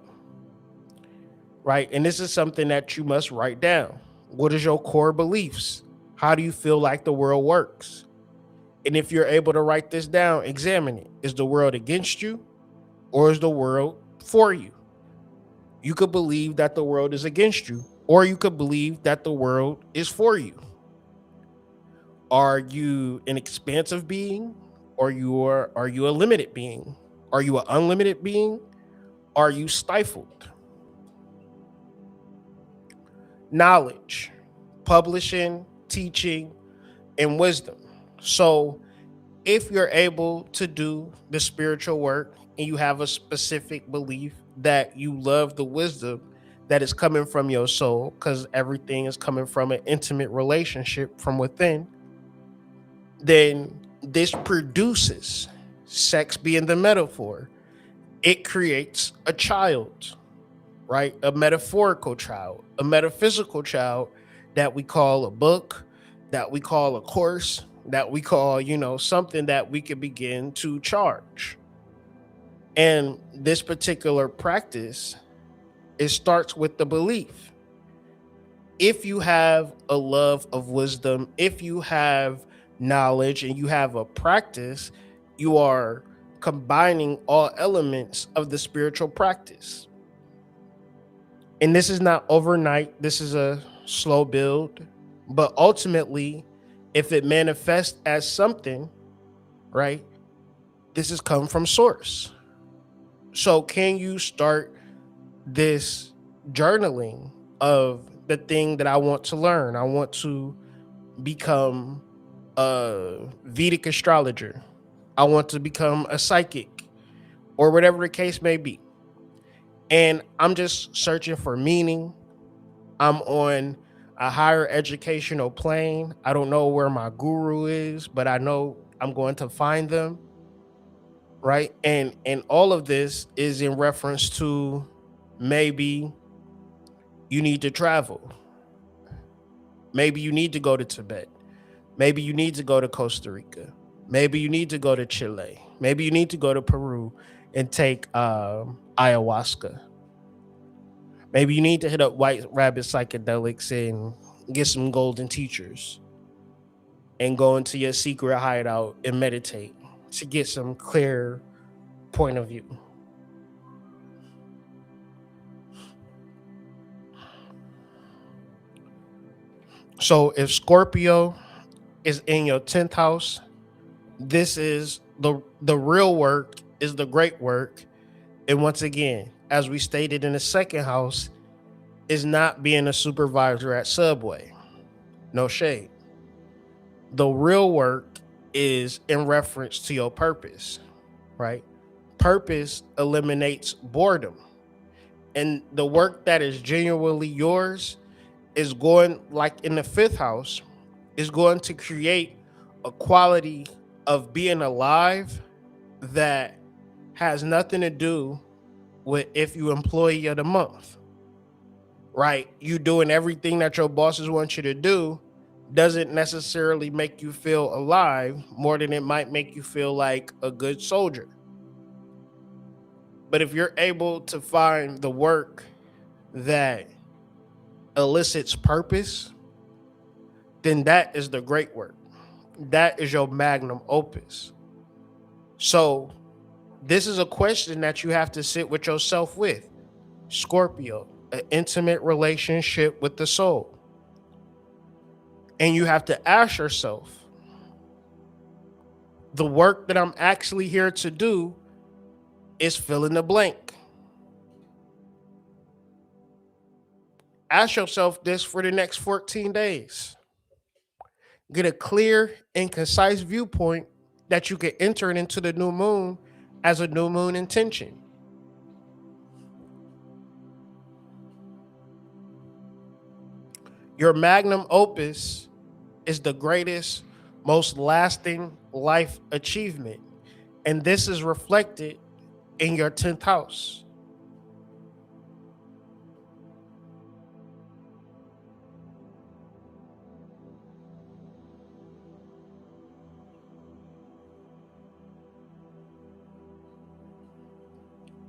Right? And this is something that you must write down. What is your core beliefs? How do you feel like the world works? And if you're able to write this down, examine it. Is the world against you or is the world for you? You could believe that the world is against you, or you could believe that the world is for you. Are you an expansive being, or are you a limited being? Are you an unlimited being? Are you stifled? Knowledge, publishing, teaching, and wisdom. So if you're able to do the spiritual work and you have a specific belief that you love the wisdom that is coming from your soul, because everything is coming from an intimate relationship from within, then this produces, sex being the metaphor, it creates a child, right? A metaphorical child, a metaphysical child that we call a book, that we call a course, that we call, something that we can begin to charge. And this particular practice, it starts with the belief. If you have a love of wisdom, if you have knowledge and you have a practice, you are combining all elements of the spiritual practice. And this is not overnight, this is a slow build, but ultimately, if it manifests as something, right, this has come from source. So can you start this journaling of the thing that I want to learn? I want to become a Vedic astrologer. I want to become a psychic, or whatever the case may be. And I'm just searching for meaning. I'm on a higher educational plane. I don't know where my guru is, but I know I'm going to find them, right? And all of this is in reference to maybe you need to travel. Maybe you need to go to Tibet. Maybe you need to go to Costa Rica. Maybe you need to go to Chile. Maybe you need to go to Peru and take ayahuasca. Maybe you need to hit up White Rabbit Psychedelics and get some golden teachers and go into your secret hideout and meditate to get some clear point of view. So if Scorpio is in your 10th house, this is the real work, is the great work. And once again, as we stated in the second house, is not being a supervisor at Subway. No shade. The real work is in reference to your purpose, right? Purpose eliminates boredom. And the work that is genuinely yours is going, like in the 5th house, is going to create a quality of being alive that has nothing to do with if you employee of the month, right? You doing everything that your bosses want you to do doesn't necessarily make you feel alive more than it might make you feel like a good soldier. But if you're able to find the work that elicits purpose, then that is the great work. That is your magnum opus. So this is a question that you have to sit with yourself with. Scorpio, an intimate relationship with the soul. And you have to ask yourself, the work that I'm actually here to do is fill in the blank. Ask yourself this for the next 14 days. Get a clear and concise viewpoint that you can enter into the new moon as a new moon intention. Your magnum opus is the greatest, most lasting life achievement. And this is reflected in your 10th house.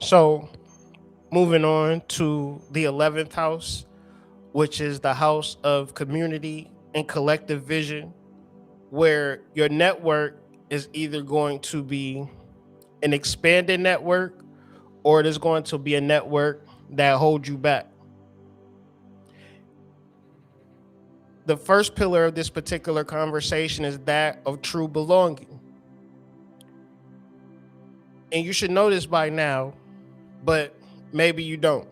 So, moving on to the 11th house, which is the house of community and collective vision, where your network is either going to be an expanded network or it is going to be a network that holds you back. The first pillar of this particular conversation is that of true belonging. And you should know this by now, but maybe you don't.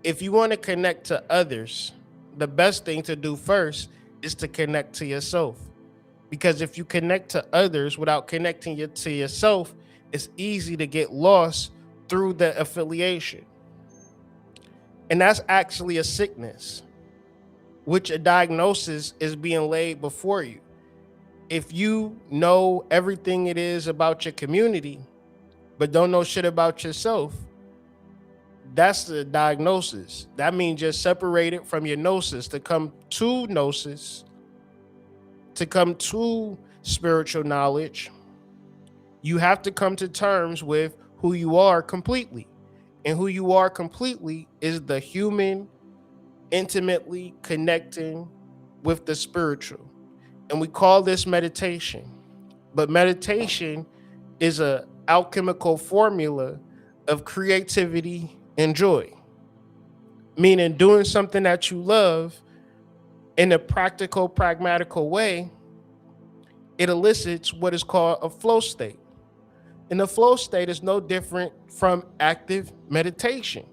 If you want to connect to others, the best thing to do first is to connect to yourself. Because if you connect to others without connecting to yourself, it's easy to get lost through the affiliation. And that's actually a sickness, which a diagnosis is being laid before you. If you know everything it is about your community, but don't know shit about yourself, that's the diagnosis. That means you're separated from your gnosis. To come to gnosis, to come to spiritual knowledge, you have to come to terms with who you are completely. And who you are completely is the human intimately connecting with the spiritual. And we call this meditation. But meditation is a alchemical formula of creativity and joy, meaning doing something that you love in a practical, pragmatical way. It elicits what is called a flow state. And the flow state is no different from active meditation.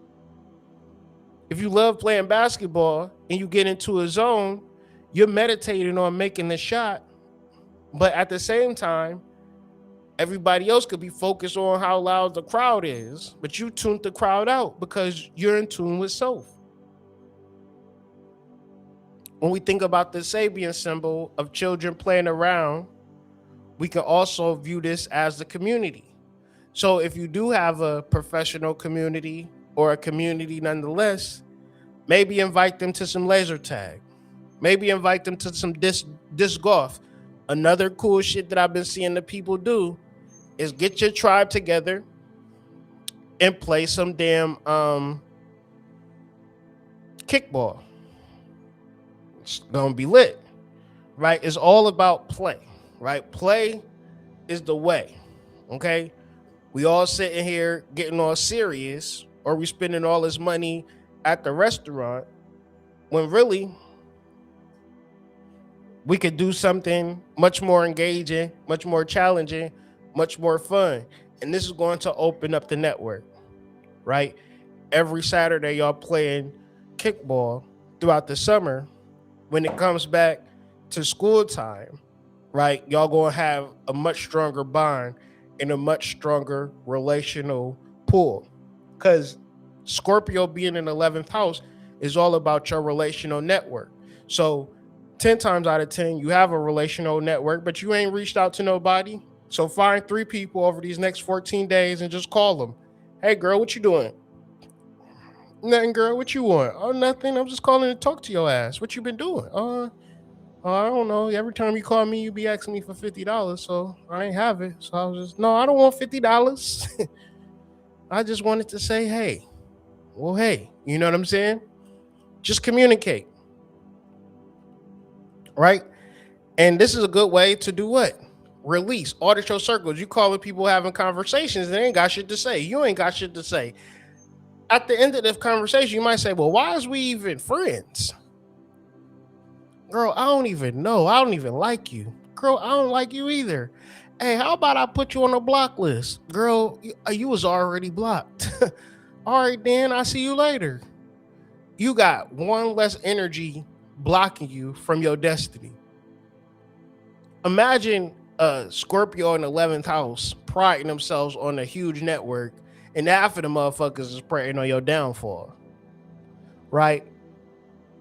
If you love playing basketball and you get into a zone, you're meditating on making the shot, but at the same time, everybody else could be focused on how loud the crowd is, but you tuned the crowd out because you're in tune with self. When we think about the Sabian symbol of children playing around, we can also view this as the community. So if you do have a professional community or a community nonetheless, maybe invite them to some laser tag. Maybe invite them to some disc golf. Another cool shit that I've been seeing the people do is get your tribe together and play some damn kickball. It's gonna be lit, right? It's all about play, right? Play is the way, okay? We all sitting here getting all serious, or we spending all this money at the restaurant when really we could do something much more engaging, much more challenging, much more fun. And this is going to open up the network, right? Every Saturday, y'all playing kickball throughout the summer. When it comes back to school time, right, y'all gonna have a much stronger bond and a much stronger relational pull. Because Scorpio being in the 11th house is all about your relational network. So 10 times out of 10, you have a relational network, but you ain't reached out to nobody. So find 3 people over these next 14 days and just call them. Hey, girl, what you doing? Nothing, girl. What you want? Oh, nothing. I'm just calling to talk to your ass. What you been doing? I don't know. Every time you call me, you be asking me for $50, so I ain't have it. So I was just, no, I don't want $50. I just wanted to say, hey. Well, hey, you know what I'm saying? Just communicate, right? And this is a good way to do what? Release, audit your circles. You calling people having conversations, they ain't got shit to say. You ain't got shit to say. At the end of the conversation, you might say, well, why is we even friends? Girl, I don't even know. I don't even like you. Girl, I don't like you either. Hey, how about I put you on a block list? Girl, you was already blocked. All right, then, I'll see you later. you got one less energy blocking you from your destiny. Imagine a Scorpio in the 11th house priding themselves on a huge network, and half of the motherfuckers is praying on your downfall. Right?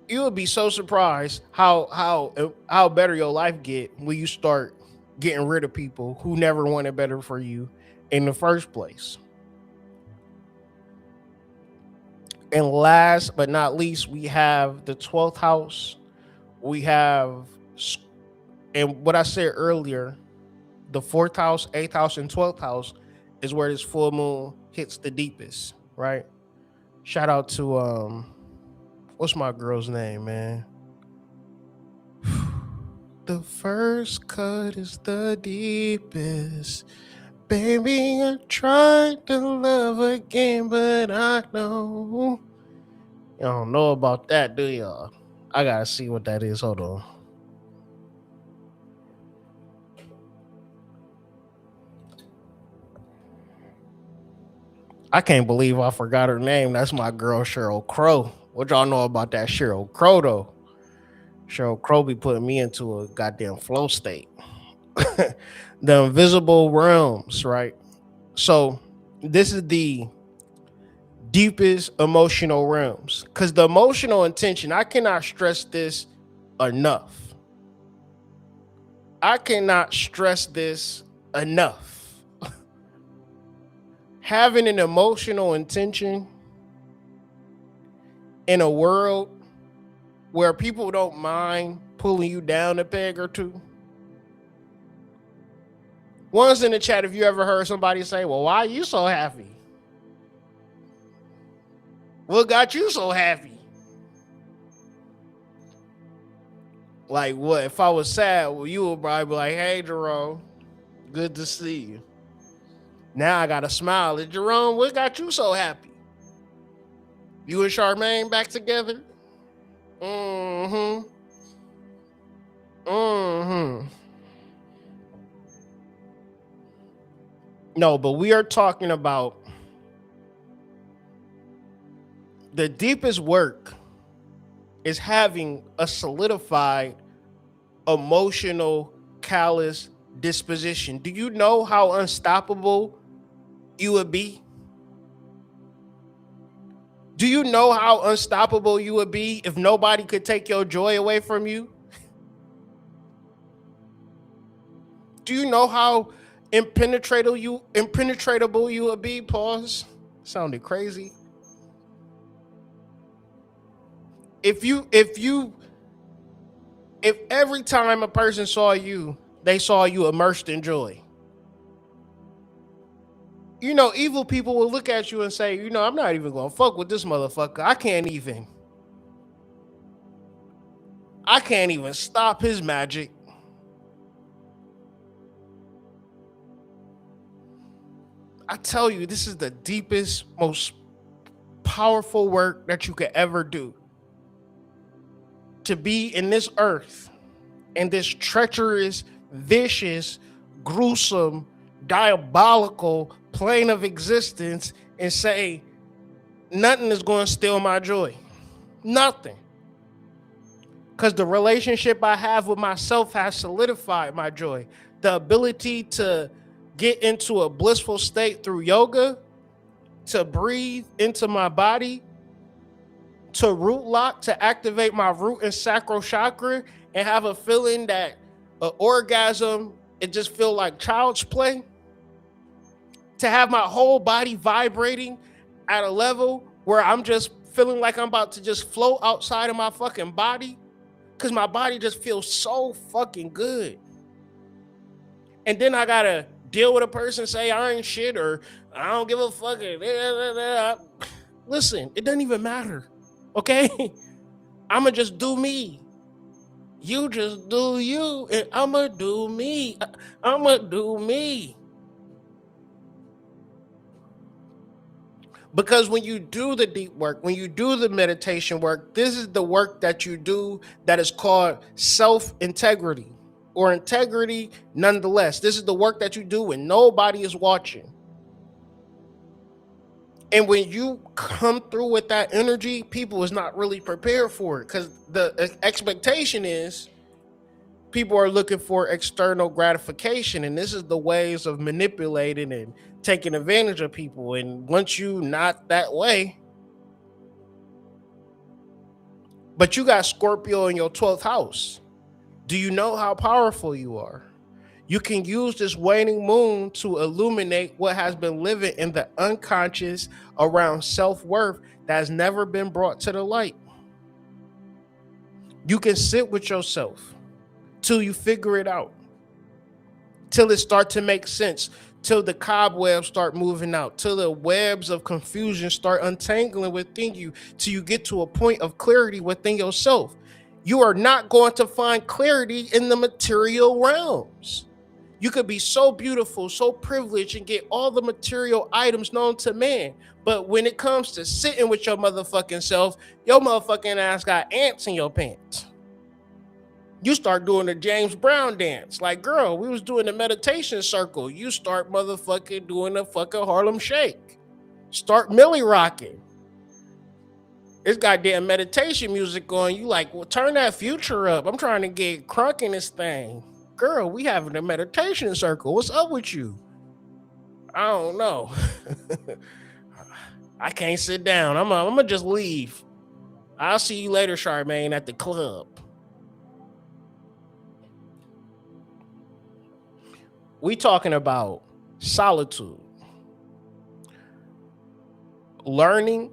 You would be so surprised how better your life get when you start getting rid of people who never wanted better for you in the first place. And last but not least, we have the 12th house. We have, and what I said earlier, the 4th house, 8th house, and 12th house is where this full moon hits the deepest, right? Shout out to what's my girl's name, man? The first cut is the deepest. Baby, I tried to love again, but I know. You don't know about that, do y'all? I gotta see what that is. Hold on. I can't believe I forgot her name. That's my girl, Cheryl Crow. What y'all know about that Cheryl Crow, though? Cheryl Crow be putting me into a goddamn flow state. The invisible realms, right? So, this is the deepest emotional realms because the emotional intention, I cannot stress this enough. I cannot stress this enough. Having an emotional intention in a world where people don't mind pulling you down a peg or two. One's in the chat, if you ever heard somebody say, well, why are you so happy? What got you so happy? Like what? If I was sad, well, you would probably be like, hey, Jerome, good to see you. Now I got to smile at Jerome. What got you so happy? You and Charmaine back together? Mm-hmm. Mm-hmm. No, but we are talking about the deepest work is having a solidified emotional callous disposition. Do you know how unstoppable you would be? Do you know how unstoppable you would be if nobody could take your joy away from you? Do you know how impenetrable you would be? Pause. Sounded crazy. If every time a person saw you, they saw you immersed in joy. You know, evil people will look at you and say, you know, I'm not even gonna fuck with this motherfucker. I can't even stop his magic. I tell you, this is the deepest, most powerful work that you could ever do. To be in this earth, in this treacherous, vicious, gruesome, diabolical plane of existence, and say, nothing is going to steal my joy. Nothing. Because the relationship I have with myself has solidified my joy. The ability to get into a blissful state through yoga, to breathe into my body, to root lock, to activate my root and sacral chakra, and have a feeling that an orgasm, it just feel like child's play. To have my whole body vibrating at a level where I'm just feeling like I'm about to just float outside of my fucking body, because my body just feels so fucking good. And then I gotta deal with a person say I ain't shit or I don't give a fuck. Listen, it doesn't even matter. Okay? I'ma just do me. You just do you, and I'ma do me. I'ma do me. Because when you do the deep work, when you do the meditation work, this is the work that you do that is called self-integrity or integrity nonetheless. This is the work that you do when nobody is watching. And when you come through with that energy, people is not really prepared for it because the expectation is people are looking for external gratification, and this is the ways of manipulating and taking advantage of people. And once you not that way, but you got Scorpio in your 12th house, do you know how powerful you are? You can use this waning moon to illuminate what has been living in the unconscious around self-worth that has never been brought to the light. You can sit with yourself till you figure it out, till it start to make sense, till the cobwebs start moving out, till the webs of confusion start untangling within you, till you get to a point of clarity within yourself. You are not going to find clarity in the material realms. You could be so beautiful, so privileged, and get all the material items known to man. But when it comes to sitting with your motherfucking self, your motherfucking ass got ants in your pants. You start doing the James Brown dance. Like, girl, we was doing the meditation circle. You start motherfucking doing the fucking Harlem Shake. Start Millie rocking. It's goddamn meditation music on. You like, well, turn that Future up. I'm trying to get crunk in this thing. Girl, we having a meditation circle. What's up with you? I don't know. I can't sit down. I'm gonna just leave. I'll see you later, Charmaine, at the club. We talking about solitude. Learning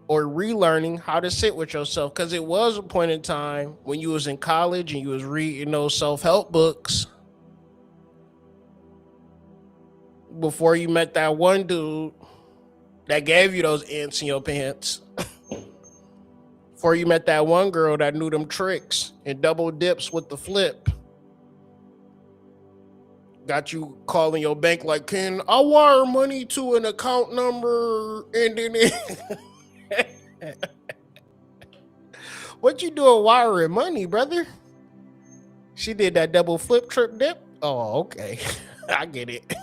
or relearning how to sit with yourself, because it was a point in time when you was in college and you was reading those self-help books before you met that one dude that gave you those ants in your pants. Before you met that one girl that knew them tricks and double dips with the flip. Got you calling your bank like, can I wire money to an account number? And then what you doing wiring money, brother? She did that double flip trip dip? Oh, okay. I get it.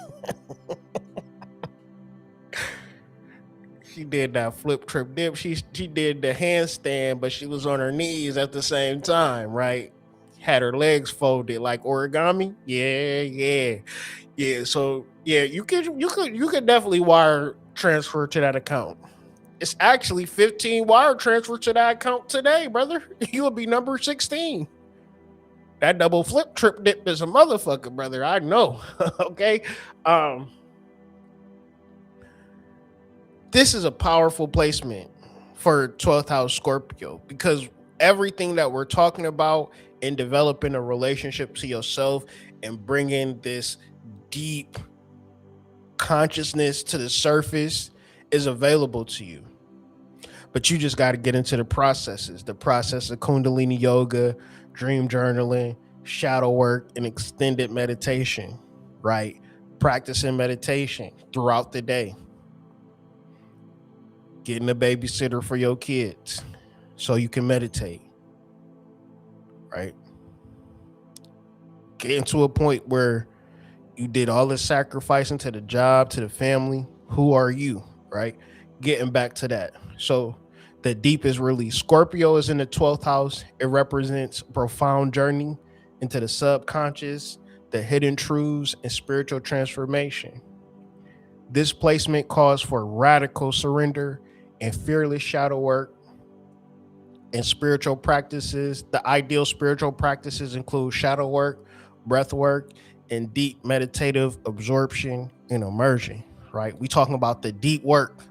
She did that flip trip dip. She did the handstand, but she was on her knees at the same time, right? Had her legs folded like origami. Yeah. So yeah, you could definitely wire transfer to that account. It's actually 15 wire transfer to that account today, brother. You will be number 16. That double flip trip dip is a motherfucker, brother. I know. Okay. This is a powerful placement for 12th house Scorpio, because everything that we're talking about in developing a relationship to yourself and bringing this deep consciousness to the surface is available to you. But you just got to get into the processes, the process of Kundalini yoga, dream journaling, shadow work, and extended meditation, right? Practicing meditation throughout the day. Getting a babysitter for your kids so you can meditate, right? Getting to a point where you did all the sacrificing to the job, to the family. Who are you, right? Getting back to that. So the deepest release. Scorpio is in the 12th house. It represents a profound journey into the subconscious, the hidden truths, and spiritual transformation. This placement calls for radical surrender and fearless shadow work and spiritual practices. The ideal spiritual practices include shadow work, breath work, and deep meditative absorption and immersion, right? We talking about the deep work,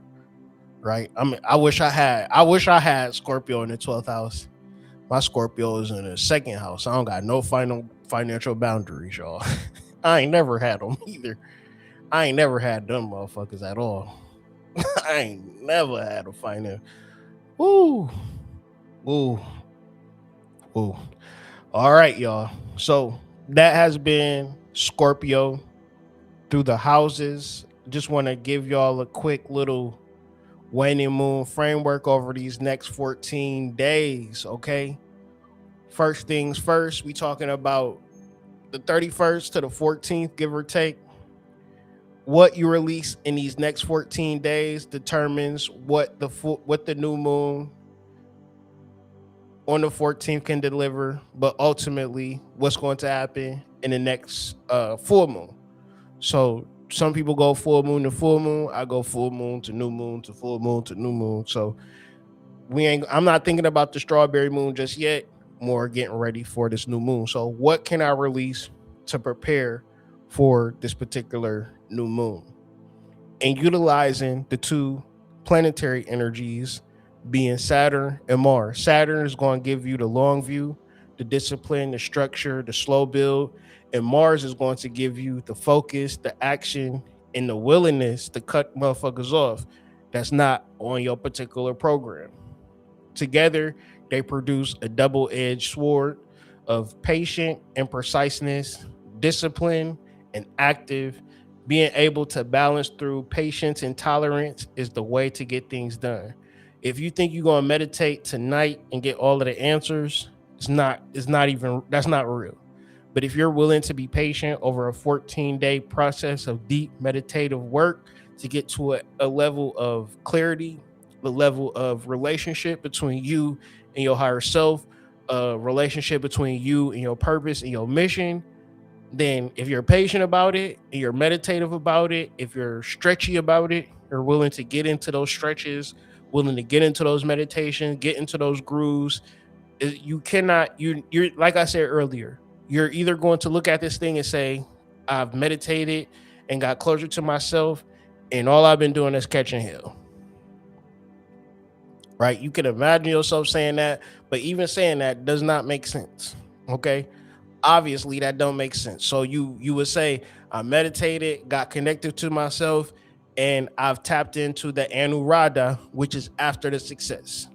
right? I mean, I wish I had Scorpio in the 12th house. My Scorpio is in the 2nd house. I don't got no financial boundaries, y'all. I ain't never had them either. I ain't never had them motherfuckers at all. I ain't never had a finance. Woo. All right, y'all. So that has been Scorpio through the houses. Just want to give y'all a quick little waning moon framework over these next 14 days, okay? First things first, we talking about the 31st to the 14th, give or take. what you release in these next 14 days determines what the new moon on the 14th can deliver, but ultimately what's going to happen in the next full moon. So some people go full moon to full moon. I go full moon to new moon to full moon to new moon. So I'm not thinking about the strawberry moon just yet. More getting ready for this new moon. So what can I release to prepare for this particular new moon? And utilizing the two planetary energies being Saturn and Mars. Saturn is going to give you the long view, the discipline, the structure, the slow build. And Mars is going to give you the focus, the action, and the willingness to cut motherfuckers off that's not on your particular program. Together, they produce a double-edged sword of patient and preciseness, discipline and active. Being able to balance through patience and tolerance is the way to get things done. If you think you're going to meditate tonight and get all of the answers, it's not even, that's not real. But if you're willing to be patient over a 14-day process of deep meditative work to get to a level of clarity, the level of relationship between you and your higher self, a relationship between you and your purpose and your mission, then if you're patient about it, and you're meditative about it, if you're stretchy about it, you're willing to get into those stretches, willing to get into those meditations, get into those grooves, you cannot, you're like I said earlier, you're either going to look at this thing and say, I've meditated and got closer to myself, and all I've been doing is catching hell. Right? You can imagine yourself saying that, but even saying that does not make sense. Okay? Obviously that don't make sense. So you would say, I meditated, got connected to myself, and I've tapped into the Anuradha, which is after the success.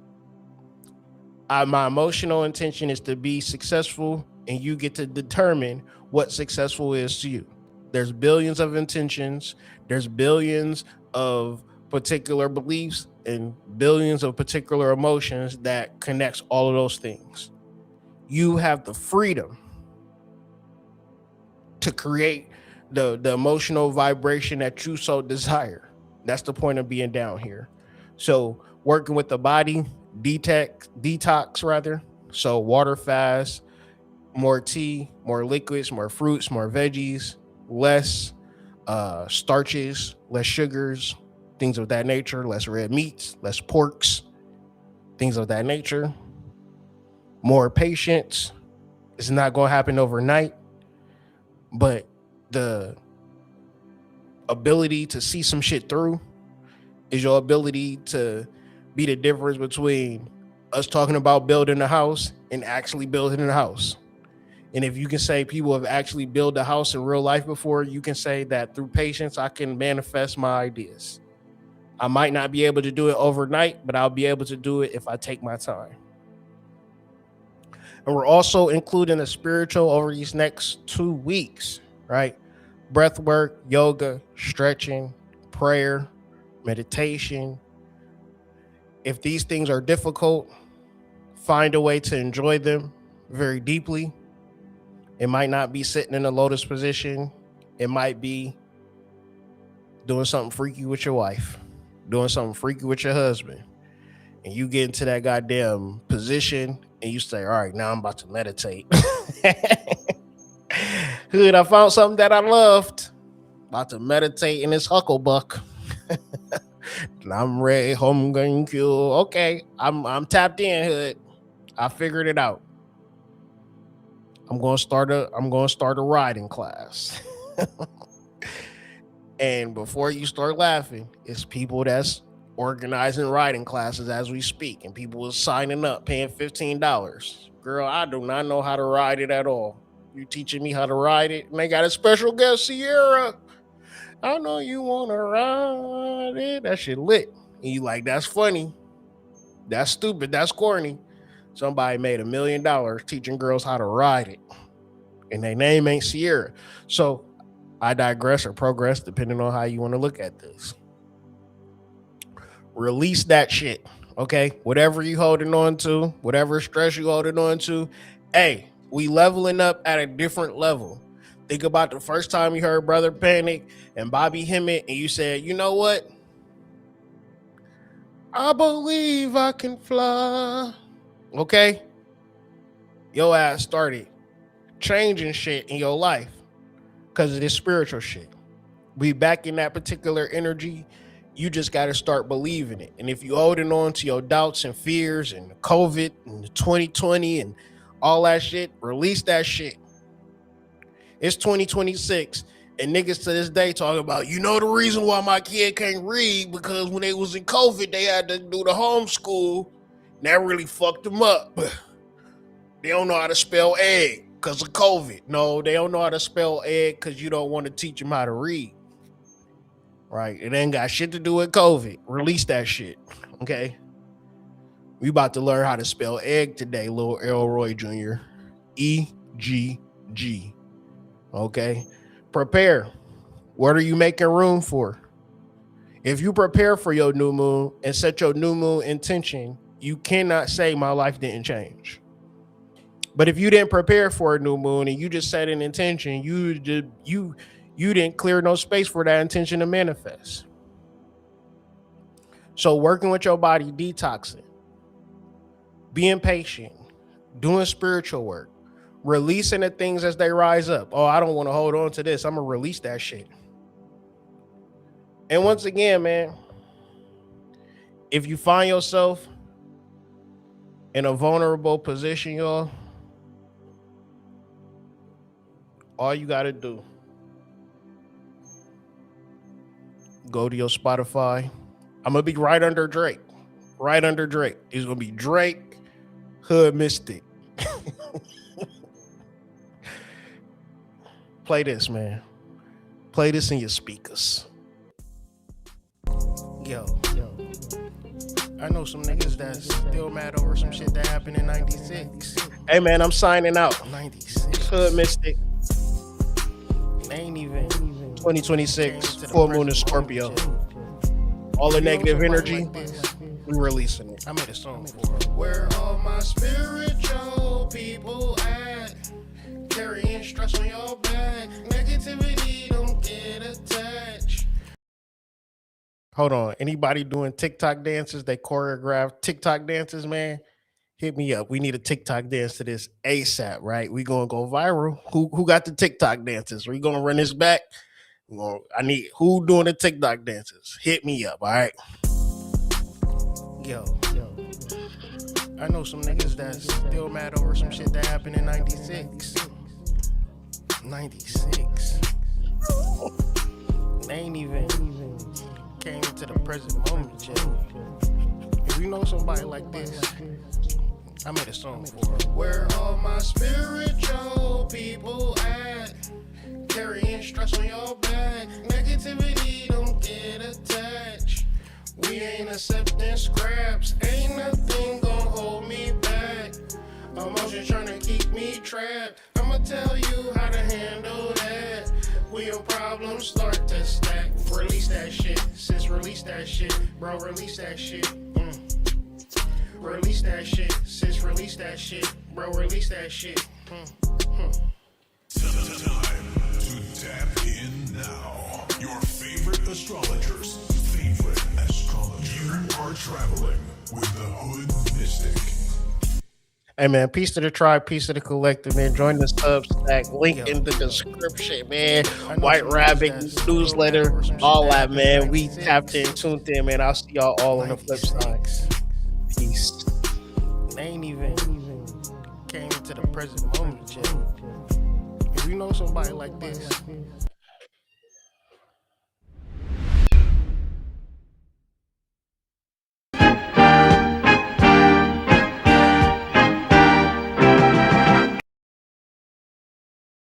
My emotional intention is to be successful, and you get to determine what successful is to you. There's billions of intentions, there's billions of particular beliefs and billions of particular emotions that connects all of those things. You have the freedom to create the emotional vibration that you so desire. That's the point of being down here. So working with the body, detox rather. So water fast, more tea, more liquids, more fruits, more veggies, less starches, less sugars, things of that nature, less red meats, less porks, things of that nature. More patience. It's not going to happen overnight, but the ability to see some shit through is your ability to be the difference between us talking about building a house and actually building a house. And if you can say people have actually built a house in real life before, you can say that through patience, I can manifest my ideas. I might not be able to do it overnight, but I'll be able to do it if I take my time. And we're also including a spiritual over these next 2 weeks, right? Breath work, yoga, stretching, prayer, meditation. If these things are difficult, find a way to enjoy them very deeply. It might not be sitting in a lotus position. It might be doing something freaky with your wife, doing something freaky with your husband. And you get into that goddamn position and you say, all right, now I'm about to meditate. Hood, I found something that I loved. About to meditate in this hucklebuck. I'm ready, home gun kill. Okay, I'm tapped in, Hood. I figured it out. I'm gonna start a riding class. And before you start laughing, it's people that's organizing riding classes as we speak, and people are signing up, paying $15. Girl, I do not know how to ride it at all. You teaching me how to ride it? And they got a special guest, Sierra. I know you wanna ride it. That shit lit. And you like, that's funny. That's stupid. That's corny. Somebody made $1 million teaching girls how to ride it. And their name ain't Sierra. So I digress or progress depending on how you want to look at this. Release that shit. Okay. Whatever you holding on to, whatever stress you holding on to. Hey, we leveling up at a different level. Think about the first time you heard Brother Panic and Bobby Hemmett, and you said, you know what? I believe I can fly. Okay? Your ass started changing shit in your life because of this spiritual shit. We back in that particular energy. You just got to start believing it. And if you holding on to your doubts and fears and the COVID and the 2020 and all that shit, release that shit. It's 2026 and niggas to this day talking about, you know, the reason why my kid can't read because when they was in COVID, they had to do the homeschool. And that really fucked them up. They don't know how to spell egg because of COVID. No, they don't know how to spell egg because you don't want to teach them how to read. Right? It ain't got shit to do with COVID. Release that shit. Okay? We about to learn how to spell egg today, little Elroy Jr. E-G-G. Okay? Prepare. What are you making room for? If you prepare for your new moon and set your new moon intention, you cannot say my life didn't change. But if you didn't prepare for a new moon and you just set an intention, you didn't clear no space for that intention to manifest. So working with your body, detoxing, being patient, doing spiritual work, releasing the things as they rise up. Oh, I don't want to hold on to this. I'm going to release that shit. And once again, man, if you find yourself in a vulnerable position, y'all, all you got to do, go to your Spotify. I'm going to be right under Drake. Right under Drake. It's going to be Drake, Hood Mystic. Play this, man. Play this in your speakers. Yo. I know some niggas that's still mad over some shit that happened in 96. Hey, man, I'm signing out. 96. Hood Mystic. Ain't even 2026. Full moon in Scorpio. All the negative energy, we releasing it. I made a song for it. Where all my spiritual people at? Carrying stress on your back. Negativity don't get attached. Hold on. Anybody doing TikTok dances? They choreograph TikTok dances, man? Hit me up. We need a TikTok dance to this ASAP, right? We gonna go viral. Who got the TikTok dances? We gonna run this back? I need who doing the TikTok dances? Hit me up, all right? Yo. I know some niggas that's still mad over some shit that happened in 96. 96. They ain't even came to the present moment yet. If you know somebody like this, I made a song for it. Where all my spiritual people at? Carrying stress on your back. Negativity don't get attached. We ain't accepting scraps. Ain't nothing gonna hold me back. Emotions trying to keep me trapped. I'ma tell you how to handle that. When your problems start to stack, release that shit. Sis, release that shit. Bro, release that shit. Release that shit. Sis, release that shit. Bro, release that shit. Time to tap in now. Your favorite astrologers. Favorite astrologer. You are traveling with the Hood Mystic. Hey, man, peace to the tribe, peace to the collective, man. Join the Substack, link in the description, man. White Rabbit newsletter, all that, man. We tapped in, tuned in, man. I'll see y'all all on the flip side. Peace. They ain't even came to the present moment yet. If you know somebody like this,